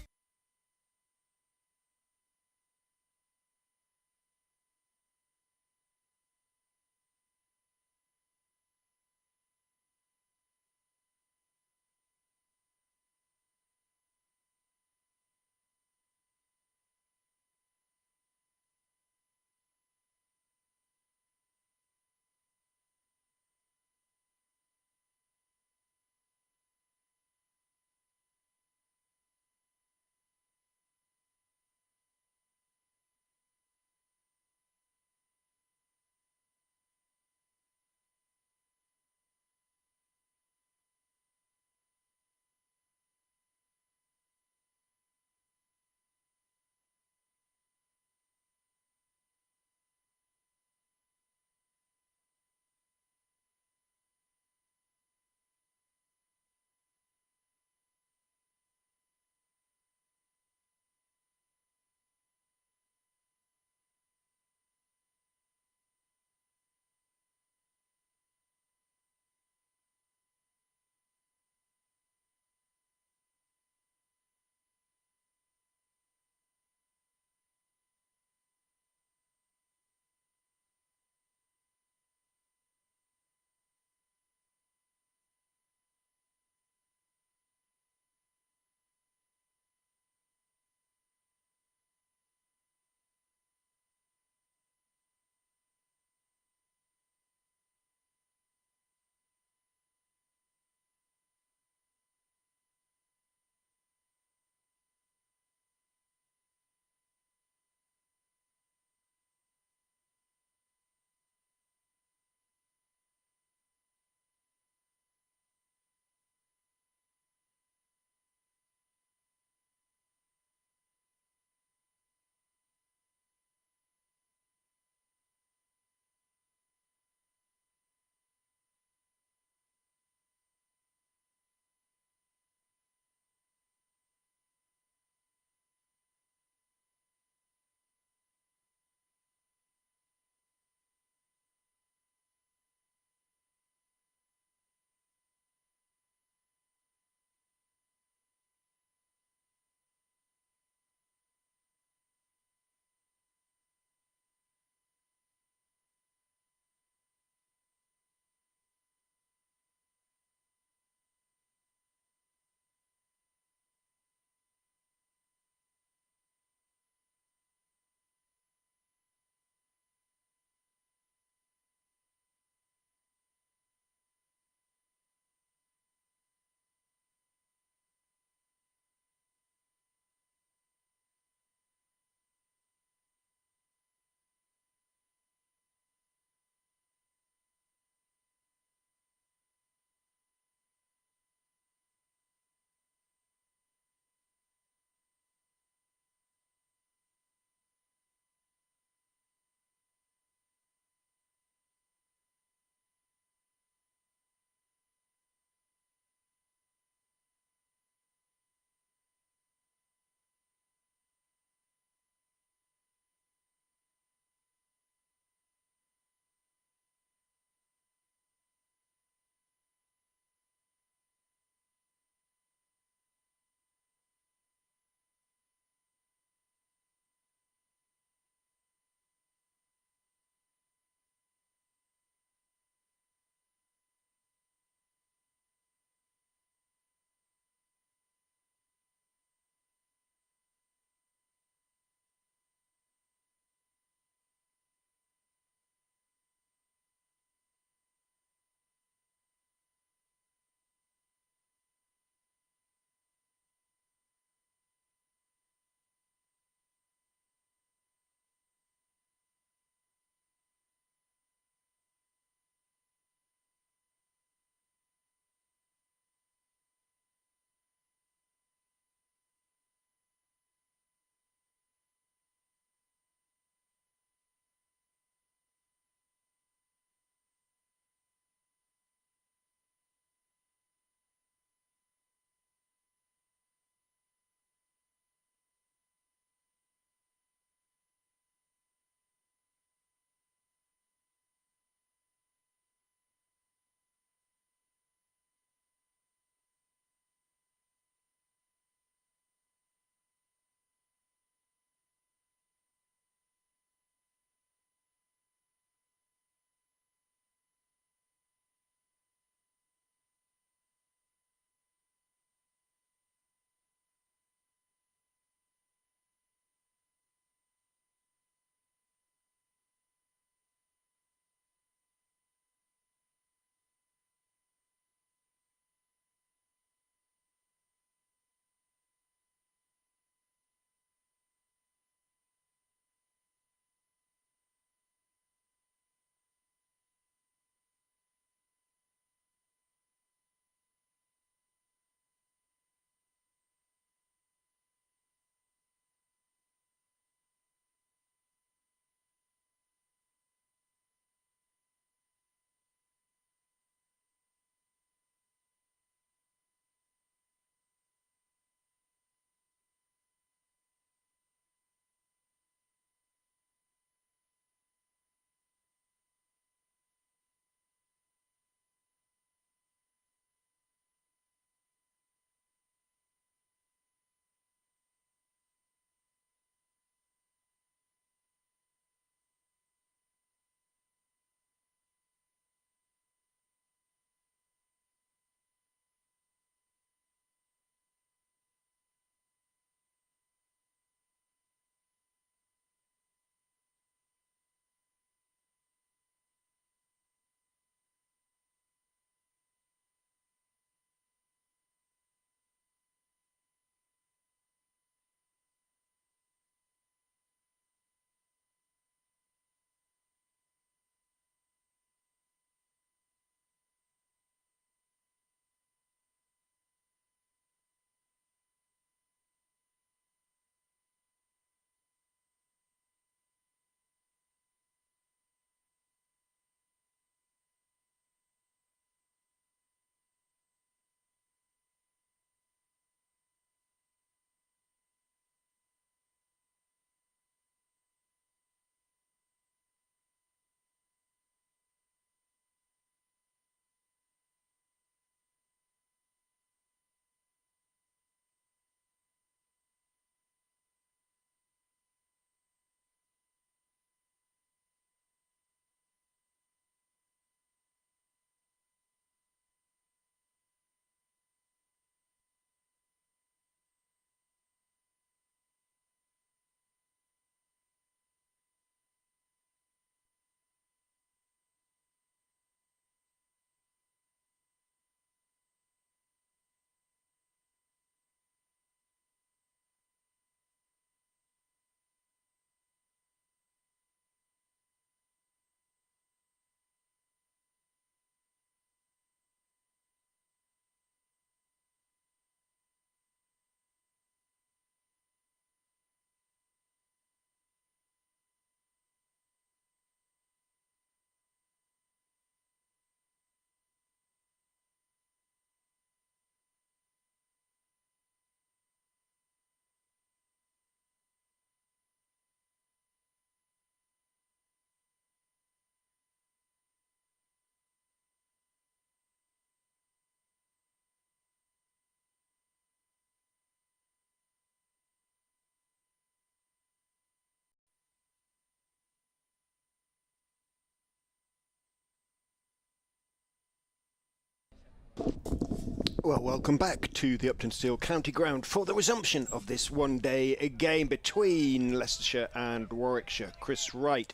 Well, welcome back to the Upton Steel County Ground for the resumption of this one-day game between Leicestershire and Warwickshire. Chris Wright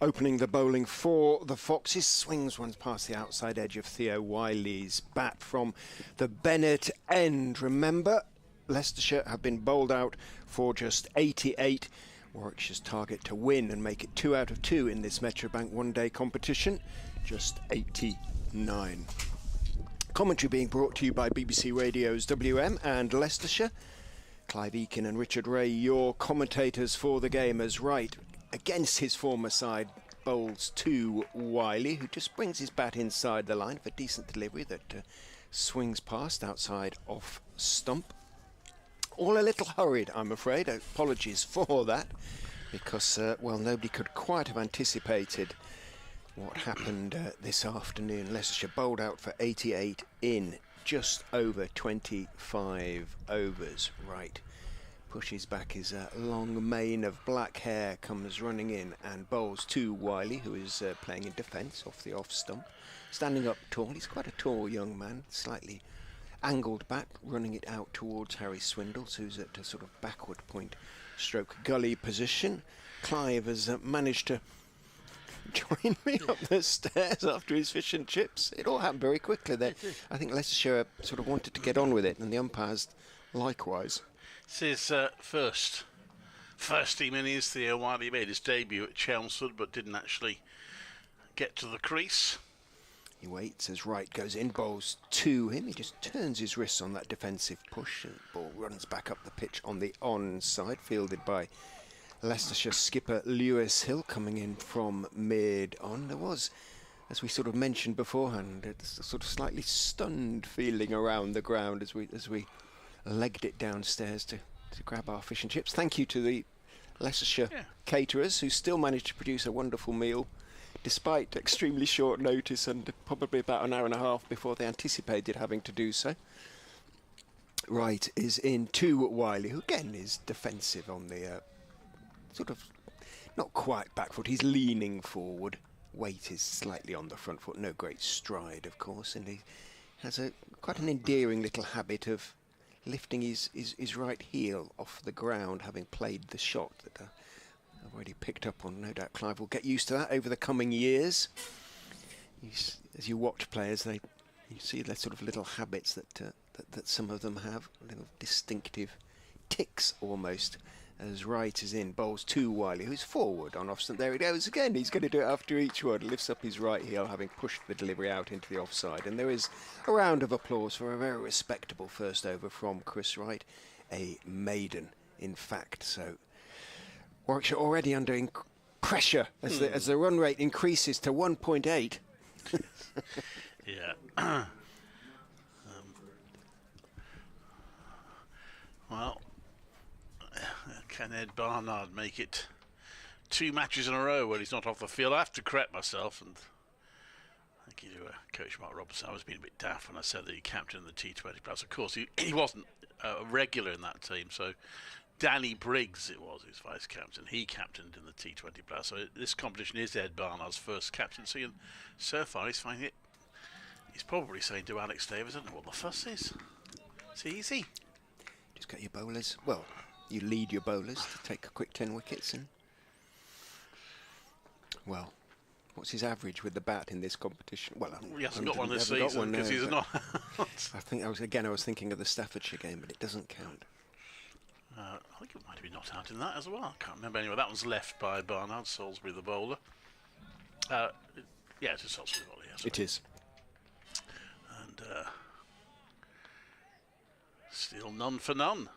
opening the bowling for the Foxes, swings one past the outside edge of Theo Wiley's bat from the Bennett end. Remember, Leicestershire have been bowled out for just 88. Warwickshire's target to win and make it 2 out of 2 in this Metrobank one-day competition, just 89. Commentary being brought to you by BBC Radio's WM and Leicestershire. Clive Eakin and Richard Ray, your commentators for the game, as Wright, against his former side, bowls to Wiley, who just brings his bat inside the line for decent delivery that swings past outside off stump. All a little hurried, I'm afraid. Apologies for that, because, well, nobody could quite have anticipated what happened this afternoon. Leicestershire bowled out for 88 in just over 25 overs. Right, pushes back his long mane of black hair, comes running in and bowls to Wiley, who is playing in defence off the off stump. Standing up tall, he's quite a tall young man, slightly angled back, running it out towards Harry Swindles, who's at a sort of backward point stroke gully position. Clive has managed to join me up the stairs after his fish and chips. It all happened very quickly there. I think Leicestershire sort of wanted to get on with it, and the umpires likewise. This is first team innings. Theo Wiley made his debut at Chelmsford, but didn't actually get to the crease. He waits as Wright goes in, bowls to him. He just turns his wrists on that defensive push, and the ball runs back up the pitch on the onside, fielded by Leicestershire skipper Lewis Hill, coming in from mid-on. There was, as we sort of mentioned beforehand, it's a sort of slightly stunned feeling around the ground as we legged it downstairs to grab our fish and chips. Thank you to the Leicestershire caterers, who still managed to produce a wonderful meal despite extremely short notice and probably about an hour and a half before they anticipated having to do so. Wright is in to Wiley, who again is defensive on the sort of not quite back foot. He's leaning forward. Weight is slightly on the front foot. No great stride, of course, and he has quite an endearing little habit of lifting his right heel off the ground, having played the shot that I've already picked up on. No doubt Clive will get used to that over the coming years. As you watch players, you see the sort of little habits that some of them have, little distinctive ticks almost. As Wright is in, bowls to Wiley, who's forward on off stump. There he goes again. He's going to do it after each one. Lifts up his right heel, having pushed the delivery out into the offside. And there is a round of applause for a very respectable first over from Chris Wright. A maiden, in fact. So Warwickshire already under pressure as the run rate increases to 1.8. Yeah. Well, can Ed Barnard make it 2 matches in a row where he's not off the field? I have to correct myself, and thank you to Coach Mark Robertson. I was being a bit daft when I said that he captained the T20 Plus. Of course, he wasn't a regular in that team, so Danny Briggs it was his vice captain. He captained in the T20 Plus. So this competition is Ed Barnard's first captaincy, and so far he's finding it. He's probably saying to Alex Davis, I don't know what the fuss is. It's easy. Just get your bowlers. Well, you lead your bowlers to take a quick 10 wickets, and well, what's his average with the bat in this competition? Well, he hasn't got one this season because he's not. I was thinking of the Staffordshire game, but it doesn't count. I think it might have been not out in that as well. I can't remember anyway. That one's left by Barnard, Salisbury the bowler. Yeah, it's a Salisbury bowler. Yes, it is. And still none for none.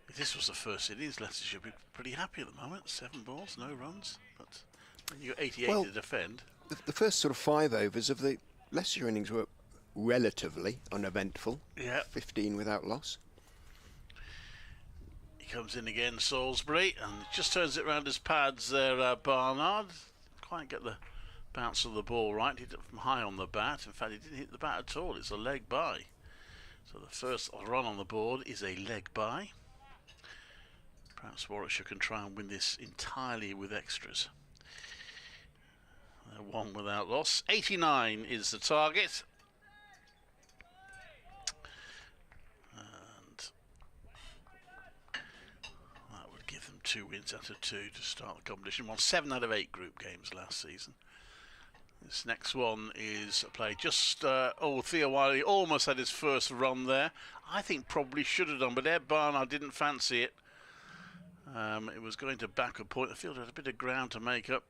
If this was the first innings, Leicestershire should be pretty happy at the moment. 7 balls, no runs. But when you got 88 to defend. The first sort of 5 overs of the Leicestershire innings were relatively uneventful. Yeah. 15 without loss. He comes in again, Salisbury, and just turns it round his pads there, Barnard. Quite get the bounce of the ball right. He hit it from high on the bat. In fact, he didn't hit the bat at all. It's a leg by. So the first run on the board is a leg by. Perhaps Warwickshire can try and win this entirely with extras. 1 without loss. 89 is the target. And that would give them 2 wins out of 2 to start the competition. Won 7 out of 8 group games last season. This next one is a play just, Theo Wiley almost had his first run there. I think probably should have done, but Ed Barnard didn't fancy it. It was going to back a point. The field had a bit of ground to make up.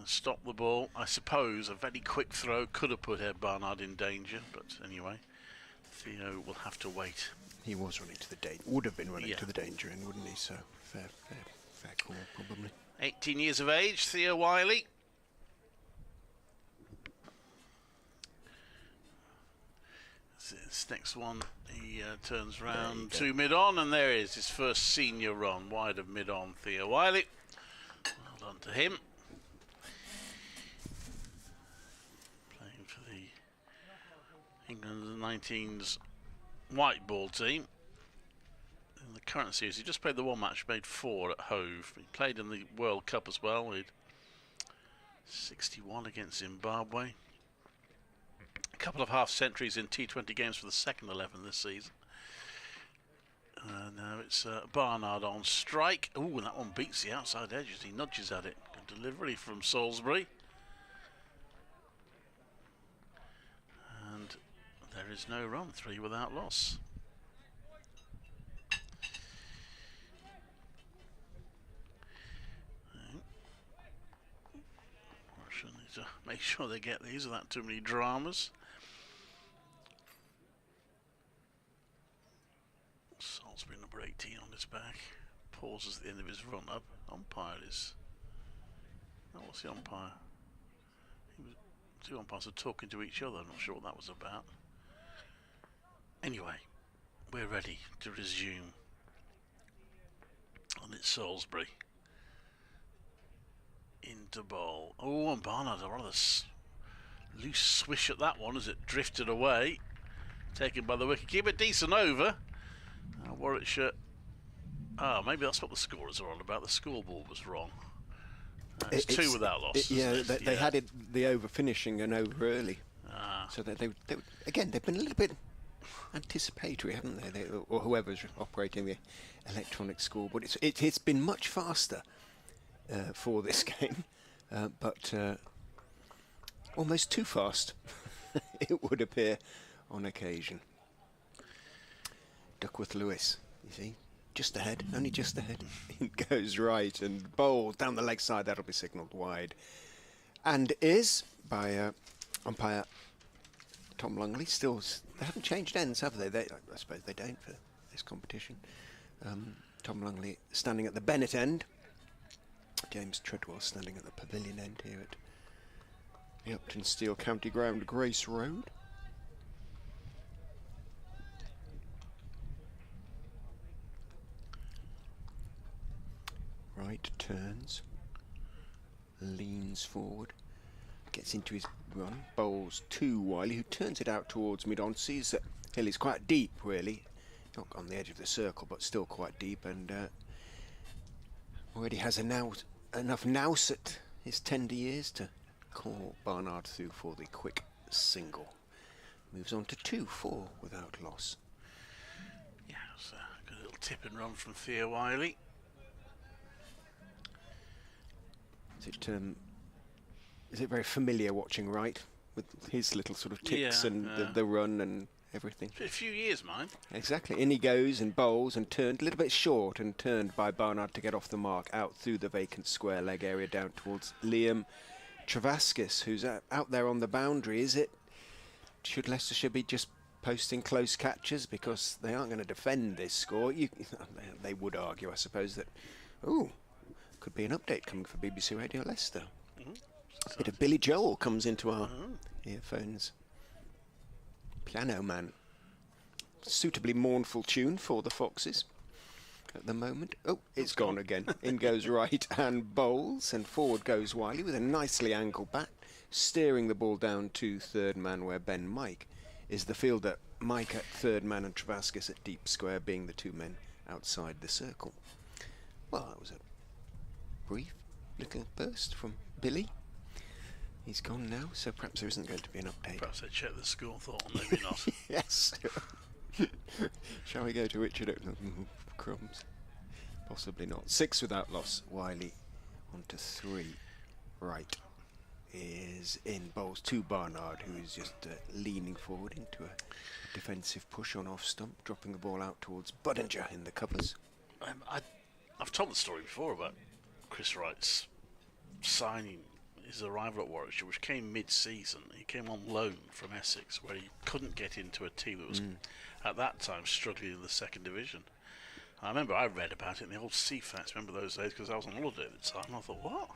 Stop the ball. I suppose a very quick throw could have put Ed Barnard in danger, but anyway, Theo will have to wait. He was running to the danger, would have been running to the danger end, wouldn't he? So fair call, probably. 18 years of age, Theo Wiley. This next one, he turns round to mid-on, and there is his first senior run, wide of mid-on, Theo Wiley. Well done to him. Playing for the England 19's white ball team. In the current series, he just played the one match, made 4 at Hove. He played in the World Cup as well, with 61 against Zimbabwe. A couple of half centuries in T20 games for the second 11 this season. Now it's Barnard on strike. Ooh, and that one beats the outside edge as he nudges at it. Good delivery from Salisbury. And there is no run, 3 without loss. Russia need to make sure they get these without too many dramas. Salisbury number 18 on his back. Pauses at the end of his run up. Umpire is... Oh, what's the umpire? Two umpires are talking to each other. I'm not sure what that was about. Anyway, we're ready to resume. And it's Salisbury. Into bowl. Oh, and Barnard, a rather loose swish at that one as it drifted away. Taken by the wicketkeeper. Decent over. Warwickshire. Maybe that's what the scorers are on about. The scoreboard was wrong. It's 2 without loss. They had it the over finishing and over early. So they again, they've been a little bit anticipatory, haven't they? Or whoever's operating the electronic scoreboard. It's been much faster for this game, but almost too fast, it would appear on occasion. Duckworth Lewis, you see, just ahead, only just ahead. It goes right and bowled down the leg side. That'll be signalled wide, and is by umpire Tom Lungley. Still, they haven't changed ends, have they? I suppose they don't for this competition. Tom Lungley standing at the Bennett end. James Treadwell standing at the Pavilion end here at the Upton Steel County Ground, Grace Road. Right turns, leans forward, gets into his run, bowls to Wiley, who turns it out towards mid-on, sees that hill is quite deep, really, not on the edge of the circle, but still quite deep, and already has enough nous at his tender years to call Barnard through for the quick single. Moves on to 2-4 without loss. Yeah, it's a good little tip and run from Theo Wiley. Is it very familiar watching Wright with his little sort of ticks and the run and everything? It's been a few years, mine. Exactly. In he goes and bowls and turned a little bit short and turned by Barnard to get off the mark out through the vacant square leg area down towards Liam Travaskis, who's out there on the boundary. Should Leicestershire be just posting close catches because they aren't going to defend this score? They would argue, I suppose, that could be an update coming for BBC Radio Leicester. A bit of Billy Joel comes into our earphones. Piano Man. Suitably mournful tune for the Foxes at the moment. Oh, it's gone again. In goes right and bowls, and forward goes Wiley with a nicely angled bat, steering the ball down to third man where Ben Mike is the fielder. Mike at third man and Travaskis at deep square being the 2 men outside the circle. Well, that was a brief little burst from Billy. He's gone now, so perhaps there isn't going to be an update. Perhaps they checked the score and thought, oh, maybe not. Yes. Shall we go to Richard? Crumbs. Possibly not. 6 without loss. Wiley on to 3. Right. Is in bowls to Barnard, who is just leaning forward into a defensive push on off stump, dropping the ball out towards Budinger in the covers. I've told the story before about Chris Wright's signing his arrival at Warwickshire, which came mid-season. He came on loan from Essex, where he couldn't get into a team that was at that time struggling in the second division. I remember I read about it in the old CFATs, remember those days, because I was on holiday at the time, and I thought, what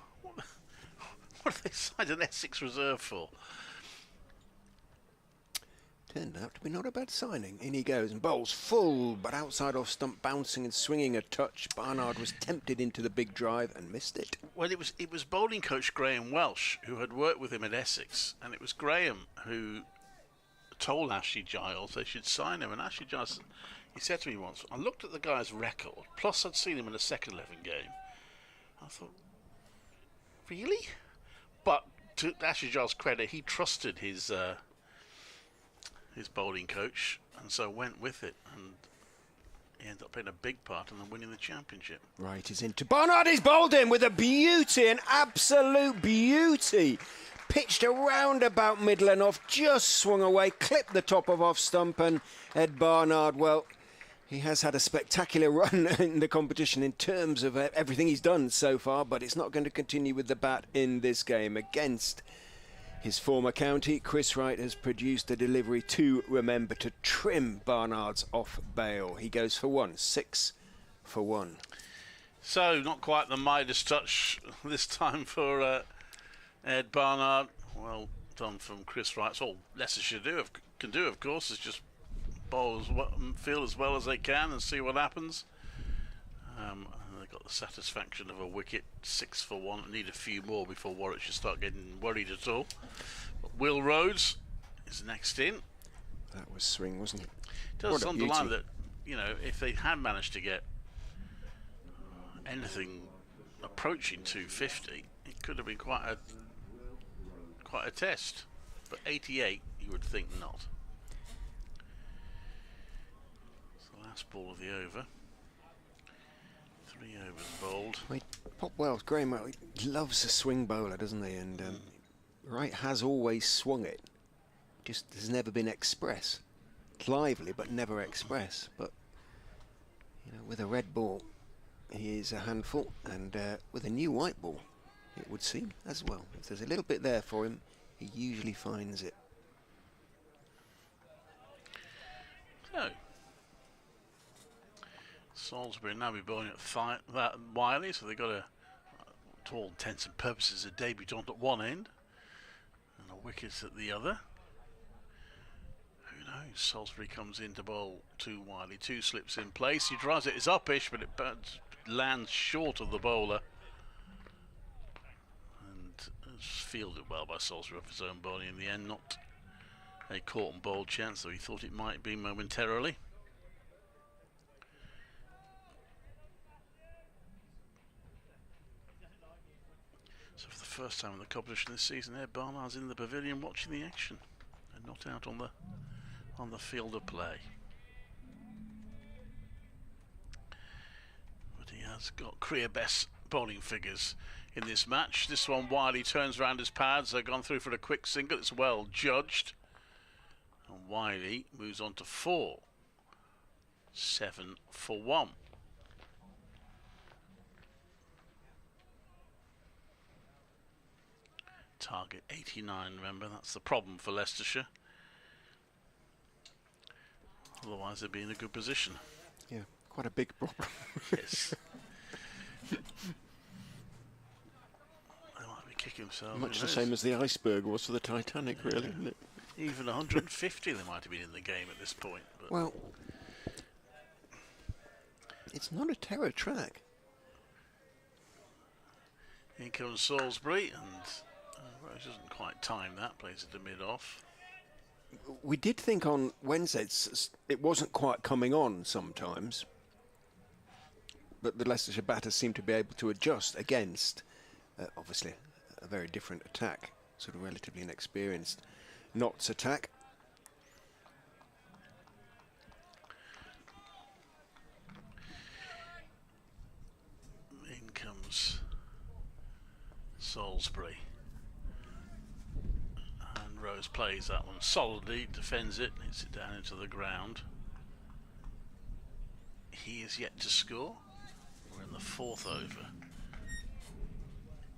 have they signed an Essex reserve for? Turned out to be not a bad signing. In he goes and bowls full, but outside off stump, bouncing and swinging a touch. Barnard was tempted into the big drive and missed it. Well, it was bowling coach Graham Welsh who had worked with him at Essex, and it was Graham who told Ashley Giles they should sign him. And Ashley Giles, he said to me once, I looked at the guy's record, plus I'd seen him in a second 11 game. I thought, really? But to Ashley Giles' credit, he trusted his bowling coach, and so went with it, and he ended up playing a big part in them winning the championship. Right, he's into Barnard. He's bowled in with a beauty, an absolute beauty. Pitched around about middle and off, just swung away, clipped the top of off stump, and Ed Barnard, well, he has had a spectacular run in the competition in terms of everything he's done so far, but it's not going to continue with the bat in this game against his former county. Chris Wright has produced a delivery to remember to trim Barnard's off bail. He goes for 1, 6 for 1. So, not quite the Midas touch this time for Ed Barnard. Well done from Chris Wright. It's all Leicestershire can do, of course, is just bowl and feel as well as they can and see what happens. They got the satisfaction of a wicket, 6 for 1. Need a few more before Warwickshire start getting worried at all. But Will Rhodes is next in. That was swing, wasn't it? It does underline that, you know, if they had managed to get anything approaching 250, it could have been quite a test. But 88, you would think not. It's the last ball of the over. 3 overs bowled. Wait, Popwell's Graham, he loves a swing bowler, doesn't he? And Wright has always swung it. Just has never been express. Lively, but never express. But you know, with a red ball, he is a handful, and with a new white ball, it would seem as well. If there's a little bit there for him, he usually finds it. So, Salisbury now be bowling at that Wiley, so they've got a, to all intents and purposes, a debutant at one end and a wicket at the other. Who knows? Salisbury comes in to bowl to Wiley. 2 slips in place. He drives it. It's upish, but it lands short of the bowler. And it's fielded well by Salisbury off his own bowling in the end. Not a caught and bowled chance, though he thought it might be momentarily. So for the first time in the competition this season, Ed Barnard's in the pavilion watching the action and not out on the field of play. But he has got career best bowling figures in this match. This one, Wiley turns around his pads. They've gone through for a quick single. It's well judged. And Wiley moves on to 4. 7 for 1. Target 89, remember, that's the problem for Leicestershire. Otherwise they'd be in a good position. Yeah, quite a big problem. Yes. They might be kicking themselves. Much the same as the iceberg was for the Titanic, really, isn't it? Even 150 they might have been in the game at this point. But well, it's not a terror track. in comes Salisbury, and Rose doesn't quite time that, plays it to mid-off. We did think on Wednesday it wasn't quite coming on sometimes, but the Leicestershire batters seemed to be able to adjust against, obviously, a very different attack. sort of relatively inexperienced Notts attack. In comes Salisbury. And Rose plays that one solidly, defends it, hits it down into the ground. He is yet to score. We're in the 4th over.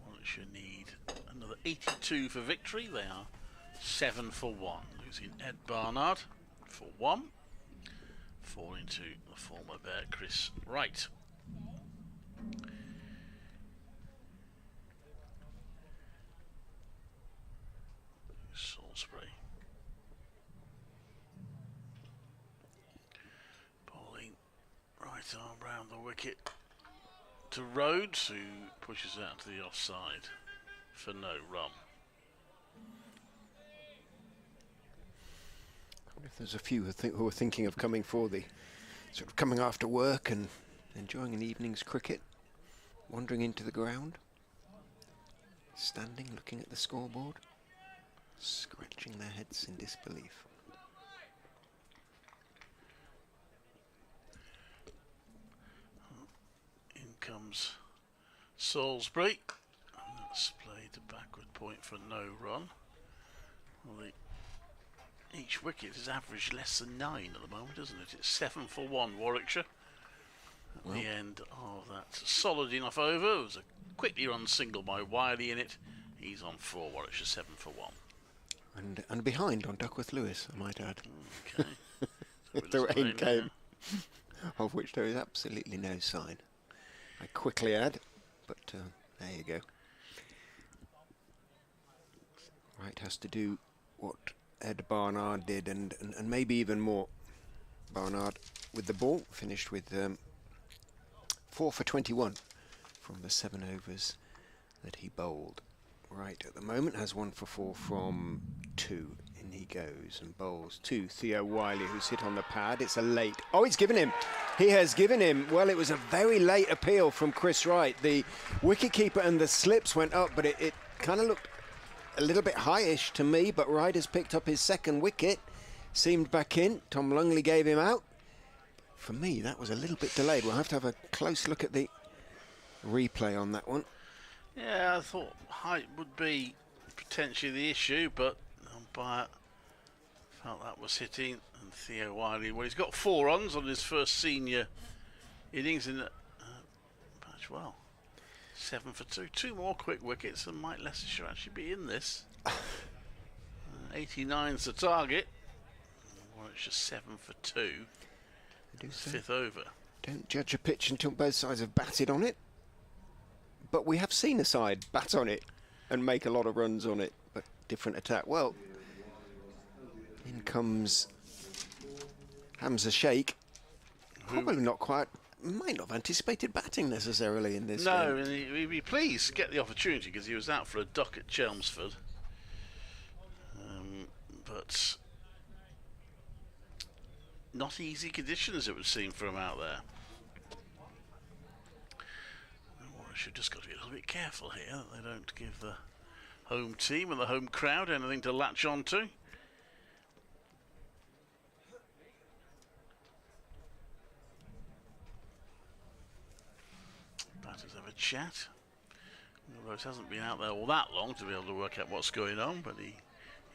Warwickshire need another 82 for victory. They are 7 for 1. Losing Ed Barnard for 1. Falling to the former Bear, Chris Wright. Salisbury. Bowling right arm round the wicket to Rhodes, who pushes out to the offside for no run. I wonder if there's a few who are thinking of coming for the sort of coming after work and enjoying an evening's cricket, wandering into the ground, standing looking at the scoreboard, scratching their heads in disbelief. In comes Salisbury, and that's played a backward point for no run. Well, each wicket has averaged less than 9 at the moment, isn't it? It's 7 for 1 Warwickshire at the end of that solid enough over. It was a quickly run single by Wiley in it. He's on 4, Warwickshire 7 for 1. And behind on Duckworth Lewis, I might add. Okay. The rain came, of which there is absolutely no sign. I quickly add, but there you go. Wright has to do what Ed Barnard did, and maybe even more. Barnard with the ball, finished with 4 for 21 from the 7 overs that he bowled. Wright at the moment has 1 for 4 from 2. In he goes and bowls to Theo Wiley, who's hit on the pad. It's a late... Oh, he's given him. He has given him. Well, it was a very late appeal from Chris Wright. The wicketkeeper and the slips went up, but it kind of looked a little bit highish to me, but Wright has picked up his 2nd wicket, seamed back in. Tom Lungley gave him out. For me, that was a little bit delayed. We'll have to have a close look at the replay on that one. Yeah, I thought height would be potentially the issue, but umpire felt that was hitting. And Theo Wiley, well, he's got 4 runs on his first senior innings in the patch. Well, 7 for 2. 2 more quick wickets, and might Leicestershire actually be in this? 89's the target. Well, it's just 7 for 2. 5th over. Don't judge a pitch until both sides have batted on it. But we have seen a side bat on it and make a lot of runs on it, but different attack. Well, in comes Hamza Sheikh. Probably not quite, might not have anticipated batting necessarily in this game. No, and he'd be pleased to get the opportunity because he was out for a duck at Chelmsford. But not easy conditions, it would seem, for him out there. Should just got to be a little bit careful here that they don't give the home team and the home crowd anything to latch on to. Batters have a chat. Rose hasn't been out there all that long to be able to work out what's going on, but he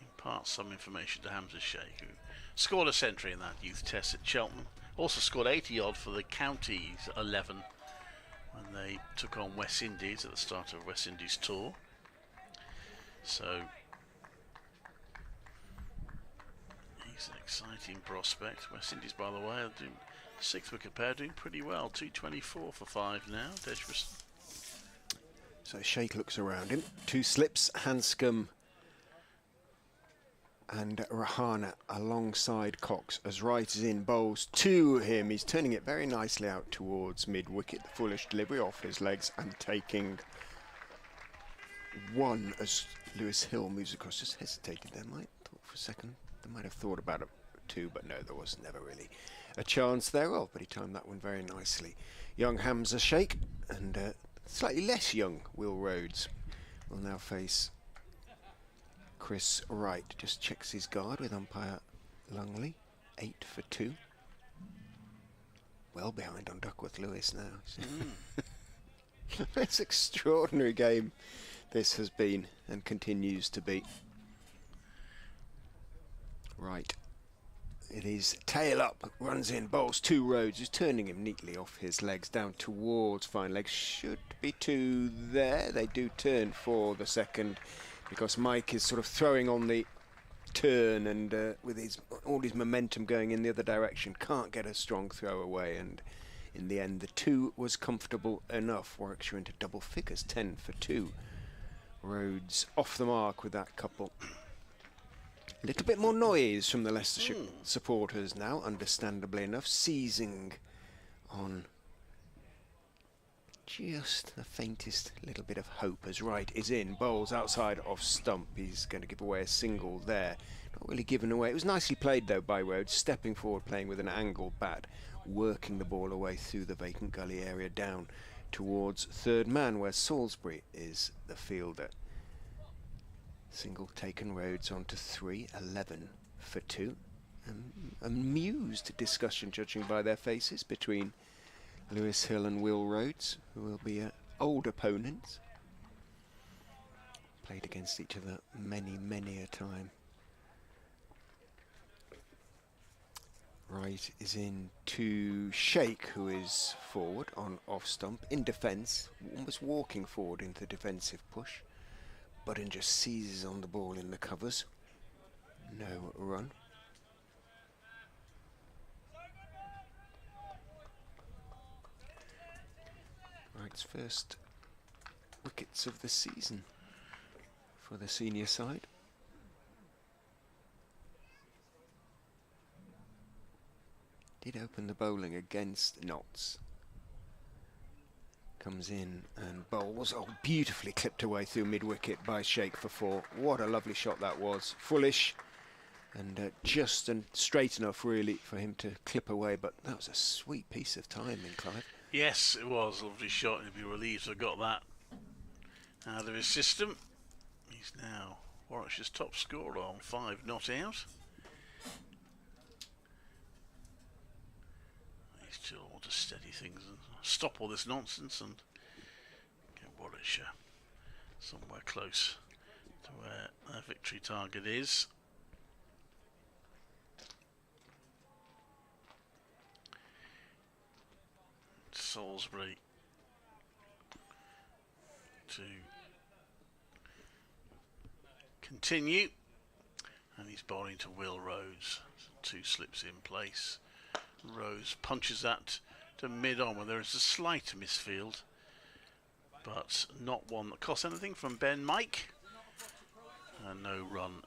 imparts some information to Hamza Sheikh, who scored a century in that youth test at Cheltenham. Also scored 80 odd for the counties 11 when they took on West Indies at the start of West Indies tour. So he's an exciting prospect. West Indies, by the way, are doing 6th wicket pair, doing pretty well. 224 for 5 now. Dedgers. So Sheikh looks around him. 2 slips, Hanscom and Rahana alongside Cox as Wright is in, bowls to him. He's turning it very nicely out towards mid-wicket. The foolish delivery off his legs and taking 1 as Lewis Hill moves across. Just hesitated there, thought for a second. They might have thought about it 2, but no, there was never really a chance there. Oh, but he timed that one very nicely. Young Hamza Sheikh and slightly less young Will Rhodes will now face Chris Wright just checks his guard with umpire Lungley. 8 for 2. Well behind on Duckworth Lewis now. It's an extraordinary game this has been and continues to be. Right. It is tail up, runs in, bowls 2 roads, is turning him neatly off his legs down towards fine legs. Should be 2 there. They do turn for the second because Mike is sort of throwing on the turn and with all his momentum going in the other direction, can't get a strong throw away, and in the end the 2 was comfortable enough. Warwickshire into double figures, 10 for 2. Rhodes off the mark with that couple. A little bit more noise from the Leicestershire supporters now, understandably enough, seizing on just the faintest little bit of hope as Wright is in, bowls outside of stump. He's going to give away a single there. Not really given away. It was nicely played though by Rhodes, stepping forward, playing with an angled bat, working the ball away through the vacant gully area down towards third man where Salisbury is the fielder. Single taken, Rhodes on to 3, 11 for 2. Amused discussion, judging by their faces, between Lewis Hill and Will Rhodes, who will be old opponents. Played against each other many a time. Wright is in to Sheikh, who is forward on off stump, in defence, almost walking forward into the defensive push. Budden just seizes on the ball in the covers. No run. Wright's first wickets of the season for the senior side. Did open the bowling against Notts. Comes in and bowls. Oh, beautifully clipped away through mid-wicket by Sheikh for 4. What a lovely shot that was. Fullish and just and straight enough really for him to clip away, but that was a sweet piece of timing, Clive. Yes, it was a lovely shot. He'd be relieved to have got that out of his system. He's now Warwickshire's top scorer on 5 not out. He still want to steady things and stop all this nonsense and get Warwickshire somewhere close to where their victory target is. Salisbury to continue, and he's bowling to Will Rhodes. 2 slips in place. Rhodes punches that to mid-on where there is a slight misfield, but not one that costs anything from Ben Mike, and no run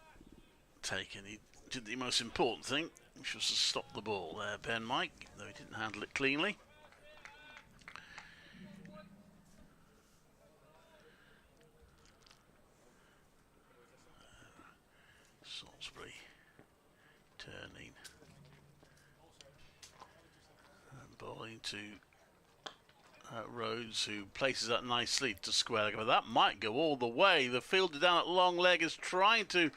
taken. He did the most important thing, which was to stop the ball there, Ben Mike, though he didn't handle it cleanly. Salisbury turning and bowling to Rhodes, who places that nicely to square leg. That might go all the way. The fielder down at long leg is trying to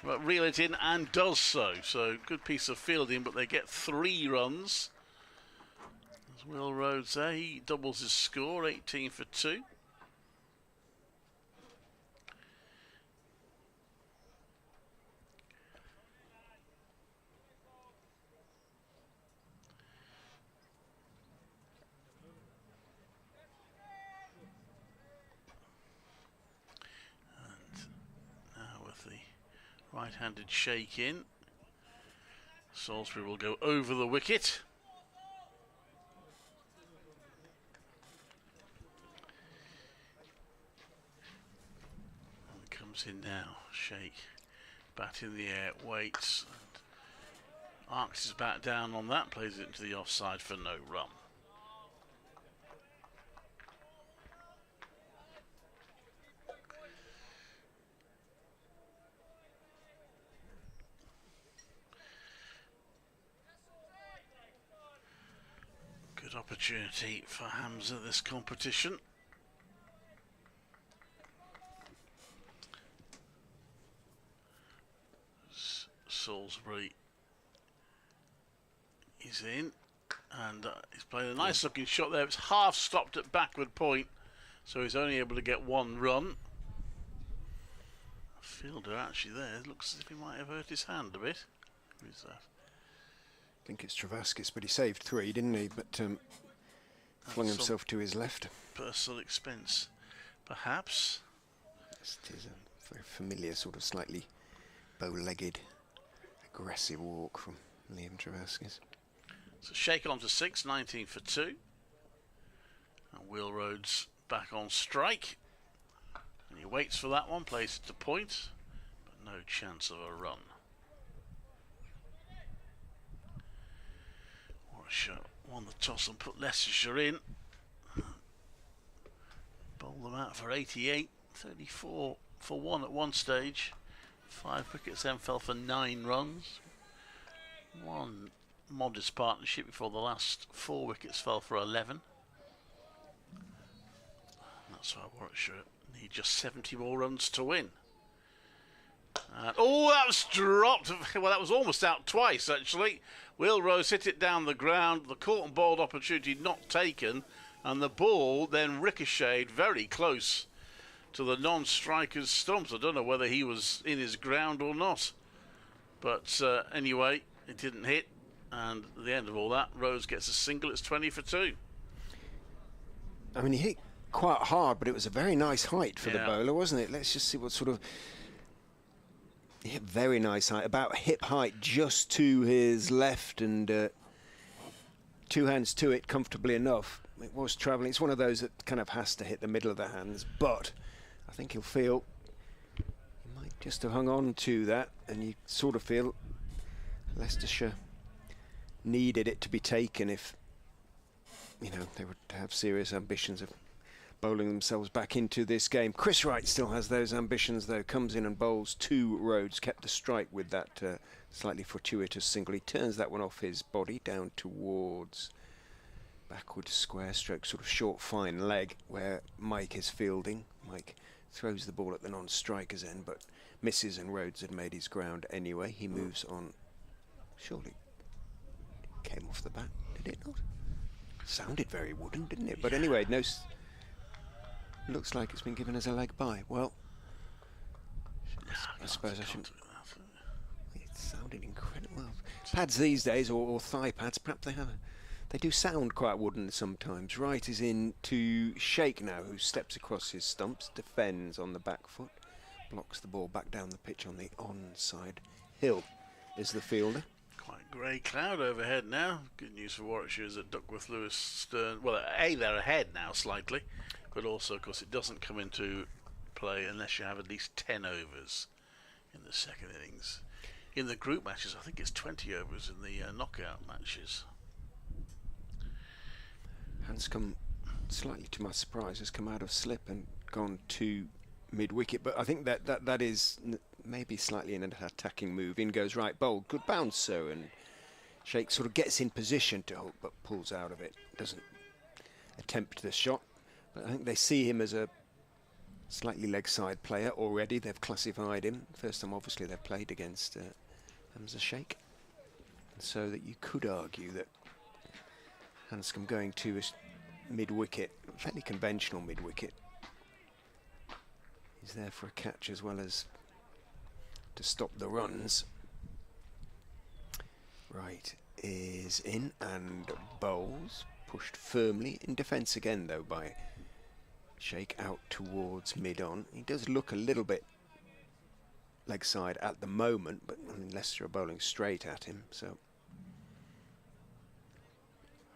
reel it in and does so. So good piece of fielding, but they get 3 runs. As Will Rhodes there, he doubles his score, 18 for 2. Right-handed shake in. Salisbury will go over the wicket. And comes in now. Shake. Bat in the air. Waits. Arcs his bat down on that. Plays it into the offside for no run. Good opportunity for Hamza this competition. Salisbury is in, and he's played a nice looking shot there. It's half stopped at backward point, so he's only able to get one run. Fielder actually there looks as if he might have hurt his hand a bit. Who's that? I think it's Travaskis, but he saved 3, didn't he? But flung himself to his left. Personal expense, perhaps. It is a very familiar sort of slightly bow-legged, aggressive walk from Liam Travaskis. So Shake on to 6, 19 for 2. And Will Rhodes back on strike. And he waits for that one, plays it to point, but no chance of a run. Warwickshire won the toss and put Leicestershire in. Bowled them out for 88, 34 for 1 at one stage. 5 wickets then fell for 9 runs. One modest partnership before the last 4 wickets fell for 11. That's why Warwickshire need just 70 more runs to win. Oh, that was dropped. Well, that was almost out twice, actually. Will Rose hit it down the ground. The caught and bowled opportunity not taken. And the ball then ricocheted very close to the non-striker's stumps. I don't know whether he was in his ground or not. But anyway, it didn't hit. And at the end of all that, Rose gets a single. It's 20 for 2. I mean, he hit quite hard, but it was a very nice height for the bowler, wasn't it? Let's just see what sort of... He hit very nice height, about hip height just to his left, and 2 hands to it comfortably enough. It was travelling. It's one of those that kind of has to hit the middle of the hands, but I think he'll feel he might just have hung on to that, and you sort of feel Leicestershire needed it to be taken if, you know, they would have serious ambitions of bowling themselves back into this game. Chris Wright still has those ambitions, though. Comes in and bowls 2 Rhodes, kept the strike with that slightly fortuitous single. He turns that one off his body down towards backward square stroke, sort of short fine leg where Mike is fielding. Mike throws the ball at the non-striker's end but misses, and Rhodes had made his ground anyway. He moves on. Surely it came off the bat, did it not? Sounded very wooden, didn't it? But anyway, no. Looks like it's been given as a leg bye. Well, I suppose I shouldn't. It sounded incredible. Well, pads these days, or thigh pads, perhaps they do sound quite wooden sometimes. Wright is in to Shake now, who steps across his stumps, defends on the back foot, blocks the ball back down the pitch on the onside. Hill is the fielder. Quite grey cloud overhead now. Good news for Warwickshire is that Duckworth Lewis Stern, well, they're ahead now slightly, but also, of course, it doesn't come into play unless you have at least 10 overs in the second innings. In the group matches, I think it's 20 overs in the knockout matches. Hanscom, slightly to my surprise, has come out of slip and gone to mid-wicket, but I think that is maybe slightly an attacking move. In goes Wright, bowled, good bouncer, and Shake sort of gets in position to hook but pulls out of it, doesn't attempt the shot. But I think they see him as a slightly leg side player already. They've classified him. First time obviously they've played against Hamza Sheikh, and so that you could argue that Hanscom going to his mid-wicket, fairly conventional mid-wicket, he's there for a catch as well as to stop the runs. Wright is in and bowls, pushed firmly in defence again though by Shake out towards mid-on. He does look a little bit leg side at the moment, but I mean, Leicester are bowling straight at him, so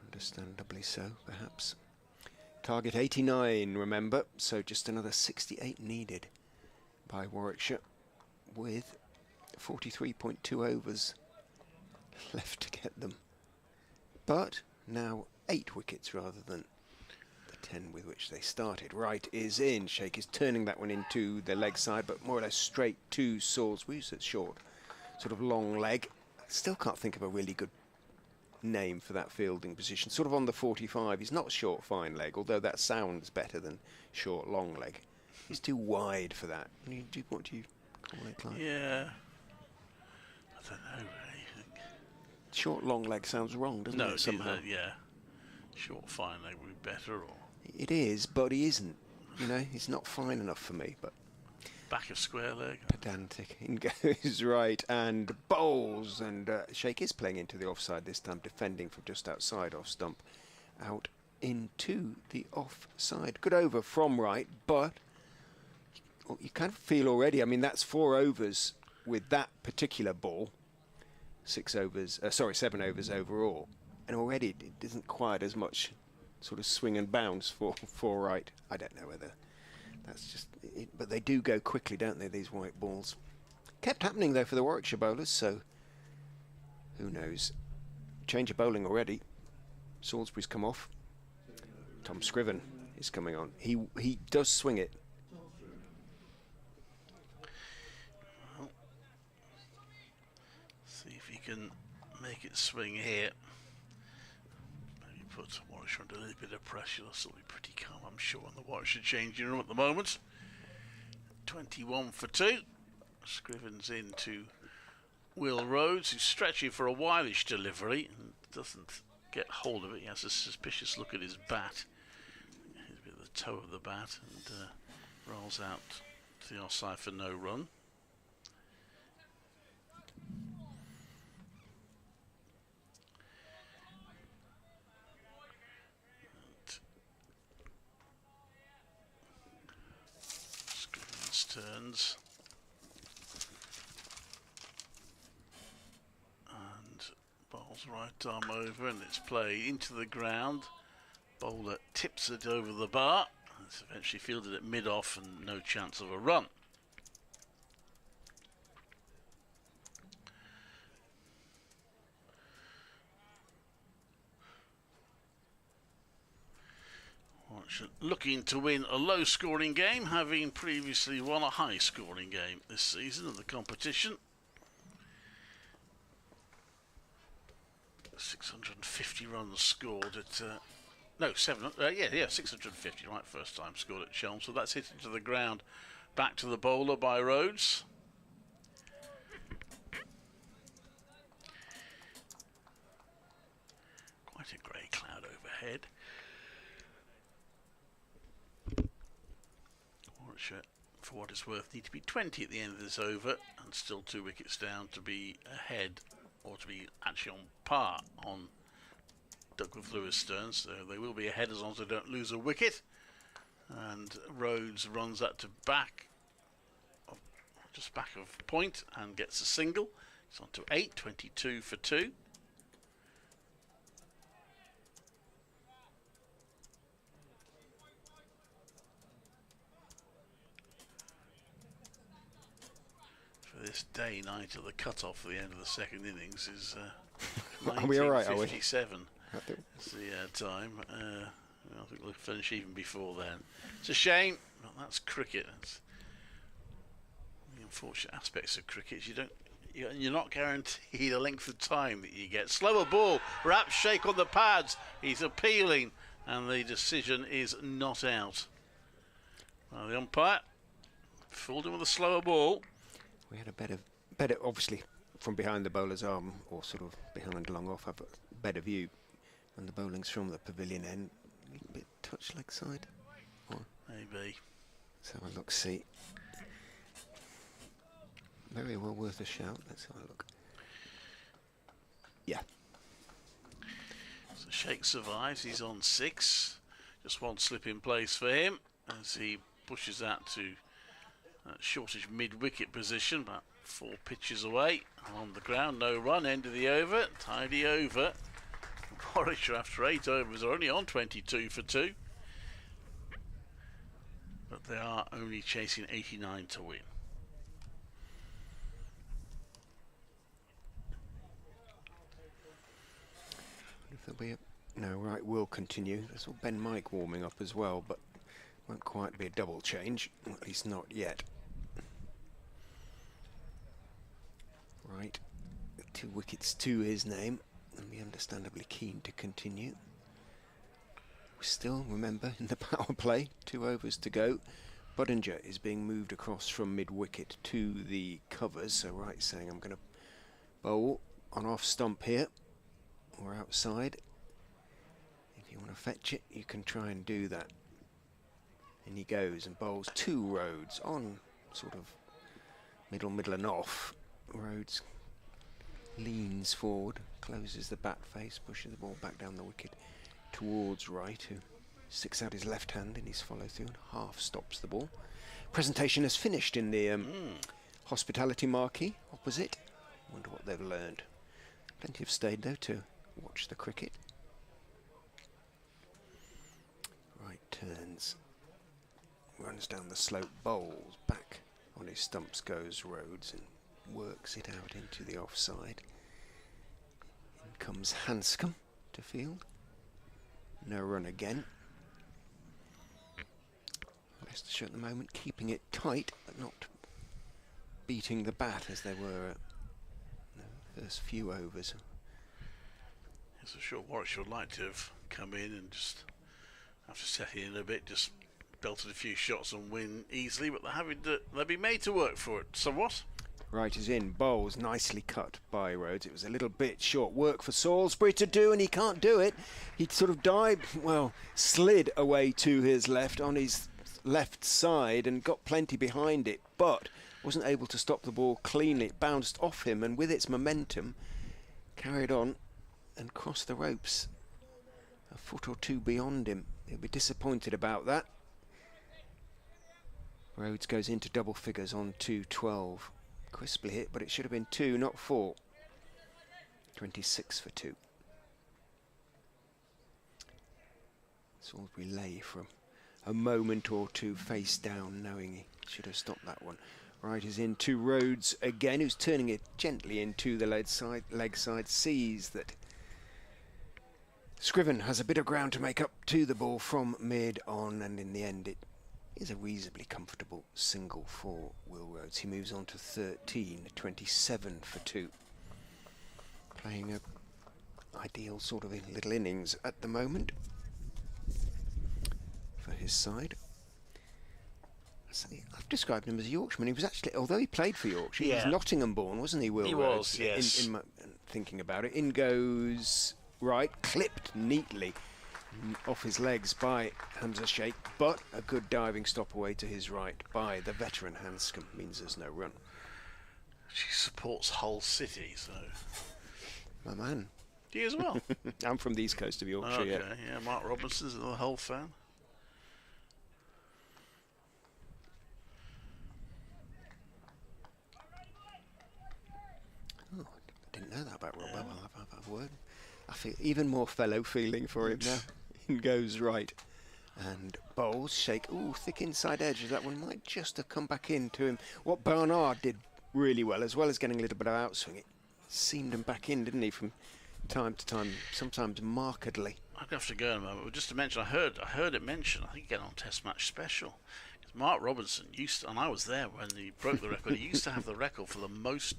understandably so, perhaps. Target 89, remember, so just another 68 needed by Warwickshire with 43.2 overs left to get them. But now 8 wickets rather than the 10 with which they started. Wright is in. Shake is turning that one into the leg side, but more or less straight to Salisbury. So it's short, sort of long leg. Still can't think of a really good name for that fielding position. Sort of on the 45. He's not short fine leg, although that sounds better than short long leg. He's too wide for that. What do you call it, Clive? Yeah, I I don't know, really. Short long leg sounds wrong, doesn't it, somehow? Yeah. Short fine leg would be better, or It is, but he isn't. You know, he's not fine enough for me, but back of square leg. pedantic. In goes right and bowls, and Sheikh is playing into the offside this time, defending from just outside off stump, out into the offside. Good over from right, but you kind of feel already, I mean, that's 4 overs with that particular ball. 7 overs overall, and already it isn't quite as much sort of swing and bounce for right. I don't know whether that's just it, but they do go quickly, don't they, these white balls? Kept happening though for the Warwickshire bowlers, so who knows. Change of bowling already. Salisbury's come off. Tom Scriven is coming on. He does swing it. Well, see if he can make it swing here. Maybe put Warwickshire under a little bit of pressure. They'll still be pretty calm, I'm sure, on the Warwickshire changing room at the moment. 21 for 2. Scriven's into Will Rhodes, who's stretching for a whileish delivery and doesn't get hold of it. He has a suspicious look at his bat. He's a bit of the toe of the bat and rolls out to the offside for no run. Scriven's turns. Bowls right arm over, and it's played into the ground. Bowler tips it over the bar. It's eventually fielded at mid-off and no chance of a run. Looking to win a low-scoring game, having previously won a high-scoring game this season of the competition. 650 runs scored at 650, right, first time scored at Chelmsford. So that's hit into the ground, back to the bowler by Rhodes. Quite a grey cloud overhead. Warwickshire, for what it's worth, need to be 20 at the end of this over, and still 2 wickets down to be ahead, or to be actually on par on Duckworth Lewis Stearns. So they will be ahead as long as they don't lose a wicket. And Rhodes runs that to just back of point and gets a single. It's on to 8, 22 for 2. This day night of the cut-off for the end of the second innings is Are we all right, are we? 19:57. That's the time. I think we'll finish even before then. It's a shame, but that's cricket. That's the unfortunate aspects of cricket. You're not guaranteed a length of time that you get. Slower ball, wraps Sheikh on the pads. He's appealing, and the decision is not out. Well, the umpire fooled him with a slower ball. We had a better, obviously, from behind the bowler's arm, or sort of behind long off, have a better view. And the bowling's from the pavilion end. A little bit touch leg side. Or maybe. Let's have a look, see. Very well worth a shout. Let's have a look. Yeah. So Sheikh survives. He's on 6. Just one slip in place for him as he pushes out to shortish mid-wicket position, about 4 pitches away. On the ground, no run, end of the over, tidy over. Warwickshire after 8 overs are only on 22 for 2. But they are only chasing 89 to win. If there'll be no, right, will continue. There's all Ben Mike warming up as well, but won't quite be a double change, at least not yet. Right, 2 wickets to his name, and be understandably keen to continue. We still, remember, in the power play, 2 overs to go. Budinger is being moved across from mid-wicket to the covers, so Wright saying I'm going to Bowl on off stump here, or outside. If you want to fetch it, you can try and do that. And he goes and bowls 2 Rhodes on sort of middle and off. Rhodes leans forward, closes the bat face, pushes the ball back down the wicket towards Wright, who sticks out his left hand in his follow through and half stops the ball. Presentation has finished in the hospitality marquee opposite. Wonder what they've learned. Plenty have stayed though to watch the cricket. Wright turns, runs down the slope, bowls back on his stumps, goes Rhodes and works it out into the offside. In comes Hanscom to field. No run again. Leicestershire at the moment keeping it tight but not beating the bat as they were at the first few overs. Yes, I'm sure Warwickshire would like to have come in and just, after settling in a bit, just belted a few shots and win easily, but they'll be made to work for it somewhat. Wright is in, bowls nicely cut by Rhodes. It was a little bit short work for Salisbury to do, and he can't do it. He sort of slid away to his left on his left side and got plenty behind it, but wasn't able to stop the ball cleanly. It bounced off him and with its momentum carried on and crossed the ropes a foot or 2 beyond him. He'll be disappointed about that. Rhodes goes into double figures on 2-12. Crisply hit, but it should have been 2, not 4. 26 for 2. Salisbury lay for a moment or two face down, knowing he should have stopped that one. Wright is in to Rhodes again, who's turning it gently into the leg side, sees that Scriven has a bit of ground to make up to the ball from mid on, and in the end it is a reasonably comfortable single for Will Rhodes. He moves on to 13, 27 for 2. Playing a ideal sort of little innings at the moment for his side. I've described him as a Yorkshireman. He was actually, although he played for Yorkshire, he was Nottingham born, wasn't he, Will Rhodes? He was, yes. In thinking about it. In goes Wright, clipped neatly off his legs by Hamza Sheikh, but a good diving stop away to his right by the veteran Hanscom means there's no run. She supports Hull City, so... My man. You as well? I'm from the east coast of Yorkshire, okay, yeah. Mark Robinson's a Hull fan. Oh, I didn't know that about Rob. I'll have a word. I feel even more fellow feeling for him now. In goes Wright. And bowls, Shake. Ooh, thick inside edge. That one might just have come back into him. What Barnard did really well as getting a little bit of outswing, it seamed him back in, didn't he, from time to time, sometimes markedly. I'm going to have to go in a moment. But just to mention, I heard it mentioned, I think again on Test Match Special, Mark Robinson used to, and I was there when he broke the record, he used to have the record for the most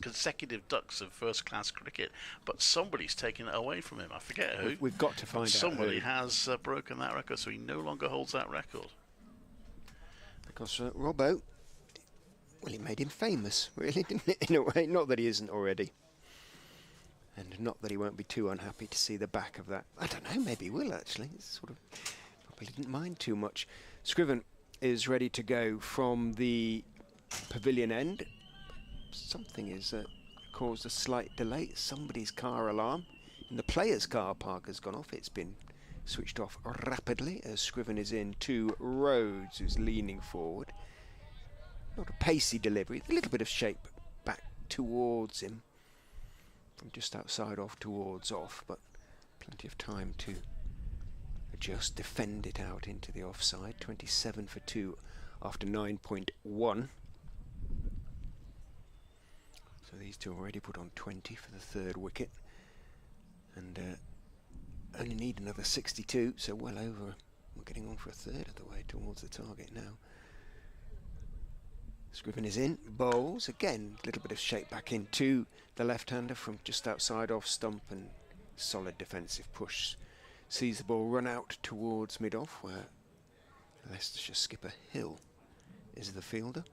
consecutive ducks of first-class cricket, but somebody's taken it away from him. I forget who. We've got to find out somebody who. has broken that record, so he no longer holds that record. Because Robbo, well, it made him famous, really, didn't it, in a way? Not that he isn't already. And not that he won't be too unhappy to see the back of that. I don't know, maybe he will, actually. It's sort of, probably didn't mind too much. Scriven is ready to go from the pavilion end. Something has caused a slight delay. Somebody's car alarm in the players' car park has gone off. It's been switched off rapidly as Scriven is in to Rhodes, who's leaning forward. Not a pacey delivery, a little bit of shape back towards him from just outside off towards off, but plenty of time to adjust, defend it out into the offside. 27 for 2 after 9.1. So these two already put on 20 for the third wicket, and only need another 62, so well over. We're getting on for a third of the way towards the target now. Scriven is in, bowls again, a little bit of shape back into the left-hander from just outside off stump, and solid defensive push. Sees the ball run out towards mid-off, where Leicestershire skipper Hill is the fielder.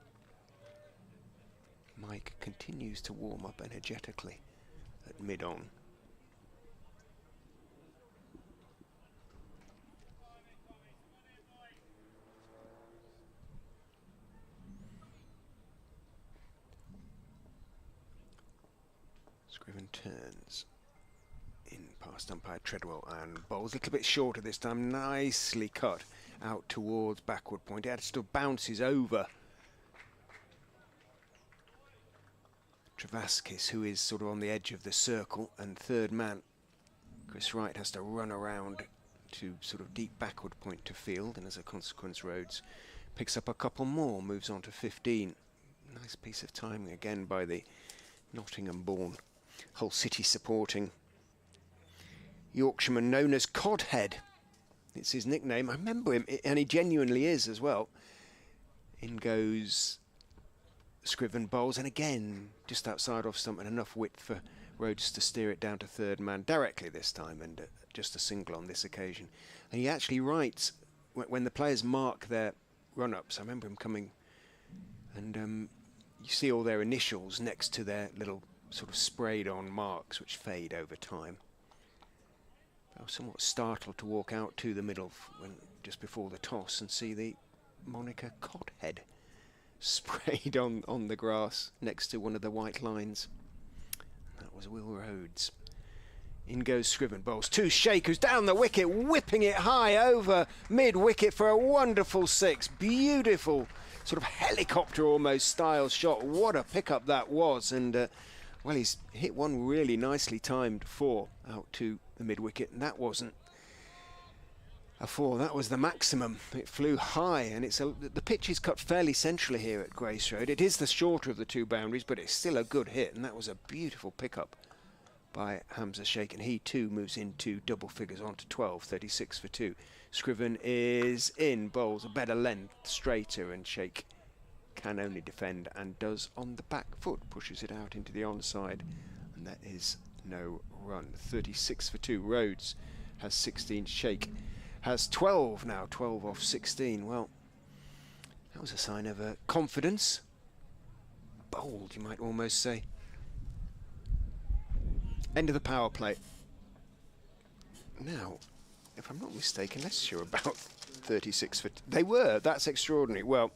Mike continues to warm up energetically at mid-on. Scriven turns in past umpire Treadwell and bowls a little bit shorter this time, nicely cut out towards backward point. It still bounces over Travaskis, who is sort of on the edge of the circle, and third man Chris Wright has to run around to sort of deep backward point to field, and as a consequence Rhodes picks up a couple more, moves on to 15. Nice piece of timing again by the Nottingham-born Hull City supporting Yorkshireman known as Codhead. It's his nickname. I remember him, and he genuinely is as well. In goes Scriven, bowls, and again just outside off stump and enough width for Rhodes to steer it down to third man directly this time, and just a single on this occasion. And he actually writes when the players mark their run-ups. I remember him coming, and you see all their initials next to their little sort of sprayed on marks which fade over time. I was somewhat startled to walk out to the middle just before the toss and see the moniker Codhead sprayed on the grass next to one of the white lines. And that was Will Rhodes. In goes Scriven, bowls 2 shakers down the wicket, whipping it high over mid-wicket for a wonderful 6. Beautiful sort of helicopter almost style shot. What a pickup that was, and well, he's hit one really nicely timed 4 out to the mid-wicket, and that wasn't a 4, that was the maximum. It flew high, and the pitch is cut fairly centrally here at Grace Road. It is the shorter of the 2 boundaries, but it's still a good hit, and that was a beautiful pickup by Hamza Sheikh, and he too moves into double figures onto 12, 36 for 2. Scriven is in, bowls a better length, straighter, and Sheikh can only defend and does on the back foot, pushes it out into the onside, and that is no run. 36 for 2. Rhodes has 16. Sheikh has 12 now, 12 off 16. Well, that was a sign of confidence. Bold, you might almost say. End of the power play. Now, if I'm not mistaken, Leicestershire are about 36 for... They were, that's extraordinary. Well,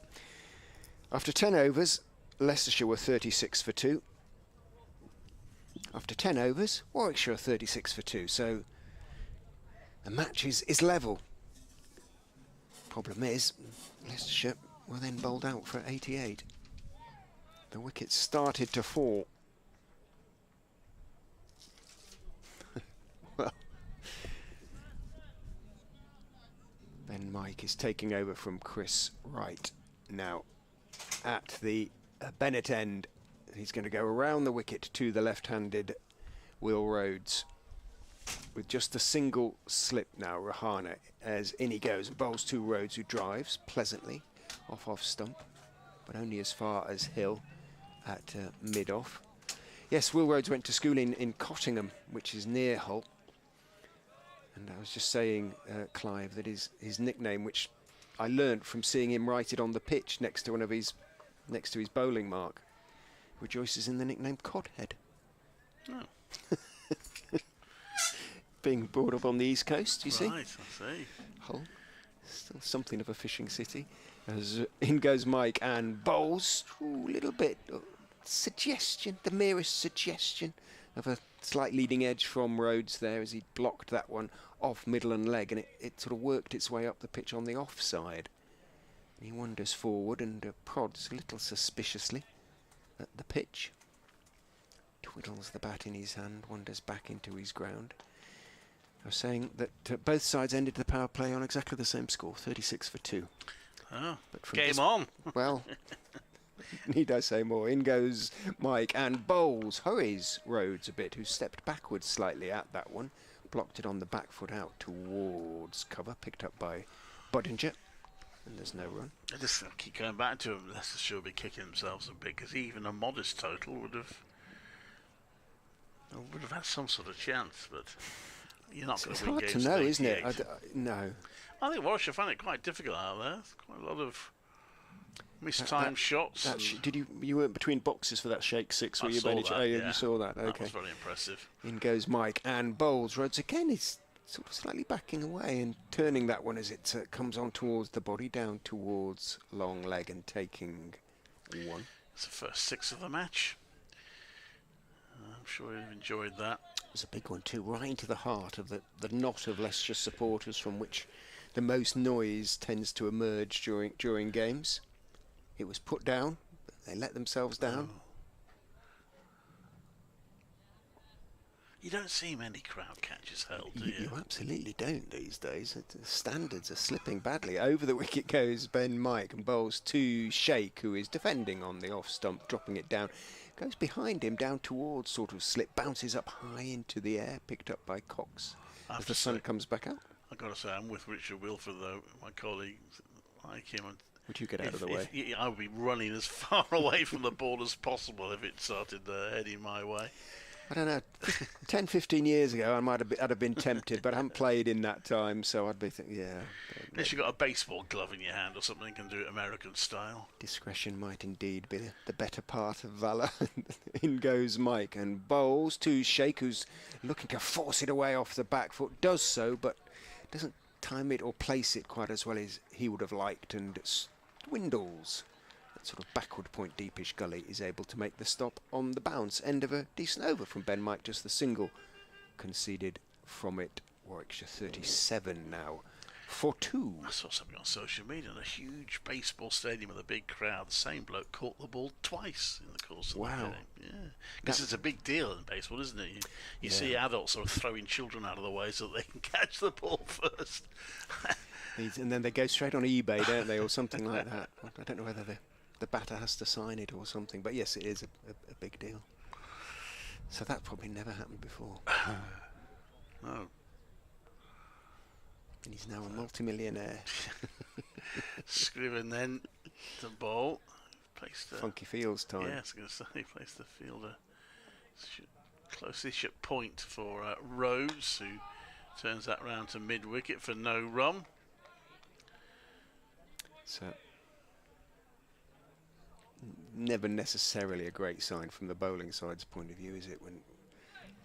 after 10 overs, Leicestershire were 36 for 2. After 10 overs, Warwickshire are 36 for 2. So the match is level. Problem is, Leicestershire were then bowled out for 88. The wickets started to fall. Well, Ben Mike is taking over from Chris Wright now at the Bennett end. He's going to go around the wicket to the left-handed Will Rhodes with just a single slip now. Rahana as in he goes and bowls to Rhodes, who drives pleasantly off stump, but only as far as Hill at mid-off. Yes, Will Rhodes went to school in Cottingham, which is near Hull. And I was just saying, Clive, that his nickname, which I learnt from seeing him write it on the pitch next to his bowling mark, rejoices in the nickname Codhead. Oh. Being brought up on the East Coast, you see. Right, I see. Hull, still something of a fishing city. As in goes Mike and bowls, a little bit suggestion, the merest suggestion of a slight leading edge from Rhodes there as he blocked that one off middle and leg, and it sort of worked its way up the pitch on the offside. And he wanders forward and prods a little suspiciously at the pitch. Twiddles the bat in his hand, wanders back into his ground. I was saying that both sides ended the power play on exactly the same score, 36 for 2. Oh, but game on. Well, need I say more? In goes Mike and bowls, hurries Rhodes a bit, who stepped backwards slightly at that one, blocked it on the back foot out towards cover, picked up by Budinger, and there's no run. I just keep going back to him. Leicestershire will be kicking themselves a bit, because even a modest total would have had some sort of chance, but you're not going to win games. It's hard to know, isn't it? No. I think Warwickshire find it quite difficult out there. There's quite a lot of Mistimed shots. Did you weren't between boxes for that shake 6, were you? Saw that, Oh, yeah, you saw that. Okay. That was very impressive. In goes Mike and bowls. Rhodes again is sort of slightly backing away and turning that one as it comes on towards the body, down towards long leg and taking 1. It's the first 6 of the match. I'm sure you've enjoyed that. It was a big one too, right into the heart of the knot of Leicestershire supporters from which the most noise tends to emerge during games. It was put down, but they let themselves down. Oh. You don't see many crowd catches held, do you? You absolutely don't these days. The standards are slipping badly. Over the wicket goes Ben Mike and bowls to Sheikh, who is defending on the off stump, dropping it down. Goes behind him, down towards sort of slip, bounces up high into the air, picked up by Cox as the sun comes back out. I've got to say, I'm with Richard Wilford, though. My colleague, like him. Would you get out of the way? I would be running as far away from the ball as possible if it started heading my way. I don't know, 10, 15 years ago I'd have been tempted, but I haven't played in that time, so I'd be thinking, yeah. Unless you've got a baseball glove in your hand or something, you can do it American style. Discretion might indeed be the better part of valour. In goes Mike and bowls to Sheikh, who's looking to force it away off the back foot, does so, but doesn't time it or place it quite as well as he would have liked, and dwindles. Sort of backward point deepish gully is able to make the stop on the bounce. End of a decent over from Ben Mike, just the single conceded from it. Warwickshire 37 now for 2. I saw something on social media in a huge baseball stadium with a big crowd. The same bloke caught the ball twice in the course of the game. Yeah, because it's a big deal in baseball, isn't it? You see adults sort of throwing children out of the way so that they can catch the ball first. And then they go straight on eBay, don't they, or something like that. I don't know whether the batter has to sign it or something, but yes, it is a big deal. So that probably never happened before. No. And he's now a multi-millionaire. Scriven then to bowl. Placed Funky Fields time. Yeah, I was going to say, placed the fielder close-ish at point for Rhodes, who turns that round to mid-wicket for no run. So never necessarily a great sign from the bowling side's point of view, is it? When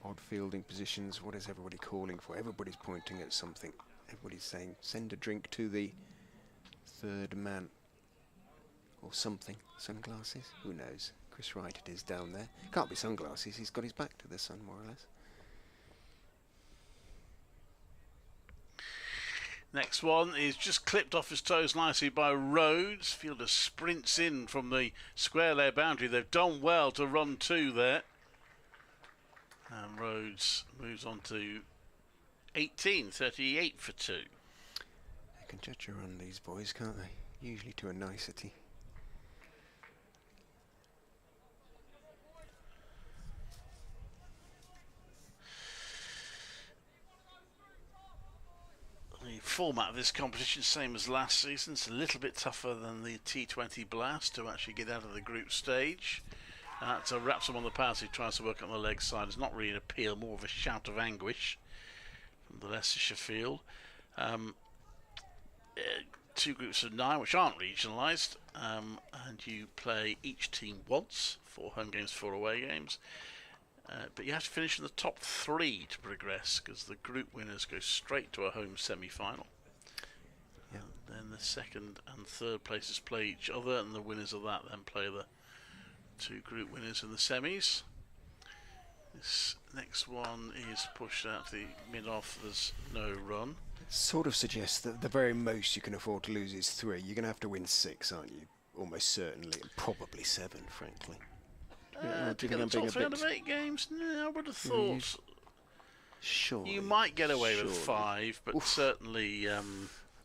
odd fielding positions, what is everybody calling for? Everybody's pointing at something. Everybody's saying, send a drink to the third man. Or something. Sunglasses? Who knows? Chris Wright it is down there. Can't be sunglasses, he's got his back to the sun, more or less. Next one is just clipped off his toes nicely by Rhodes. Fielder sprints in from the square leg boundary. They've done well to run 2 there. And Rhodes moves on to 18, 38 for 2. They can judge a run, these boys, can't they? Usually to a nicety. The format of this competition, same as last season. It's a little bit tougher than the T20 Blast to actually get out of the group stage. To wrap someone on the pass who tries to work on the leg side is not really an appeal, more of a shout of anguish from the Leicestershire field. 2 groups of 9 which aren't regionalised, and you play each team once, 4 home games, 4 away games. But you have to finish in the top 3 to progress, because the group winners go straight to a home semi-final. Yeah. Then the second and third places play each other, and the winners of that then play the 2 group winners in the semis. This next one is pushed out to the mid-off. There's no run. It sort of suggests that the very most you can afford to lose is 3. You're going to have to win 6, aren't you? Almost certainly, and probably 7, frankly. To get the top 3 out of 8 games? No, I would have thought. Sure. You might get away with 5, but certainly. I'd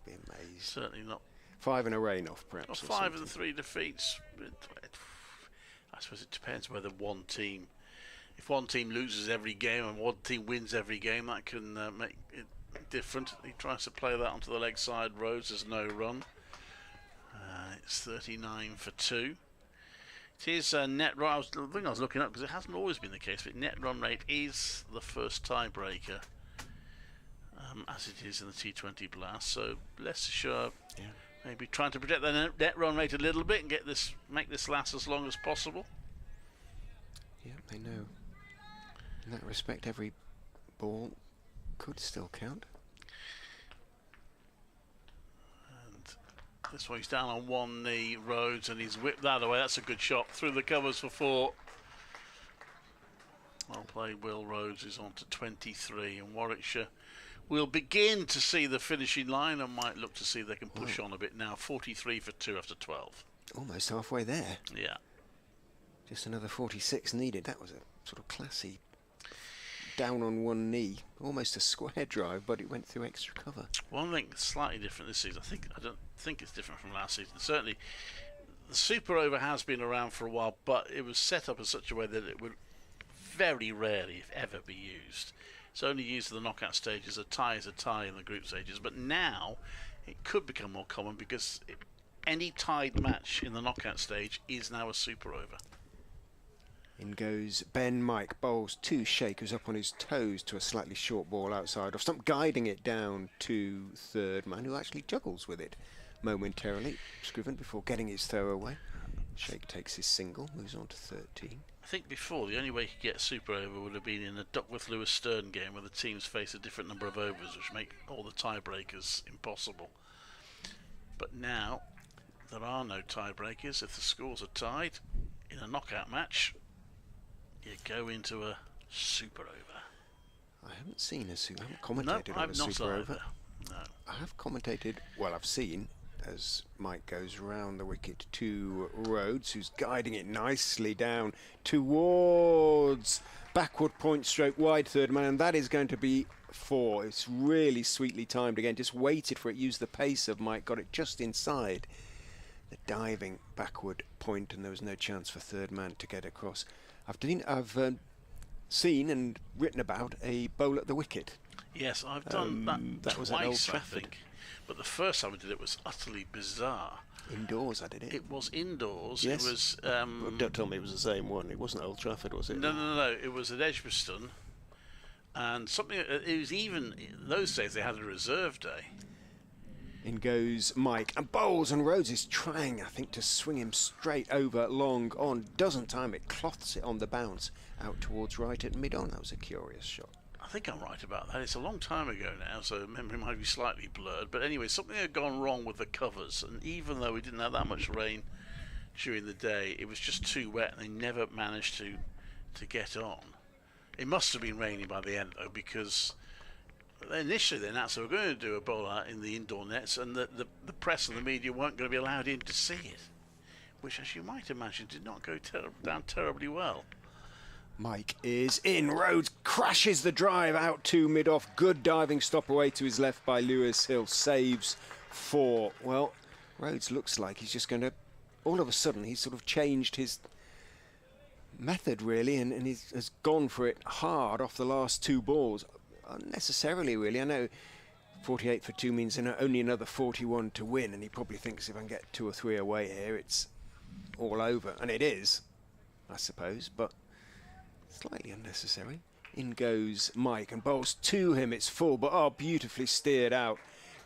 be amazed. Certainly not. 5 and a rain-off, perhaps. Or 5 and 3 defeats. I suppose it depends whether one team. If one team loses every game and one team wins every game, that can make it different. He tries to play that onto the leg side. Rhodes, there's no run. It's 39 for 2. It is net run. I was looking up because it hasn't always been the case, but net run rate is the first tiebreaker, as it is in the T20 Blast. So Leicestershire Maybe trying to protect their net run rate a little bit and make this last as long as possible. Yeah, they know. In that respect, every ball could still count. And this one, he's down on one knee, Rhodes, and he's whipped that away. That's a good shot through the covers for 4. Well played, Will Rhodes is on to 23, and Warwickshire will begin to see the finishing line and might look to see if they can push on a bit now. 43 for 2 after 12. Almost halfway there. Yeah. Just another 46 needed. That was a sort of classy down on one knee, almost a square drive, but it went through extra cover. One thing slightly different this season, I don't think it's different from last season. Certainly, the Super Over has been around for a while, but it was set up in such a way that it would very rarely, if ever, be used. It's only used in the knockout stages. A tie is a tie in the group stages, but now it could become more common because any tied match in the knockout stage is now a Super Over. In goes Ben Mike, bowls 2 shakers up on his toes to a slightly short ball outside off stump, guiding it down to third man, who actually juggles with it momentarily. Scriven before getting his throw away. Shake takes his single, moves on to 13. I think before, the only way you could get a Super Over would have been in a Duckworth-Lewis-Stern game where the teams face a different number of overs, which make all the tiebreakers impossible. But now, there are no tiebreakers. If the scores are tied in a knockout match, you go into a Super Over. I haven't seen a Super. I haven't commentated on a Super Over. No. I have commentated. Well, I've seen as Mike goes round the wicket to Rhodes, who's guiding it nicely down towards backward point stroke wide third man, and that is going to be 4. It's really sweetly timed again. Just waited for it. Used the pace of Mike. Got it just inside the diving backward point, and there was no chance for third man to get across. I've seen and written about a bowl at the wicket. Yes, I've done that was at Old twice, I Trafford. think. But the first time I did it was utterly bizarre. Indoors, I did it. It was indoors. Yes. It was. Well, don't tell me it was the same one. It wasn't Old Trafford, was it? No. It was at Edgbaston, and something. It was even in those days they had a reserve day. In goes Mike, and bowls, and Rhodes is trying, I think, to swing him straight over long on. Doesn't time it, cloths it on the bounce out towards right at mid-on. That was a curious shot. I think I'm right about that. It's a long time ago now, so memory might be slightly blurred. But anyway, something had gone wrong with the covers, and even though we didn't have that much rain during the day, it was just too wet, and they never managed to get on. It must have been raining by the end, though, because initially they announced they were going to do a bowl out in the indoor nets, and the press and the media weren't going to be allowed in to see it, which, as you might imagine, did not go down terribly well. Mike is in. Rhodes crashes the drive out to mid-off. Good diving stop away to his left by Lewis Hill. Saves 4. Well, Rhodes looks like he's just going to... All of a sudden, he's sort of changed his method, really, and he has gone for it hard off the last 2 balls. Unnecessarily, really. I know 48 for 2 means only another 41 to win, and he probably thinks if I can get 2 or 3 away here, it's all over. And it is, I suppose, but... slightly unnecessary. In goes Mike and bowls to him. It's full, but beautifully steered out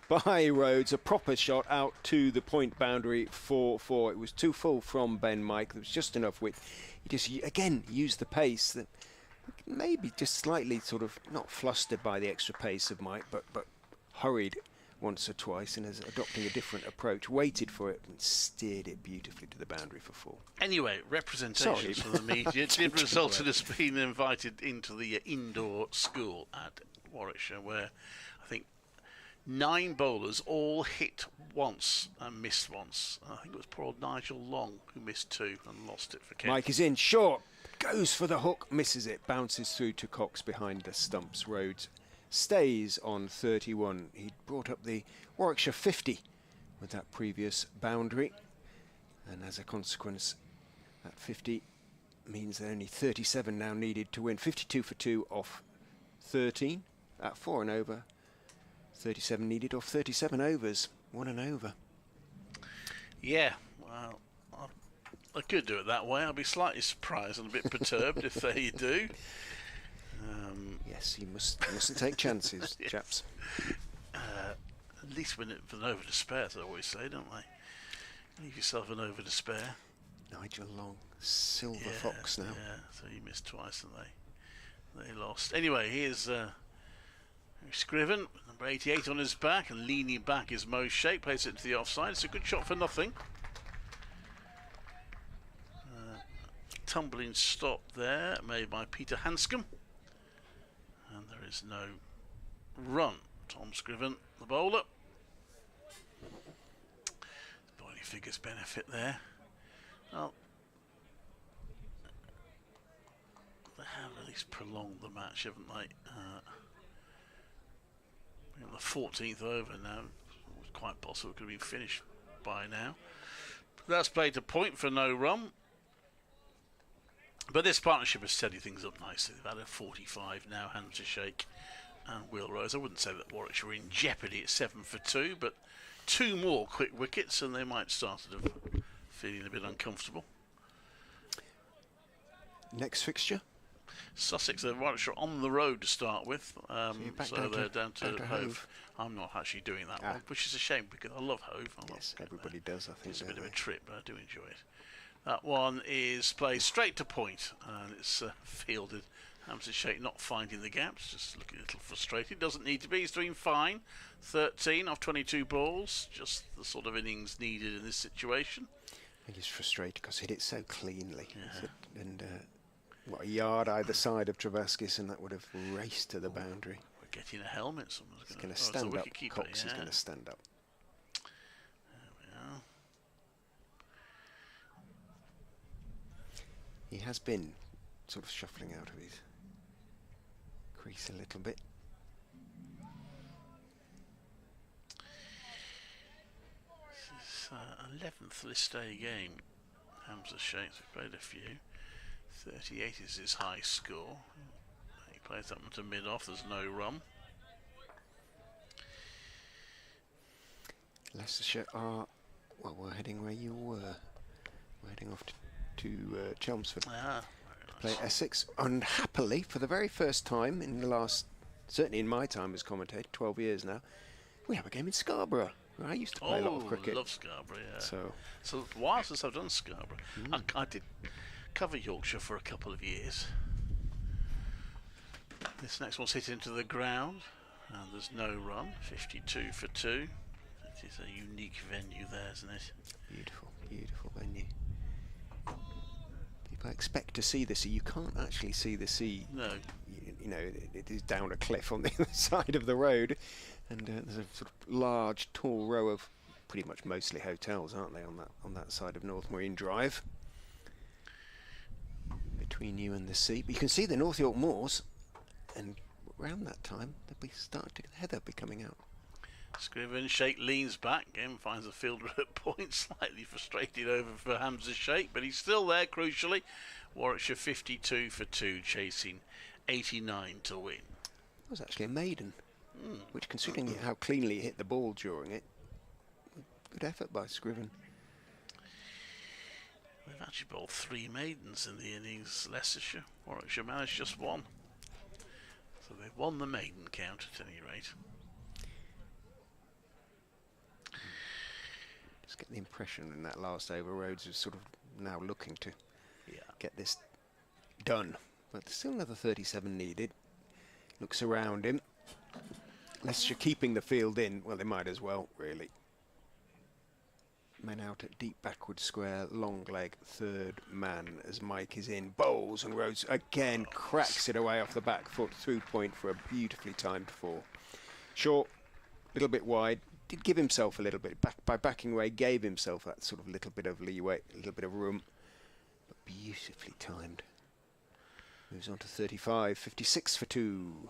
by Rhodes. A proper shot out to the point boundary for 4. It was too full from Ben Mike. There was just enough width. He just again used the pace that maybe just slightly sort of not flustered by the extra pace of Mike, but hurried once or twice and is adopting a different approach. Waited for it and steered it beautifully to the boundary for 4. Anyway, representations from the media did result in us being invited into the indoor school at Warwickshire, where I think 9 bowlers all hit once and missed once. I think it was poor old Nigel Long who missed 2 and lost it for Kent. Mike is in, short, goes for the hook, misses it, bounces through to Cox behind the stumps. Rhodes stays on 31. He brought up the Warwickshire 50 with that previous boundary, and as a consequence, that 50 means there are only 37 now needed to win. 52 for 2 off 13 at 4 and over. 37 needed off 37 overs. 1 and over. Yeah, well, I could do it that way. I'll be slightly surprised and a bit perturbed if they do. Yes, you mustn't take chances, Yes. chaps. At least win it with an over to spare, as I always say, don't they? Leave yourself an over to spare. Nigel Long, Silver Fox now. Yeah, so he missed twice, and they lost. Anyway, here's Scriven, number 88 on his back, and leaning back is Mo Sheikh, plays it to the offside. It's a good shot for nothing. Tumbling stop there, made by Peter Hanscom. And there is no run. Tom Scriven, the bowler. Body figures benefit there. Well, they have at least prolonged the match, haven't they? In the 14th over now. It was quite possible it could have been finished by now. That's played to point for no run. But this partnership has steadied things up nicely. They've had a 45 now, Hamza Sheikh and Will Rose. I wouldn't say that Warwickshire were in jeopardy at 7 for 2, but 2 more quick wickets and they might start sort of feeling a bit uncomfortable. Next fixture? Sussex, Warwickshire on the road to start with, so they're down to Hove. I'm not actually doing that one, which is a shame because I love Hove. Yes, everybody does, I think. It's a bit of a trip, but I do enjoy it. That one is played straight to point, and it's fielded. Hamza Sheikh not finding the gaps, just looking a little frustrated. Doesn't need to be, he's doing fine. 13 off 22 balls, just the sort of innings needed in this situation. I think he's frustrated because he hit it so cleanly. Yeah. And a yard either side of Travaskis, and that would have raced to the boundary. We're getting a helmet. Someone's going to stand up. Cox is going to stand up. There we are. He has been sort of shuffling out of his crease a little bit. This is 11th list day game. Hamza Sheikh, we've played a few. 38 is his high score. He plays that one to mid-off, there's no run. Leicestershire are, well, we're heading where you were. We're heading off to Chelmsford to play Essex. And happily, for the very first time in the last, certainly in my time as commentator, 12 years now, we have a game in Scarborough. I used to play a lot of cricket. I love Scarborough, yeah. So it's a while since I've done Scarborough. I did cover Yorkshire for a couple of years. This next one's hit into the ground, and there's no run. 52 for 2. It is a unique venue there, isn't it? Beautiful, beautiful venue. People expect to see the sea. You can't actually see the sea. No. You know, it is down a cliff on the other side of the road, and there's a sort of large, tall row of pretty much mostly hotels, aren't they, on that side of North Marine Drive, between you and the sea. But you can see the North York Moors, and around that time the heather be coming out. Scriven, Sheikh leans back, again finds a fielder at point, slightly frustrated over for Hamza Sheikh, but he's still there, crucially. Warwickshire 52 for 2, chasing 89 to win. It was actually a maiden, which, considering how cleanly he hit the ball during it, good effort by Scriven. They've actually bowled 3 maidens in the innings, Leicestershire. Warwickshire managed just 1. So they've won the maiden count at any rate. Just get the impression in that last over, Rhodes is sort of now looking to get this done. But there's still another 37 needed. Looks around him. Leicestershire keeping the field in. Well, they might as well, really. Men out at deep backward square, long leg, third man as Mike is in. Bowls, and Rhodes again cracks it away off the back foot through point for a beautifully timed 4. Short, a little bit wide. Did give himself a little bit, by backing away, gave himself that sort of little bit of leeway, a little bit of room. But beautifully timed. Moves on to 35, 56 for 2.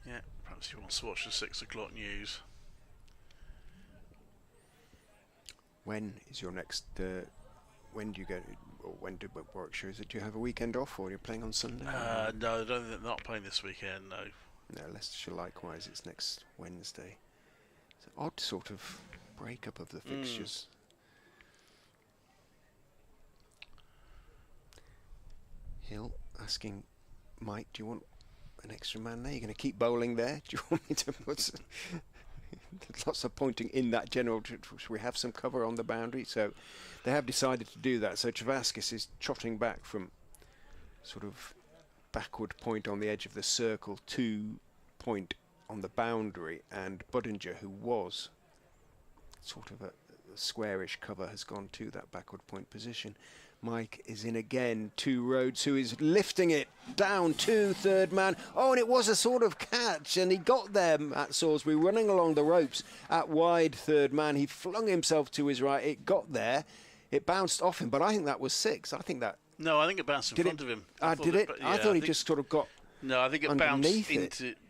Yeah, perhaps he wants to watch the 6 o'clock news. When is your next, when do you go, or when do Warwickshire, is it, do you have a weekend off, or are you playing on Sunday? No, they're not playing this weekend, no. No, Leicestershire likewise, it's next Wednesday. It's an odd sort of breakup of the fixtures. Hill asking Mike, do you want an extra man there. You're going to keep bowling there? Do you want me to put lots of pointing in that general? We have some cover on the boundary, so they have decided to do that. So Travaskis is trotting back from sort of backward point on the edge of the circle to point on the boundary, and Budinger, who was sort of a squarish cover, has gone to that backward point position. Mike is in again to Rhodes, who is lifting it down to third man. Oh, and it was a sort of catch, and he got there at Salisbury, running along the ropes at wide third man. He flung himself to his right. It got there. It bounced off him, but I think that was 6. I think that... No, I think it bounced in front of him. Did it? Yeah, I thought he just sort of got... No, I think it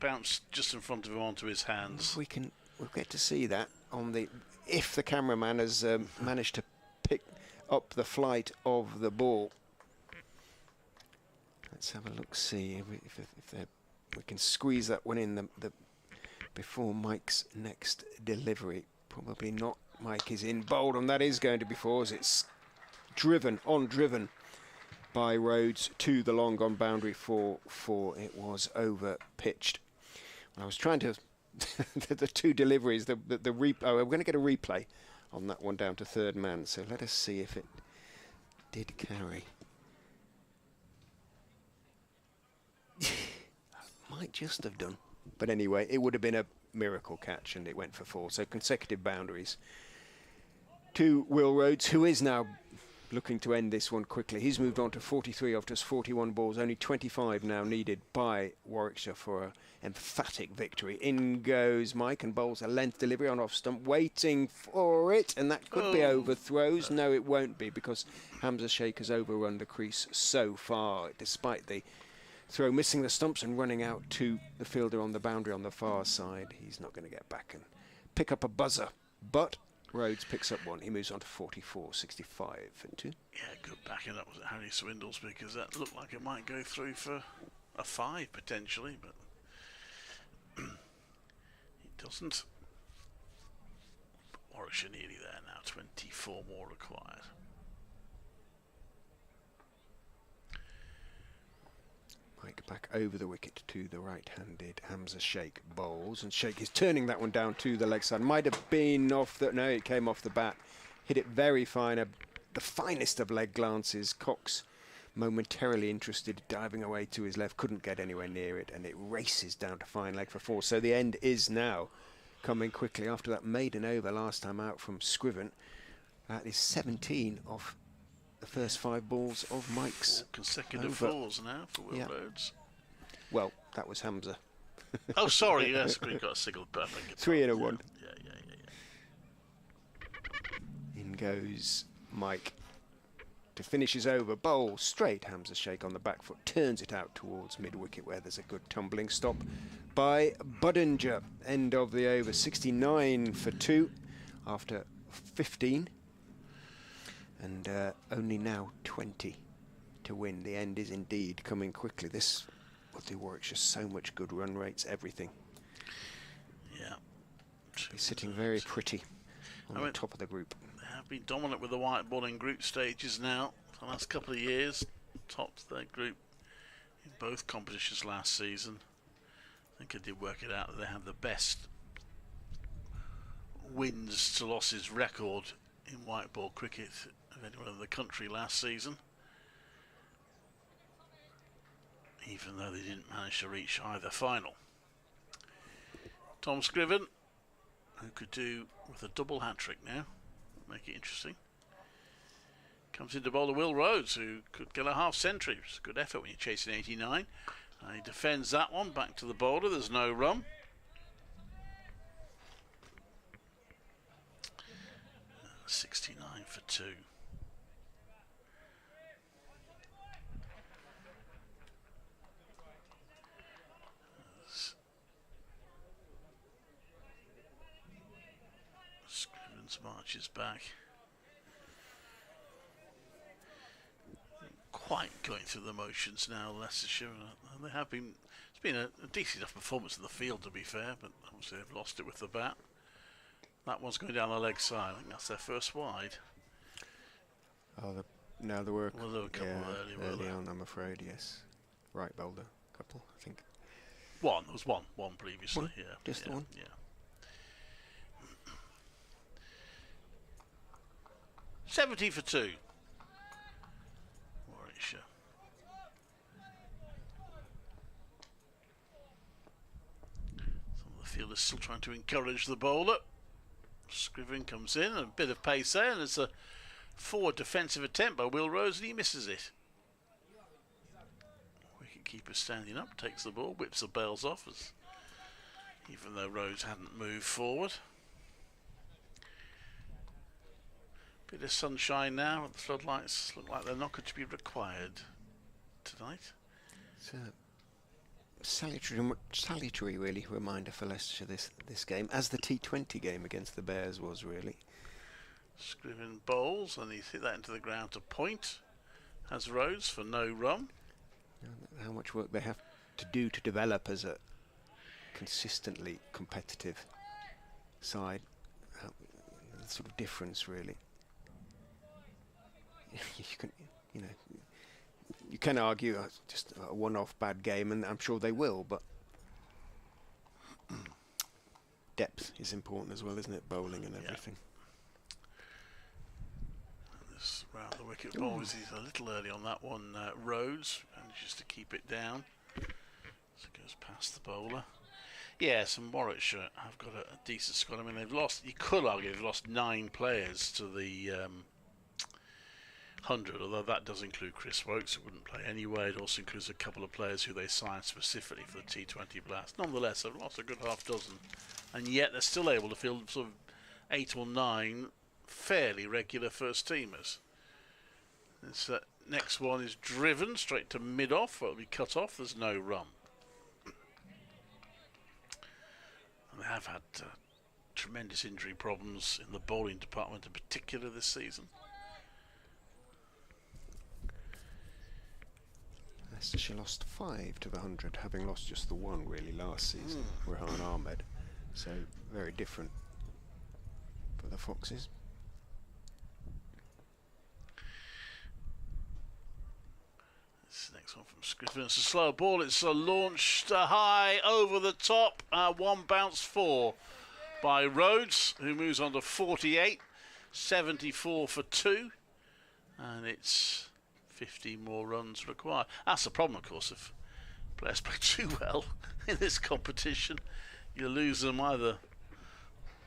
bounced just in front of him onto his hands. We'll get to see that on the... If the cameraman has managed to pick up the flight of the ball. Let's have a look, see if we can squeeze that one in the before Mike's next delivery. Probably not. Mike is in bold, and that is going to be 4 as it's driven by Rhodes to the long on boundary for 4. It was over pitched. I was trying to the 2 deliveries, the replay. Oh, we're going to get a replay on that one down to third man. So let us see if it did carry. Might just have done. But anyway, it would have been a miracle catch, and it went for 4. So consecutive boundaries to Will Rhodes, who is now looking to end this one quickly. He's moved on to 43 after 41 balls. Only 25 now needed by Warwickshire for an emphatic victory. In goes Mike and bowls a length delivery on off stump, waiting for it, and that could be overthrows. No, it won't be, because Hamza Sheikh has overrun the crease so far, despite the throw missing the stumps and running out to the fielder on the boundary on the far side. He's not going to get back and pick up a buzzer, but Rhodes picks up 1. He moves on to 44, 65 for 2. Yeah, good backing up was Harry Swindles, because that looked like it might go through for a 5 potentially, but it doesn't. Warwickshire nearly there now, 24 more required. Mike back over the wicket to the right-handed Hamza Sheikh bowls, and Sheikh is turning that one down to the leg side. Might have been off the... No, it came off the bat. Hit it very fine. The finest of leg glances. Cox momentarily interested, diving away to his left, couldn't get anywhere near it, and it races down to fine leg for 4. So the end is now coming quickly after that maiden over last time out from Scriven. That is 17 off the first 5 balls of Mike's. 4 consecutive over. 4s now for Will Rhodes. Well, that was Hamza. Oh, sorry, yes, we got a single perfect. 3 and a 1. Yeah. In goes Mike to finish his over. Bowl straight. Hamza Sheikh on the back foot, turns it out towards mid-wicket where there's a good tumbling stop by Budinger. End of the over, 69 for 2 after 15. And only now 20 to win. The end is indeed coming quickly. This will do Warwickshire so much good. Run rates, everything. Yeah. Be sitting very pretty on the top of the group. They have been dominant with the white ball in group stages now for the last couple of years. Topped their group in both competitions last season. I think I did work it out that they have the best wins to losses record in white ball cricket of anyone in the country last season, even though they didn't manage to reach either final. Tom Scriven, who could do with a double hat-trick now, make it interesting, comes into bowler Will Rhodes, who could get a half-century. It's a good effort when you're chasing 89. He defends that one back to the bowler. There's no run. 69 for 2. Scrivens marches back. Quite going through the motions now, Leicestershire. They have been. It's been a decent enough performance in the field, to be fair, but obviously they've lost it with the bat. That one's going down the leg side. I think that's their first wide. Oh, there were a couple early on, I'm afraid, yes. Right bowler, couple, I think. One. There was one previously. One? Yeah, Just the one? Yeah. 70 for 2. Warwickshire. Some of the fielders still trying to encourage the bowler. Scriven comes in, a bit of pace there, and it's a forward defensive attempt by Will Rose, and he misses it. Wicketkeeper standing up, takes the ball, whips the bails off, even though Rose hadn't moved forward. Bit of sunshine now, and the floodlights look like they're not going to be required tonight. It's a salutary really reminder for Leicestershire this game, as the T20 game against the Bears was really. Scriven bowls, and he's hit that into the ground to point. Has Rose for no run. How much work they have to do to develop as a consistently competitive side. The sort of difference really. You can argue just a one-off bad game, and I'm sure they will, but depth is important as well, isn't it? Bowling and everything. Yeah. This round the wicket ball, he's a little early on that one. Rhodes manages to keep it down. So it goes past the bowler. Yes, and Warwickshire have got a decent squad. I mean, they've lost, you could argue they've lost 9 players to the 100, although that does include Chris Wokes, who wouldn't play anyway. It also includes a couple of players who they signed specifically for the T20 Blast. Nonetheless, they've lost a good half dozen, and yet they're still able to field sort of 8 or 9 fairly regular first teamers. This next one is driven straight to mid-off, where it'll be cut off. There's no run. And they have had tremendous injury problems in the bowling department in particular this season. Leicestershire lost 5 to the 100, having lost just the one really last season, Rehan Ahmed. So very different for the Foxes. This next one from Scriven. It's a slow ball. It's launched high over the top. One bounce 4 by Rhodes, who moves on to 48. 74 for 2. And it's 15 more runs required. That's the problem, of course, if players play too well in this competition. You lose them either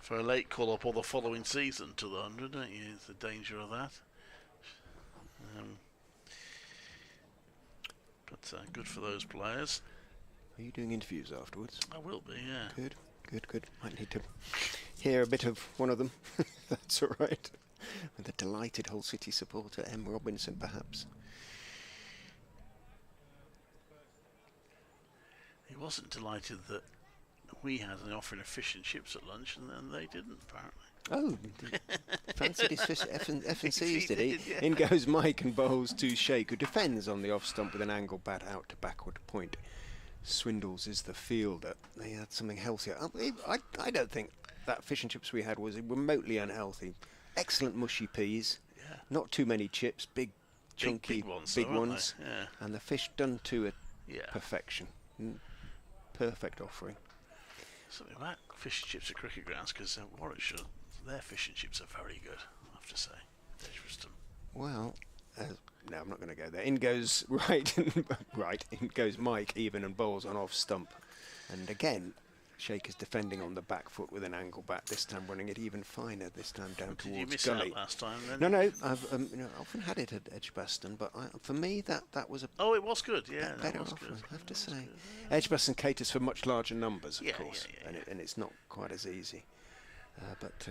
for a late call-up or the following season to the 100, don't you? It's the danger of that. But good for those players. Are you doing interviews afterwards? I will be, yeah. Good, good, good. Might need to hear a bit of one of them. That's all right. With a delighted Hull City supporter, M. Robinson, perhaps. He wasn't delighted that we had an offering of fish and chips at lunch, and then they didn't, apparently. Oh, fancied his fish F&Cs, did he? Yeah. In goes Mike and bowls to Sheikh, who defends on the off stump with an angle bat out to backward point. Swindles is the fielder. They had something healthier. I don't think that fish and chips we had was remotely unhealthy. Excellent mushy peas, not too many chips, big, chunky, big ones, yeah. and the fish done to Yeah. perfection. Perfect offering. Something about fish and chips at cricket grounds, because Warwickshire, their fish and chips are very good, I have to say. Edgbaston. Well, no, I'm not going to go there. In goes in goes Mike, even, and bowls on off stump. And again, Sheikh is defending on the back foot with an angle bat, this time running it even finer, this time down towards Did you miss gully. out last time then? No, I've often had it at Edgbaston, but for me that was a Oh, it was good, yeah. better that was offering, good. I have to That was say. good, yeah. Edgbaston caters for much larger numbers, of Yeah, course, yeah, yeah, and it's not quite as easy. But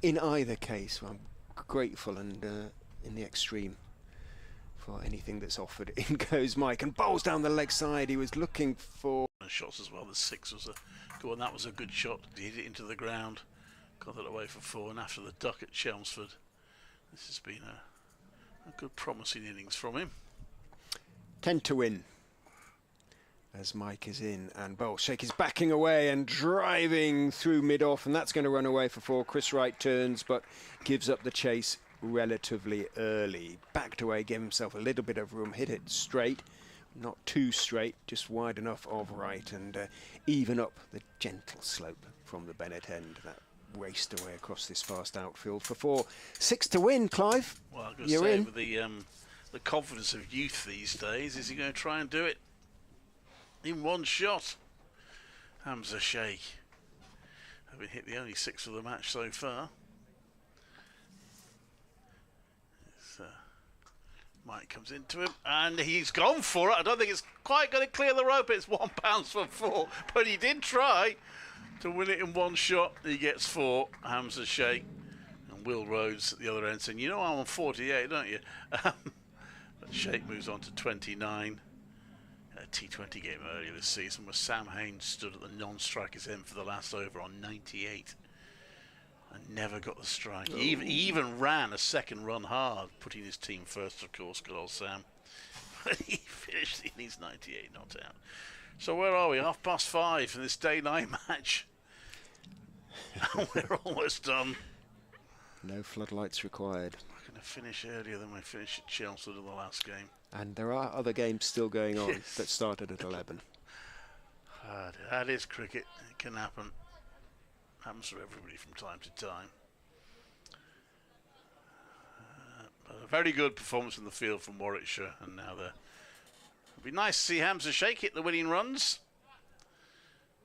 in either case, I'm grateful and in the extreme for anything that's offered. In goes Mike and bowls down the leg side. He was looking for Shots as well. The 6 was a good one. That was a good shot. He hit it into the ground, got it away for 4. And after the duck at Chelmsford, this has been a good, promising innings from him. 10 to win. As Mike is in and bowls. Sheikh is backing away and driving through mid-off, and that's going to run away for 4. Chris Wright turns but gives up the chase relatively early. Backed away, gave himself a little bit of room, hit it straight. not too straight, just wide enough of right, and even up the gentle slope from the Bennett end. That raced away across this fast outfield for 4. 6 to win, Clive. Well, I've got to You're say, in. with the confidence of youth these days, is he going to try and do it in one shot? Hamza Sheikh having hit the only 6 of the match so far. Mike comes into him and he's gone for it. I don't think it's quite going to clear the rope. It's 1 bounce for 4, but he did try to win it in one shot. He gets 4. Hamza Sheikh and Will Rhodes at the other end saying, "You know I'm on 48, don't you?" But Sheikh moves on to 29. A T20 game earlier this season where Sam Haynes stood at the non-striker's end for the last over on 98 and never got the strike. He even ran a second run hard, putting his team first, of course, good old Sam. But he finished in his 98 not out. So where are we? 5:30 in this day 9 match. We're almost done. No floodlights required. We're going to finish earlier than we finished at Chelmsford in the last game. And there are other games still going on that started at 11. That is cricket. It can happen. Happens to everybody from time to time. But a very good performance in the field from Warwickshire, and now it'll be nice to see Hamza Sheikh hit the winning runs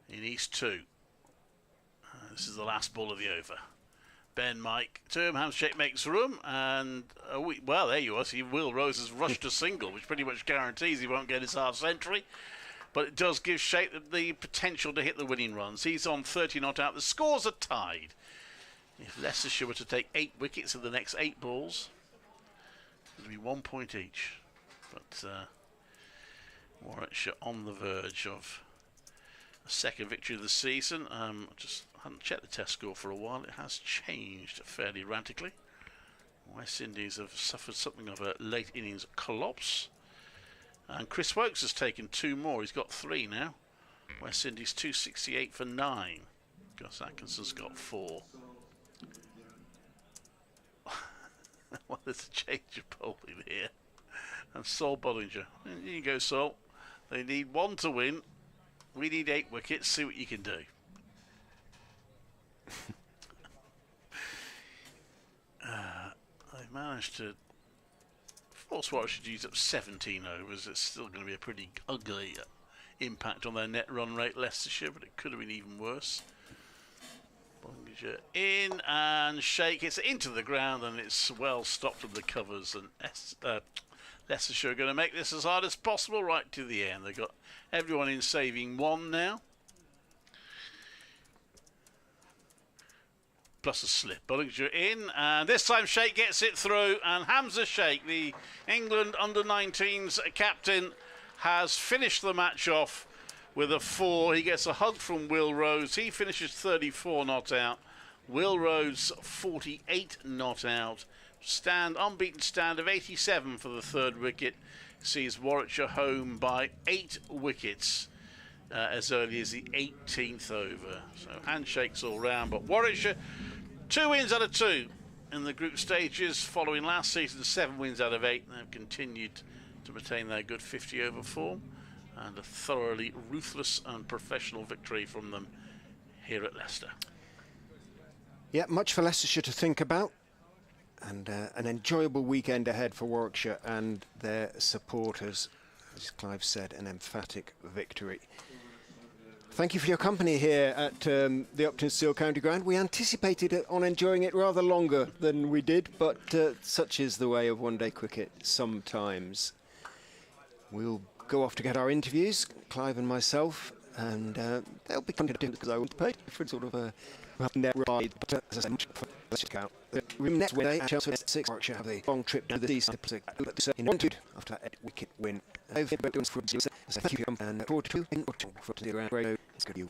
in East 2. This is the last ball of the over. Ben Mike to him. Hamza Sheikh makes room, and well, there you are. See, Will Rose has rushed a single, which pretty much guarantees he won't get his half century. But it does give Sheikh the potential to hit the winning runs. He's on 30 not out. The scores are tied. If Leicestershire were to take 8 wickets in the next 8 balls, it would be 1 point each. But Warwickshire on the verge of a second victory of the season. Just hadn't checked the test score for a while. It has changed fairly radically. West Indies have suffered something of a late innings collapse. And Chris Wokes has taken 2 more. He's got 3 now. West Indies 268 for 9. Gus Atkinson's got 4. Well, there's a change of bowling here. And Sol Bollinger. Here you go, Sol. They need 1 to win. We need 8 wickets. See what you can do. They've managed to force Warwickshire to use up 17 overs. It's still going to be a pretty ugly impact on their net run rate, Leicestershire, but it could have been even worse. Bollinger in, and Sheikh hits it into the ground, and it's well stopped from the covers. And Leicestershire are going to make this as hard as possible right to the end. They've got everyone in saving 1 now. Plus a slip. Bollinger in, and this time Sheikh gets it through, and Hamza Sheikh, the England under-19s captain, has finished the match off with a 4. He gets a hug from Will Rhodes. He finishes 34 not out. Will Rhodes 48 not out. Unbeaten stand of 87 for the 3rd wicket sees Warwickshire home by 8 wickets. As early as the 18th over. So handshakes all round, but Warwickshire 2 wins out of 2 in the group stages following last season's 7 wins out of 8. They've continued to retain their good 50 over form, and a thoroughly ruthless and professional victory from them here at Leicester. Yeah, much for Leicestershire to think about, and an enjoyable weekend ahead for Warwickshire and their supporters. As Clive said, an emphatic victory. Thank you for your company here at the Upton Steel County Ground. We anticipated on enjoying it rather longer than we did, but such is the way of one-day cricket sometimes. We'll go off to get our interviews, Clive and myself, and they'll be content because I want to pay for sort of a net ride. But as I said, let's check out the next Wednesday at Chelsea 6. Warwickshire have a long trip down the east in Interlude after a wicket win. Thank you and forward to the ground. It's good you.